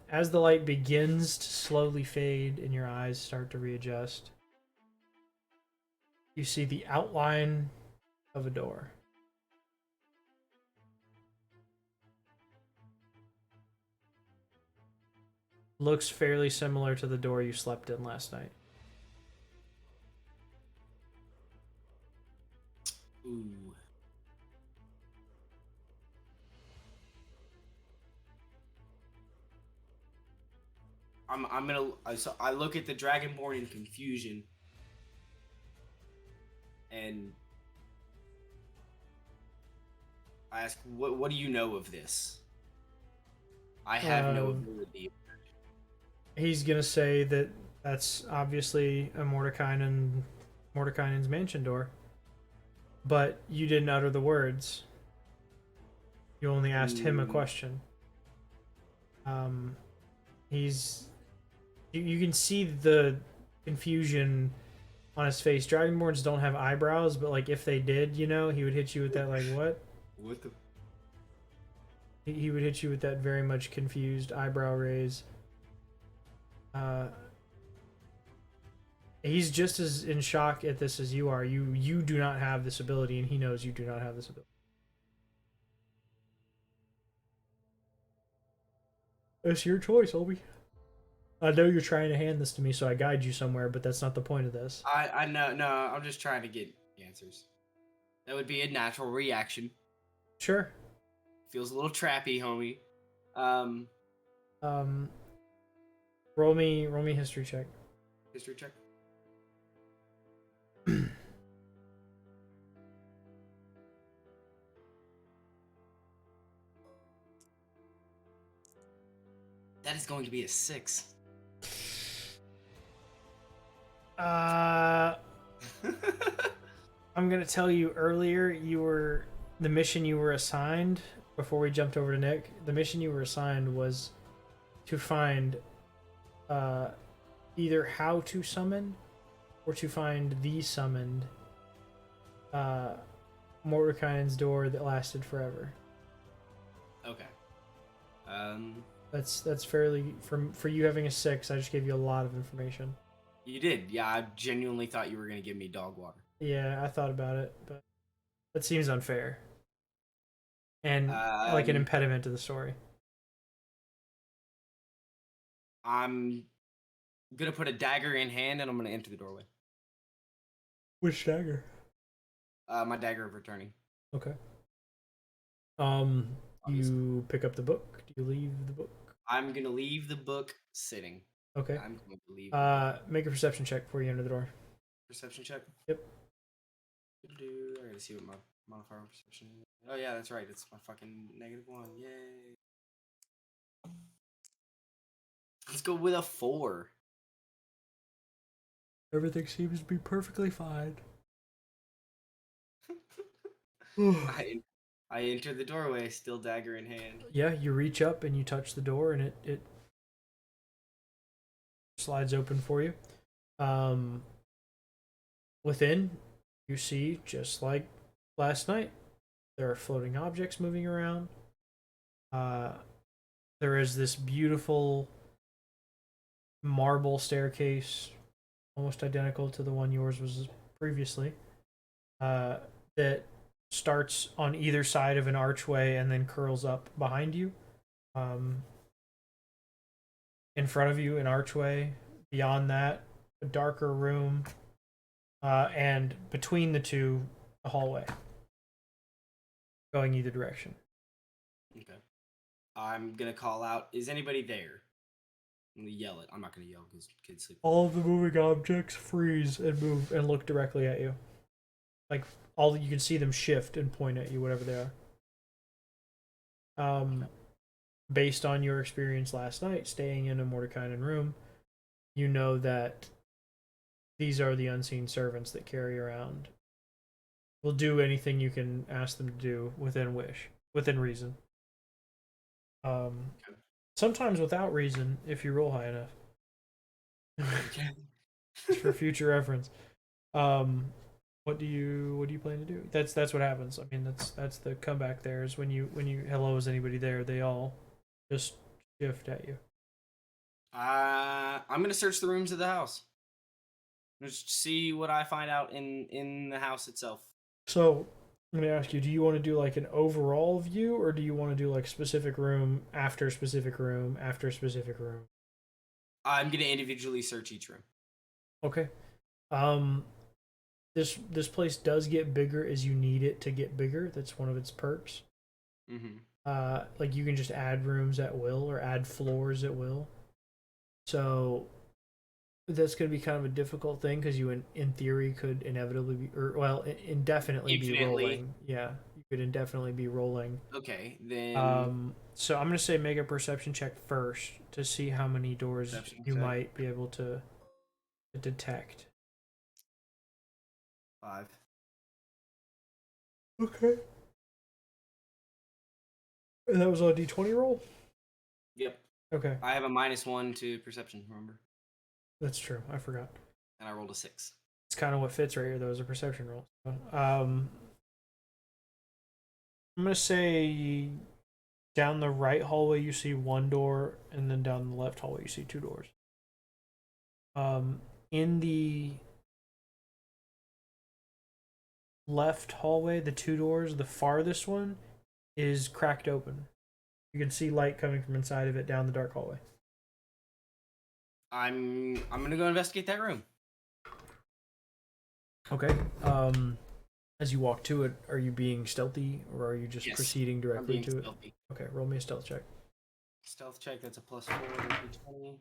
As the light begins to slowly fade and your eyes start to readjust, you see the outline of a door. Looks fairly similar to the door you slept in last night. Ooh. I'm gonna. So I look at the Dragonborn in confusion, and I ask, what do you know of this? I have no ability. He's gonna say that that's obviously a Mordekainen's mansion door, but you didn't utter the words. You only asked him a question. You can see the confusion on his face. Dragonborns don't have eyebrows, but like if they did, you know, he would hit you with that like what? What the? He would hit you with that very much confused eyebrow raise. He's just as in shock at this as you are. You do not have this ability, and he knows you do not have this ability. It's your choice, Obi. I know you're trying to hand this to me so I guide you somewhere, but that's not the point of this. I know, no, I'm just trying to get answers. That would be a natural reaction. Sure. Feels a little trappy, homie. Roll me history check. History check. That is going to be a 6. I'm gonna tell you earlier, the mission you were assigned before we jumped over to Nick. The mission you were assigned was to find either how to summon or to find the summoned Mordekainen's door that lasted forever. Okay. That's fairly for you having a 6. I just gave you a lot of information. You did, yeah. I genuinely thought you were gonna give me dog water. Yeah, I thought about it, but that seems unfair and like an impediment to the story. I'm gonna put a dagger in hand and I'm gonna enter the doorway. Which dagger? My dagger of returning. Okay. You pick up the book. Do you leave the book? I'm gonna leave the book sitting. Okay. I'm going to leave. Make a perception check before you enter the door. Perception check. Yep. I gotta see what my modifier on perception is. Oh yeah, that's right. It's my fucking -1. Yay. Let's go with a 4. Everything seems to be perfectly fine. I enter the doorway, still dagger in hand. Yeah, you reach up and you touch the door, and it slides open for you. Within, you see, just like last night, there are floating objects moving around. There is this beautiful marble staircase, almost identical to the one yours was previously, that starts on either side of an archway and then curls up behind you. In front of you, an archway. Beyond that, a darker room. And between the two, a hallway. Going either direction. Okay. I'm gonna call out, is anybody there? I'm gonna yell it. I'm not gonna yell because kids sleep. All of the moving objects freeze and move and look directly at you. Like, you can see them shift and point at you, whatever they are. Based on your experience last night, staying in a Mordekainen room, you know that these are the unseen servants that carry around. Will do anything you can ask them to do within reason. Sometimes without reason, if you roll high enough. For future reference. What do you plan to do? That's what happens. I mean, that's the comeback there is when you hello, is anybody there? They all just shift at you. I'm gonna search the rooms of the house. Just see what I find out in the house itself. So let me ask you: do you want to do like an overall view, or do you want to do like specific room after specific room after specific room? I'm gonna individually search each room. Okay. This place does get bigger as you need it to get bigger. That's one of its perks. Mm-hmm. Like you can just add rooms at will or add floors at will. So that's going to be kind of a difficult thing because you in theory could inevitably be, or well, indefinitely be rolling. Yeah, you could indefinitely be rolling. Okay, then. So I'm gonna say make a perception check first to see how many doors Perception you check. might be able to detect. 5. Okay. And that was a D20 roll? Yep. Okay. I have a -1 to perception, remember? That's true. I forgot. And I rolled a 6. It's kind of what fits right here, though, is a perception roll. So, I'm going to say down the right hallway you see one door, and then down the left hallway you see 2 doors. In the left hallway, the 2 doors, the farthest one is cracked open. You can see light coming from inside of it down the dark hallway. I'm gonna go investigate that room. Okay. As you walk to it, are you being stealthy or are you just Yes, proceeding I'm directly being to stealthy. it? Okay, roll me a stealth check. Stealth check, that's a +4 D20.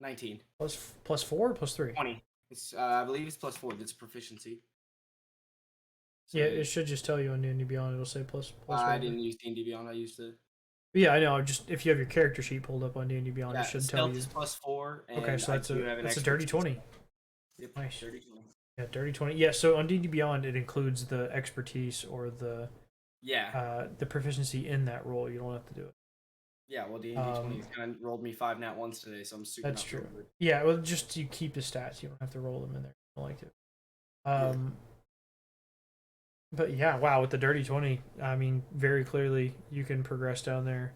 19. Plus 4 or plus 3? 20. It's I believe it's +4. That's proficiency. So, Yeah, it should just tell you on D&D Beyond. It'll say plus. I whatever. didn't use D&D Beyond. I used the. Yeah, I know. Just if you have your character sheet pulled up on D&D Beyond, Yeah, it should stealth tell you. is +4. And Okay, so that's a dirty 20. Yep, Nice. dirty 20. Yeah, dirty 20. Yeah, so on D&D Beyond, it includes the expertise or the proficiency in that roll. You don't have to do it. Yeah, well, D&D 20 has kind of rolled me 5 nat 1s today, so I'm super. That's true. Yeah, well, just you keep the stats. You don't have to roll them in there. I like it. But yeah, wow, with the dirty 20, I mean, very clearly you can progress down there.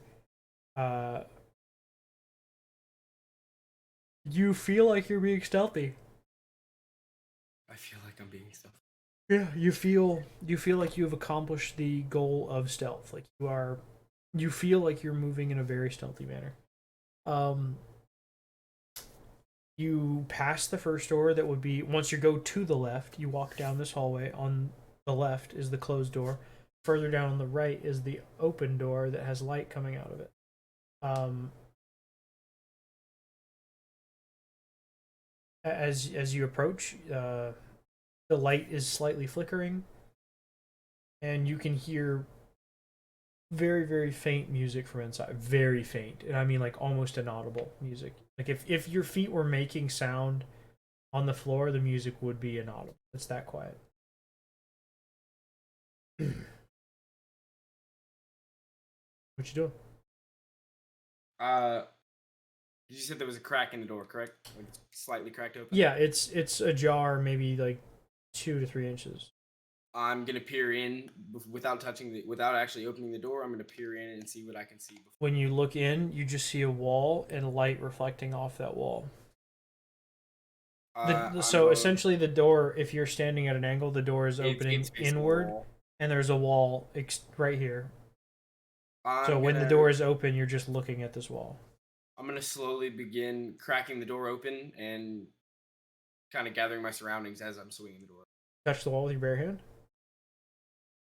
You feel like you're being stealthy. I feel like I'm being stealthy. Yeah, you feel like you have accomplished the goal of stealth. Like you feel like you're moving in a very stealthy manner. You pass the first door that would be once you go to the left, you walk down this hallway. On the left is the closed door. Further down on the right is the open door that has light coming out of it. As you approach, the light is slightly flickering, and you can hear very, very faint music from inside. Very faint, and I mean like almost inaudible music. Like if your feet were making sound on the floor, the music would be inaudible. It's that quiet. What you doing? You said there was a crack in the door, correct? Like it's slightly cracked open. Yeah, it's ajar, maybe like 2 to 3 inches. I'm gonna peer in without actually opening the door. I'm gonna peer in and see what I can see. When you look in, you just see a wall and light reflecting off that wall. So essentially, the door, if you're standing at an angle, the door is opening inward, and there's a wall right here. So when the door is open, you're just looking at this wall. I'm gonna slowly begin cracking the door open and kind of gathering my surroundings as I'm swinging the door. Touch the wall with your bare hand?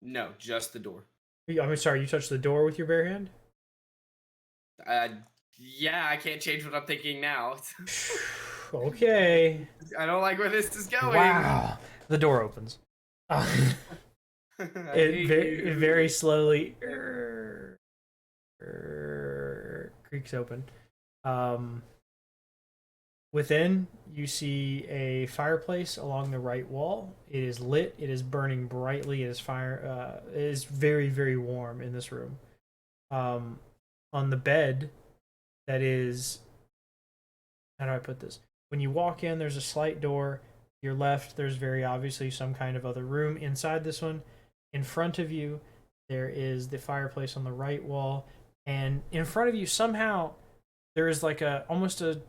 No, just the door. I'm sorry, you touched the door with your bare hand? Yeah, I can't change what I'm thinking now. Okay. I don't like where this is going. Wow. The door opens. It very slowly creaks open. Within, you see a fireplace along the right wall. It is lit. It is burning brightly. It is very, very warm in this room. On the bed, that is, how do I put this? When you walk in, there's a slight door. Your left, there's very obviously some kind of other room inside this one. In front of you, there is the fireplace on the right wall, and in front of you, somehow, there is like almost a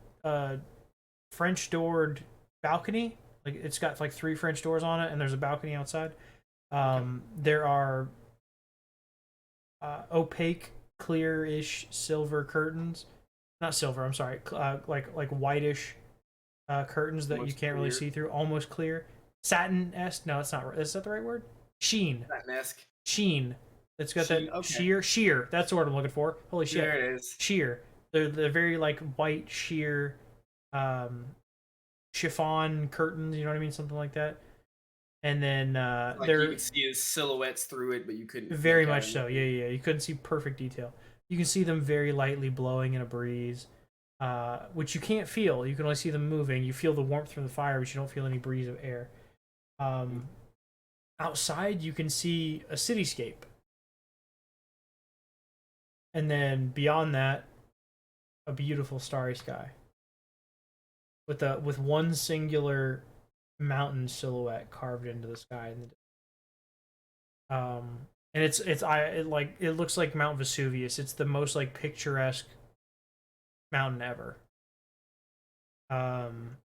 French doored balcony. Like it's got like 3 French doors on it, and there's a balcony outside. There are opaque, clear-ish silver curtains. Not silver, I'm sorry. Like whitish curtains that you can't really see through. Almost clear. Satin-esque. No, it's not right. Is that the right word? Sheen. Satin-esque. Sheen. It's got that okay. sheer. That's the word I'm looking for. Holy shit. There it is. Sheer. They're very like white sheer chiffon curtains, you know what I mean? Something like that. And then Like you could see his silhouettes through it, but you couldn't very make out much so. anything. Yeah. You couldn't see perfect detail. You can see them very lightly blowing in a breeze, which you can't feel. You can only see them moving. You feel the warmth from the fire, but you don't feel any breeze of air. Outside, you can see a cityscape. And then beyond that, a beautiful starry sky with one singular mountain silhouette carved into the sky. And it looks like Mount Vesuvius. It's the most like picturesque mountain ever. On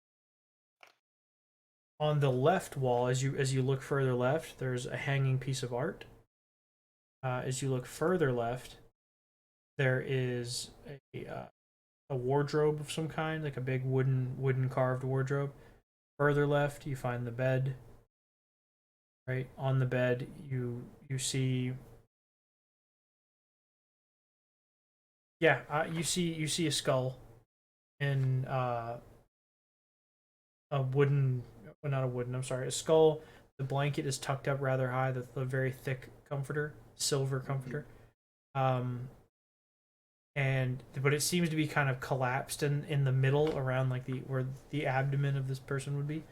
the left wall, as you look further left, there's a hanging piece of art. As you look further left, there is a wardrobe of some kind, like a big wooden carved wardrobe. Further left, you find the bed. Right on the bed, you see. Yeah, you see a skull, and a wooden, well, not a wooden. I'm sorry, a skull. The blanket is tucked up rather high. The very thick comforter, silver comforter. But it seems to be kind of collapsed in the middle around like where the abdomen of this person would be.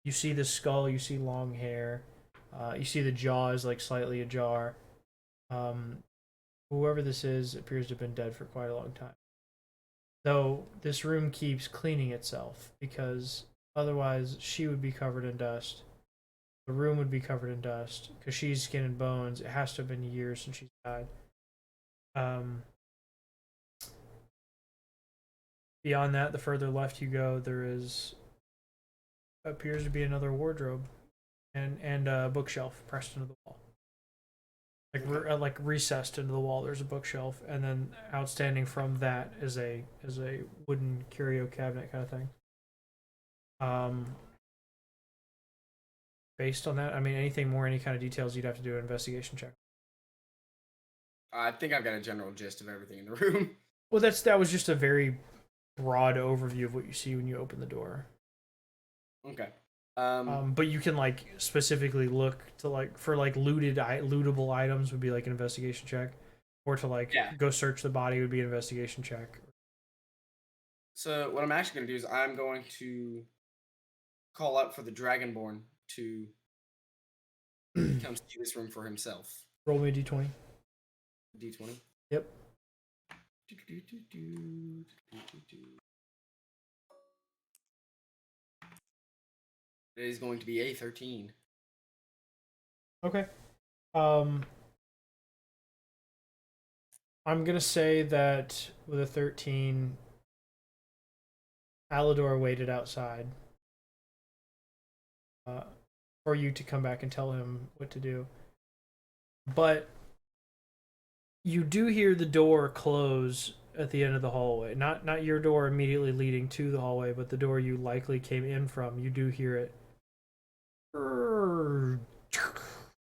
You see the skull, you see long hair, you see the jaw is like slightly ajar. Whoever this is appears to have been dead for quite a long time. Though this room keeps cleaning itself because otherwise she would be covered in dust. The room would be covered in dust because she's skin and bones. It has to have been years since she's died. Beyond that, the further left you go, there appears to be another wardrobe and a bookshelf pressed into the wall. Like recessed into the wall, there's a bookshelf, and then outstanding from that is a wooden curio cabinet kind of thing. Based on that, I mean, anything more, any kind of details, you'd have to do an investigation check. I think I've got a general gist of everything in the room. Well, that was just a very broad overview of what you see when you open the door. Okay. But you can like specifically look to like for like lootable items would be like an investigation check, or to like go search the body would be an investigation check. So what I'm actually going to do is I'm going to call out for the Dragonborn to come see this room for himself. Roll me a d20. D20? Yep. It is going to be a 13. Okay. I'm gonna say that with a 13, Alador waited outside for you to come back and tell him what to do. But you do hear the door close at the end of the hallway. Not your door immediately leading to the hallway, but the door you likely came in from. You do hear it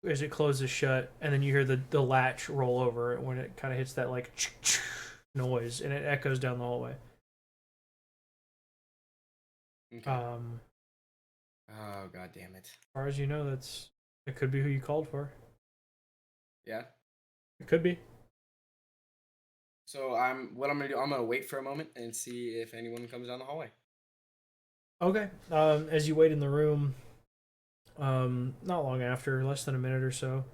as it closes shut, and then you hear the latch roll over when it kind of hits that like noise, and it echoes down the hallway. Okay. Oh, god damn it. As far as you know, it could be who you called for. Yeah? It could be. So what I'm gonna do, I'm gonna wait for a moment and see if anyone comes down the hallway. Okay. As you wait in the room, not long after, less than a minute or so,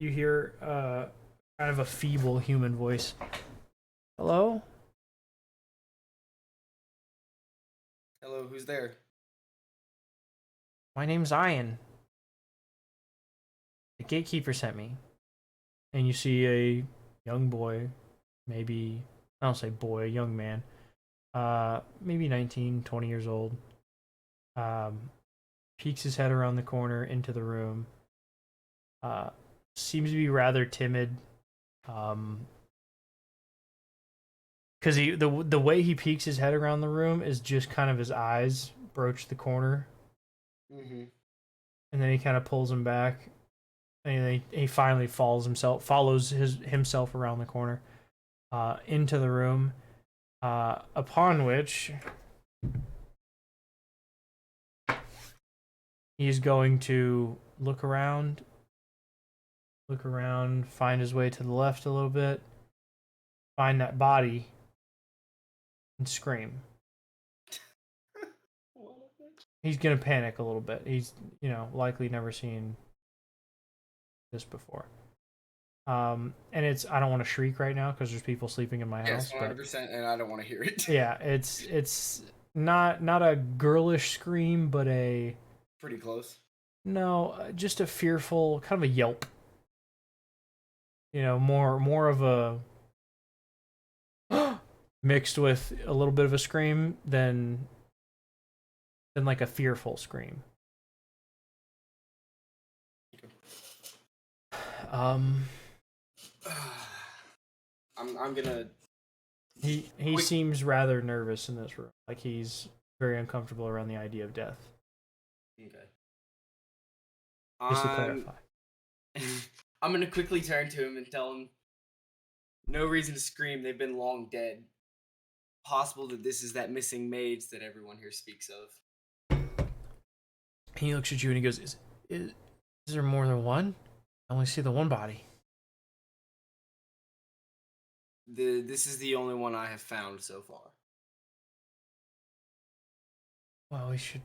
you hear kind of a feeble human voice. Hello? Hello, who's there? My name's Ian. The gatekeeper sent me. And you see a young boy, maybe, I don't say boy, young man, maybe 19, 20 years old, peeks his head around the corner into the room, seems to be rather timid, because the way he peeks his head around the room is just kind of his eyes broach the corner, and then he kind of pulls them back, and he finally follows himself around the corner, into the room, upon which He's going to look around, find his way to the left a little bit, find that body, and scream. He's gonna panic a little bit. He's, likely never seen this before. And it's, I don't want to shriek right now because there's people sleeping in my house. Yes, 100%, and I don't want to hear it. Yeah, it's not a girlish scream, but a pretty close. No, just a fearful, kind of a yelp. More of a mixed with a little bit of a scream than like a fearful scream. I'm gonna. He seems rather nervous in this room. Like he's very uncomfortable around the idea of death. Okay. Just to clarify. I'm gonna quickly turn to him and tell him, no reason to scream, they've been long dead. Possible that this is that missing mage that everyone here speaks of. He looks at you and he goes, is there more than one? I only see the one body. This is the only one I have found so far. Well, we should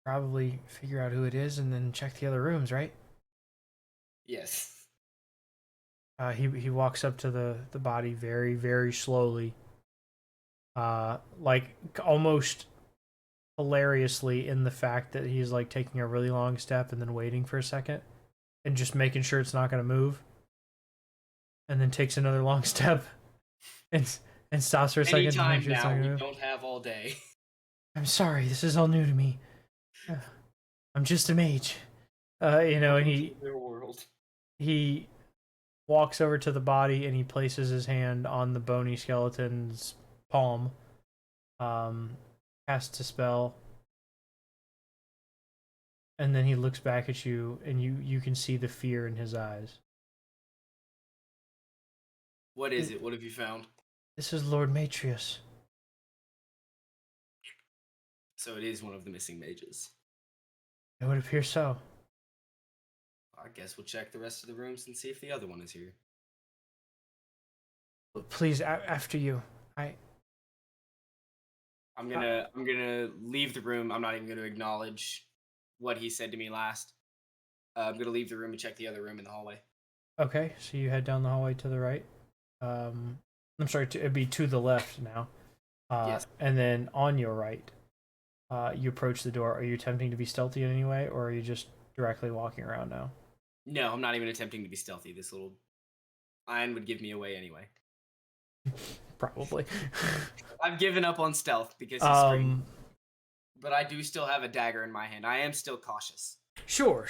probably figure out who it is and then check the other rooms, right? Yes. He walks up to the body very, very slowly. Like almost hilariously in the fact that he's like taking a really long step and then waiting for a second and just making sure it's not going to move. And then takes another long step and stops for a second to make Anytime sure it's not now, gonna we move. don't have all day. I'm sorry, this is all new to me. I'm just a mage. And he walks over to the body and he places his hand on the bony skeleton's palm. Casts a spell. And then he looks back at you and you can see the fear in his eyes. What is it? What have you found? This is Lord Matrius. So it is one of the missing mages. It would appear so. I guess we'll check the rest of the rooms and see if the other one is here. Please, after you. I'm gonna leave the room. I'm not even gonna acknowledge what he said to me last. I'm gonna leave the room and check the other room in the hallway. Okay, so you head down the hallway to the right. I'm sorry, it'd be to the left now. Yes. And then on your right, you approach the door. Are you attempting to be stealthy in any way, or are you just directly walking around now? No, I'm not even attempting to be stealthy. This little iron would give me away anyway. Probably. I've given up on stealth because he screamed. But I do still have a dagger in my hand. I am still cautious. Sure.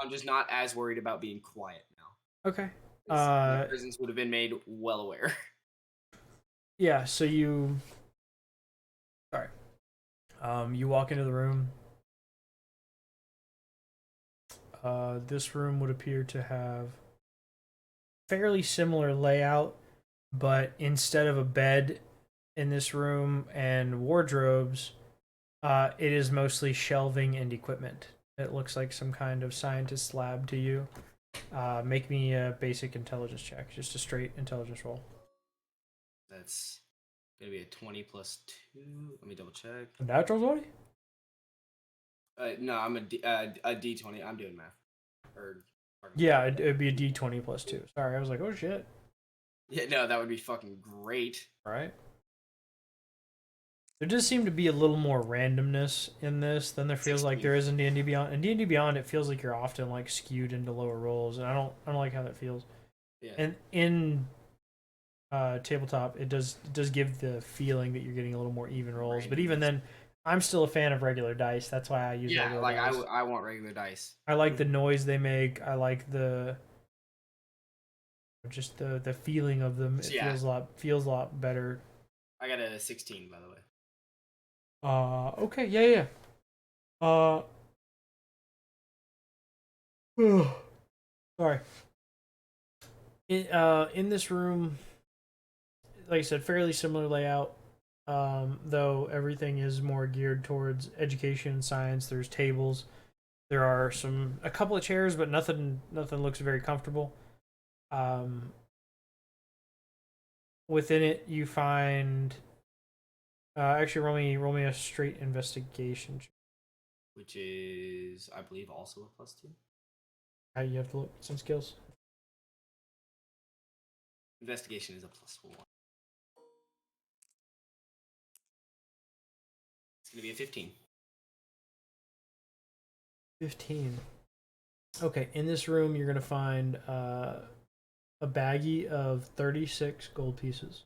I'm just not as worried about being quiet now. Okay. My presence would have been made well aware. Yeah, so you... Sorry. You walk into the room. This room would appear to have fairly similar layout, but instead of a bed in this room and wardrobes, it is mostly shelving and equipment. It looks like some kind of scientist lab to you. Make me a basic intelligence check, just a straight intelligence roll. That's gonna be a 20 plus 2. Let me double check. A natural 20? No, I'm a D20. I'm doing math. Yeah, it'd be a D20 plus 2. Sorry, I was like, oh shit. Yeah, no, that would be fucking great. Right? There does seem to be a little more randomness in this than there feels like there is in D&D Beyond. In D&D Beyond, it feels like you're often like skewed into lower rolls, and I don't like how that feels. Yeah. And in tabletop, it does give the feeling that you're getting a little more even rolls. But even then, I'm still a fan of regular dice. That's why I use regular dice. I want regular dice. I like the noise they make. I like the feeling of them. It feels a lot better. I got a 16, by the way. Okay, yeah. Sorry. In this room, like I said, fairly similar layout. Though everything is more geared towards education and science. There's tables There are a couple of chairs, but nothing looks very comfortable. Within it, you find. Actually, roll me a straight investigation. Which is, I believe, also a +2. You have to look at some skills. Investigation is a +1. It's gonna be a 15. 15. Okay, in this room, you're gonna find a baggie of 36 gold pieces.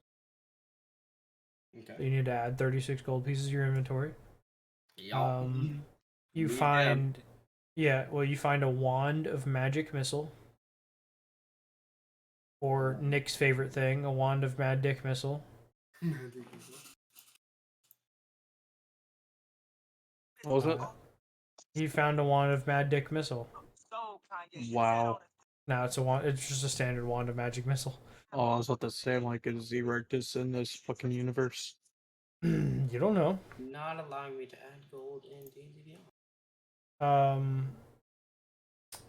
Okay. So you need to add 36 gold pieces to your inventory. Yup. You Need find, yeah, well, you find a wand of magic missile, or Nick's favorite thing, a wand of mad dick missile. What was it? He found a wand of mad dick missile. Wow. No, it's a wand. It's just a standard wand of magic missile. Oh, I was about to say, like, is Erectus in this fucking universe? You don't know. Not allowing me to add gold in D&D.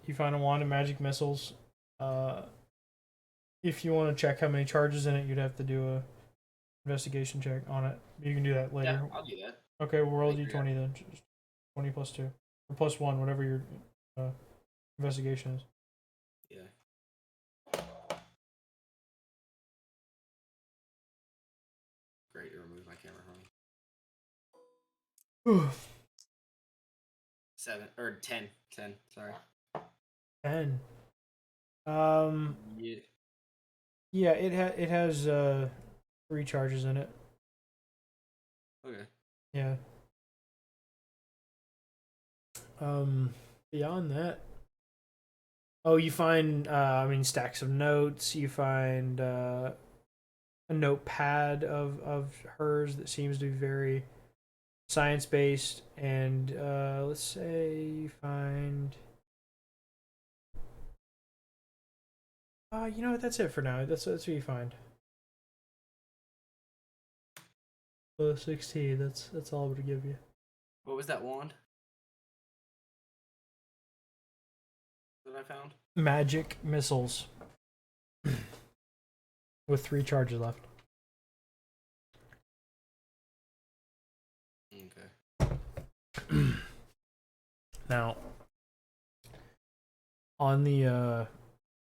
You find a wand of magic missiles. If you want to check how many charges in it, you'd have to do a investigation check on it. You can do that later. Yeah, I'll do that. Okay, we'll roll d20 then. Just 20 plus 2. Or plus 1, whatever your investigation is. Yeah. Great, you removed my camera from me. 7 or 10. 10, sorry. 10. Yeah. Yeah, it has 3 charges in it. Okay. Yeah. Beyond that, oh, you find stacks of notes. You find a notepad of hers that seems to be very science based, and let's say you find. You know what? That's it for now. That's what you find. 16. That's all I'm gonna give you. What was that wand that I found? Magic missiles with 3 charges left. Okay. Now, on the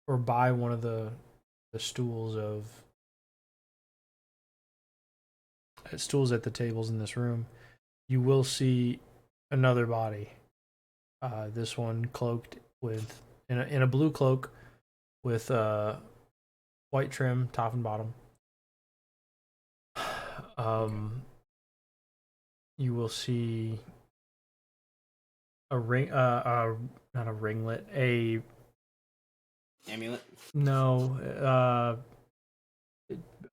or by one of the stools at the tables in this room, you will see another body. This one cloaked with in a blue cloak with white trim top and bottom. You will see a ring, not a ringlet, a amulet. No,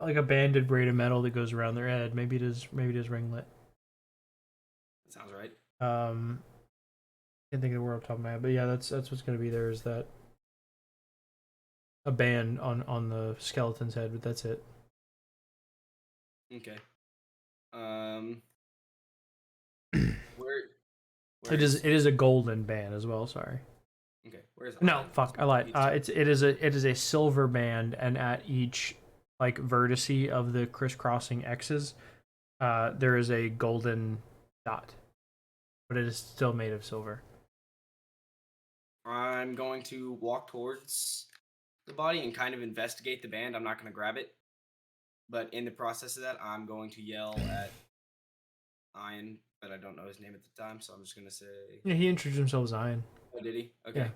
like a banded braid of metal that goes around their head. Maybe it is ringlet. That sounds right. Can't think of the word off the top of my head, but yeah, that's what's gonna be there. Is that a band on the skeleton's head? But that's it. Okay. Where It is a golden band as well. Sorry. Okay. Where's No, fuck, I lied. It is a silver band, and at each like vertice of the crisscrossing X's, there is a golden dot, but it is still made of silver. I'm going to walk towards the body and kind of investigate the band. I'm not going to grab it, but in the process of that, I'm going to yell at Ian, but I don't know his name at the time, so I'm just going to say. Yeah, he introduced himself as Ian. Oh, did he? Okay.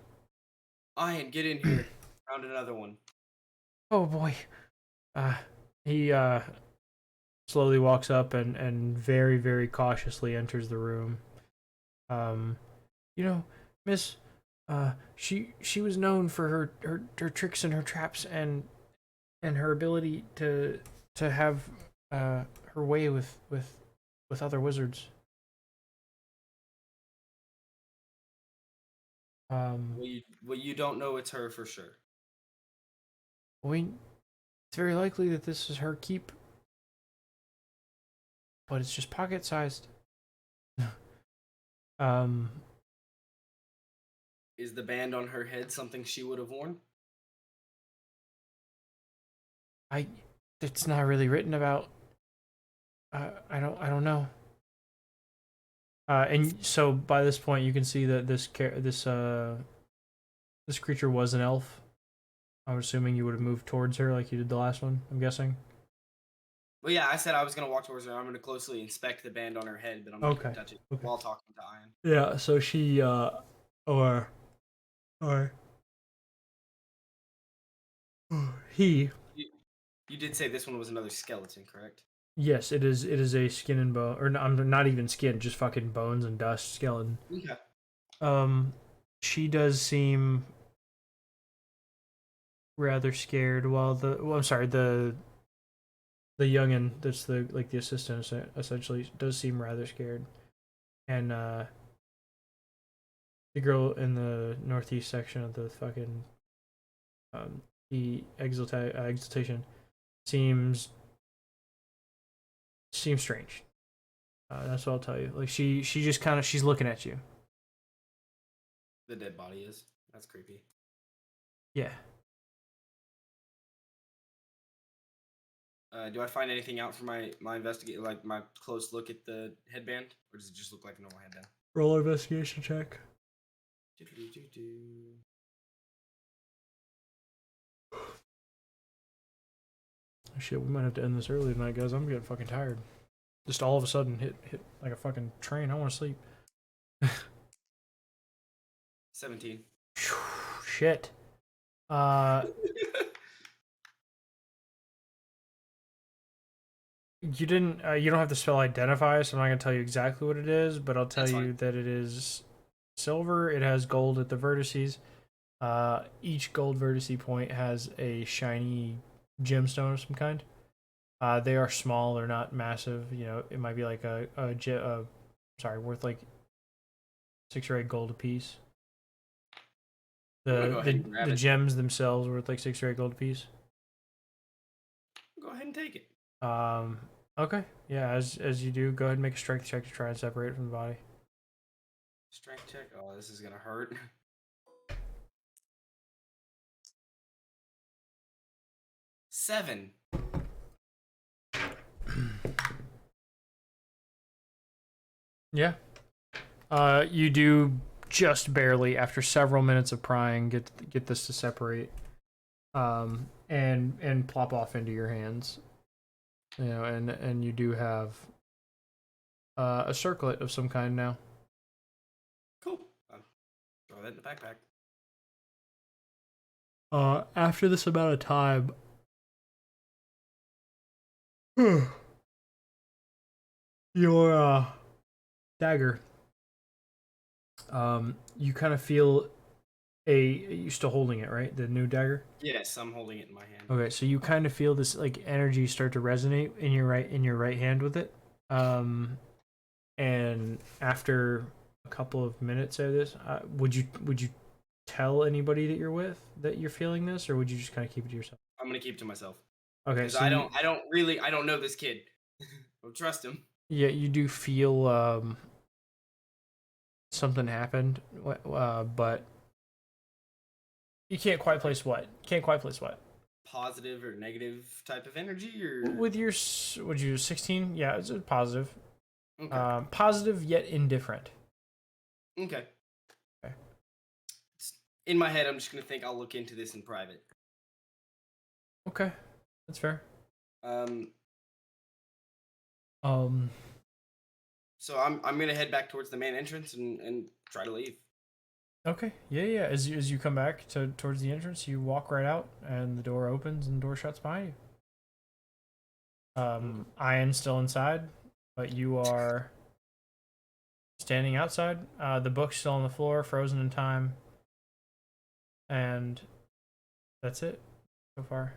Yeah. Ian, get in here. Found another one. Oh boy. He slowly walks up and very, very cautiously enters the room. You know, Miss, she was known for her tricks and her traps and her ability to have her way with other wizards. Well, you don't know it's her for sure. It's very likely that this is her keep, but it's just pocket-sized. Is the band on her head something she would have worn? It's not really written about. I don't know. And so by this point, you can see that this creature was an elf. I'm assuming you would have moved towards her like you did the last one. I'm guessing. Well, yeah, I said I was gonna walk towards her. I'm gonna closely inspect the band on her head, but I'm not gonna touch it while talking to Ian. Yeah. So she or he. You did say this one was another skeleton, correct? Yes, it is. It is a skin and bone, or not even skin, just fucking bones and dust skeleton. Okay. She does seem rather scared. While I'm sorry, the youngin that's the assistant essentially does seem rather scared, and the girl in the northeast section of the fucking the exaltation seems strange. That's what I'll tell you. Like she just kind of she's looking at you. The dead body is. That's creepy. Yeah. Do I find anything out from my investigate, like my close look at the headband, or does it just look like a normal headband? Roll investigation check. Shit, we might have to end this early tonight, guys. I'm getting fucking tired. Just all of a sudden hit like a fucking train. I want to sleep. 17. Shit. You didn't. You don't have to spell identify, so I'm not gonna tell you exactly what it is, but I'll tell you that it is silver. It has gold at the vertices. Each gold vertice point has a shiny gemstone of some kind. They are small. They're not massive. You know, it might be like worth like 6 or 8 gold apiece. The gems themselves worth like 6 or 8 gold apiece. Go ahead and take it. Okay. Yeah, as you do, go ahead and make a strength check to try and separate it from the body. Strength check. Oh, this is gonna hurt. 7. Yeah. You do just barely, after several minutes of prying, get this to separate, and plop off into your hands. You know, and you do have a circlet of some kind now. Cool. Throw that in the backpack. After this amount of time, your dagger, you kind of feel you're still holding it, right? The new dagger? Yes, I'm holding it in my hand. Okay, so you kind of feel this like energy start to resonate in your right hand with it. And after a couple of minutes of this, would you tell anybody that you're with that you're feeling this, or would you just kind of keep it to yourself? I'm gonna keep it to myself. Okay, because so I don't know this kid. I don't trust him. Yeah, you do feel something happened, but you can't quite place what. Positive or negative type of energy, or With your, would you 16? Yeah, it's a positive. okay. Positive yet indifferent. Okay. In my head, I'm just gonna think I'll look into this in private. Okay, that's fair. So I'm gonna head back towards the main entrance and try to leave. Okay, yeah. As you come back towards the entrance, you walk right out, and the door opens and the door shuts behind you. Ian's still inside, but you are standing outside. The book's still on the floor, frozen in time, and that's it so far.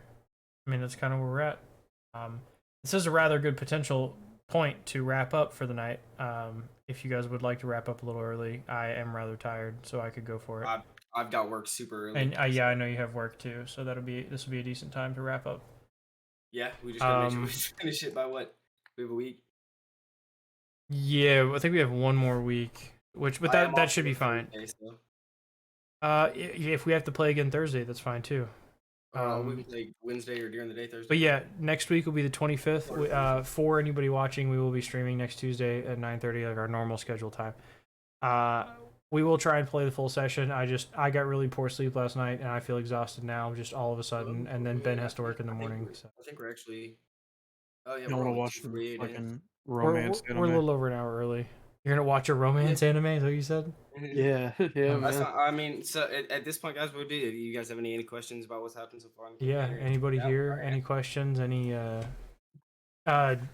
I mean, that's kind of where we're at. This is a rather good potential point to wrap up for the night. If you guys would like to wrap up a little early, I am rather tired, so I could go for it. I've got work super early. And yeah, I know you have work too, so this will be a decent time to wrap up. Yeah, we just gotta make sure we finish it by what? We have a week. Yeah, I think we have one more week, but that should be fine. Thursday, so. If we have to play again Thursday, that's fine too. We can play Wednesday or during the day Thursday. But yeah, next week will be the 25th. For anybody watching, we will be streaming next Tuesday at 9:30, like our normal schedule time. We will try and play the full session. I got really poor sleep last night, and I feel exhausted now, just all of a sudden. And then Ben has to work in the morning. So I think we're actually. Oh yeah, I we're want to only watch some 2:48 in. fucking we're romance a little over an hour early. You're gonna watch a romance anime? Is that what you said? Yeah, yeah, That's man. not, I mean, so at this point, guys, what do you guys have any questions about what's happened so far? In the Yeah. campaign or Anybody anything? here? Any questions? Any?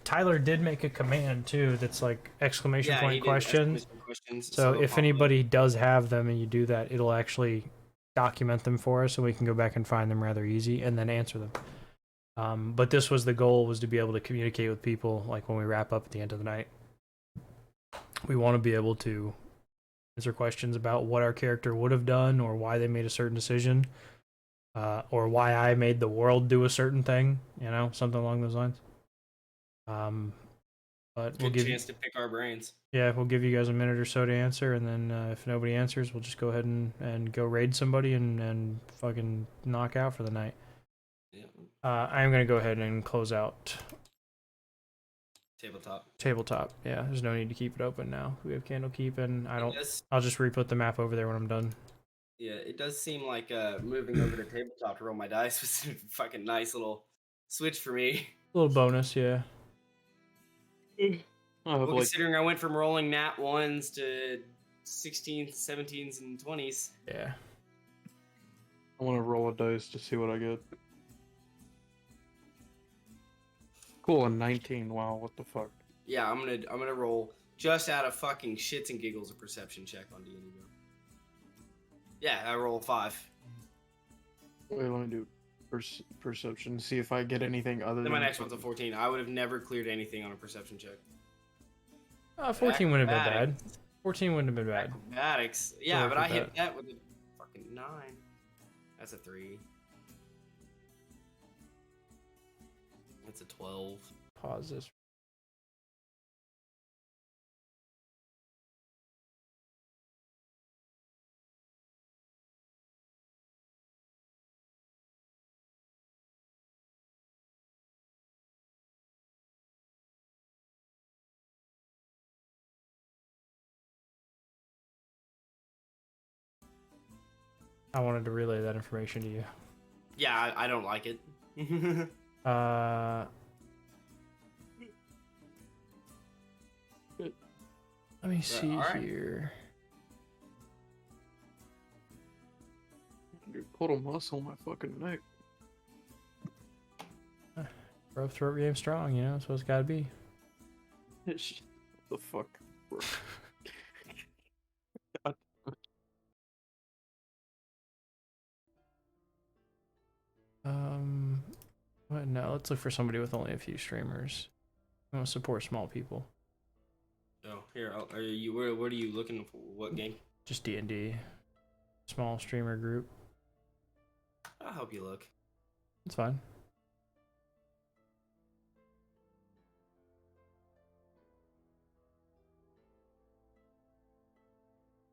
Tyler did make a command too. That's like exclamation Yeah, point he did questions. exclamation questions, So it'll if pop up. anybody does have them and you do that, it'll actually document them for us, so we can go back and find them rather easy and then answer them. But this was the goal, was to be able to communicate with people like when we wrap up at the end of the night. We want to be able to answer questions about what our character would have done or why they made a certain decision, or why I made the world do a certain thing, you know, something along those lines. But we'll Good give chance to pick our brains. Yeah, we'll give you guys a minute or so to answer, and then if nobody answers, we'll just go ahead and go raid somebody and fucking knock out for the night. Yeah. I am going to go ahead and close out tabletop. Yeah, there's no need to keep it open now. We have Candlekeep, and I'll just re-put the map over there when I'm done. Yeah, it does seem like moving over to tabletop to roll my dice was a fucking nice little switch for me. A little bonus, yeah. Well, considering I went from rolling nat 1s to 16s, 17s, and 20s. Yeah. I want to roll a dice to see what I get. Cool, a 19. Wow, what the fuck? Yeah, I'm gonna roll just out of fucking shits and giggles a perception check on D&D. Yeah, I roll a 5. Wait, let me do perception. See if I get anything other Then than my next one's a 14. I would have never cleared anything on a perception check. 14 wouldn't have been bad. 14 wouldn't have been bad. Acrobatics. Yeah, but I hit that with a fucking 9. That's a 3. That's a 12. Pause this. I wanted to relay that information to you. Yeah, I don't like it. Let me see here. Dude, put a muscle on my fucking neck. Bro, throat game strong, you know, that's what it's gotta be. What the fuck, bro? What? No, let's look for somebody with only a few streamers. I want to support small people. Oh, here, are you? Where are you looking for? What game? Just D&D. Small streamer group. I'll help you look. It's fine.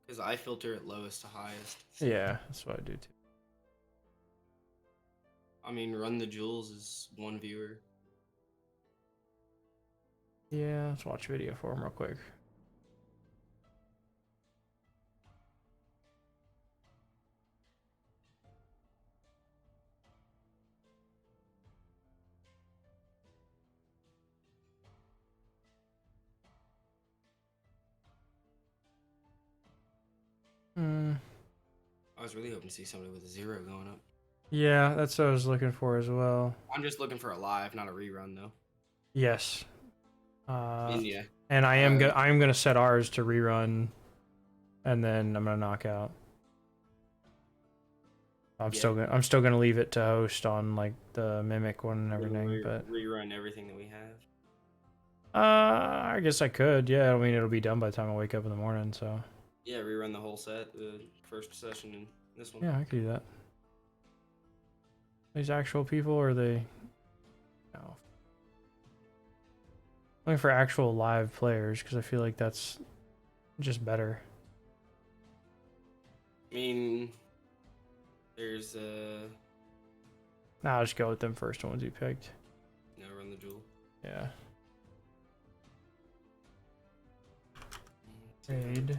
Because I filter it lowest to highest. Yeah, that's what I do too. I mean, Run the Jewels is 1 viewer. Yeah, let's watch a video for him real quick. I was really hoping to see somebody with a 0 going up. Yeah, that's what I was looking for as well. I'm just looking for a live, not a rerun, though. Yes. Yeah. And I am gonna set ours to rerun, and then I'm gonna knock out. I'm still gonna leave it to host on like the Mimic one and everything, but rerun everything that we have. I guess I could. Yeah, I mean it'll be done by the time I wake up in the morning. So. Yeah, rerun the whole set, the first session and this one. Yeah, I could do that. These actual people, or are they? No. Looking for actual live players because I feel like that's just better. I mean, There's Nah, I'll just go with them first ones you picked. now run the jewel. Yeah. Trade.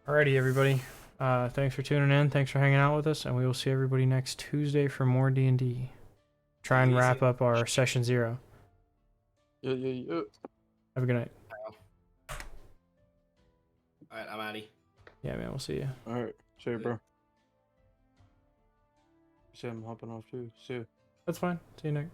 Alrighty, everybody. Thanks for tuning in. Thanks for hanging out with us, and we will see everybody next Tuesday for more D&D. Try and wrap up our session 0. Yeah. Have a good night. Alright, I'm outie. Yeah, man. We'll see you. All right. See you, bro. See, I'm hopping off too. See you. That's fine. See you, Nick.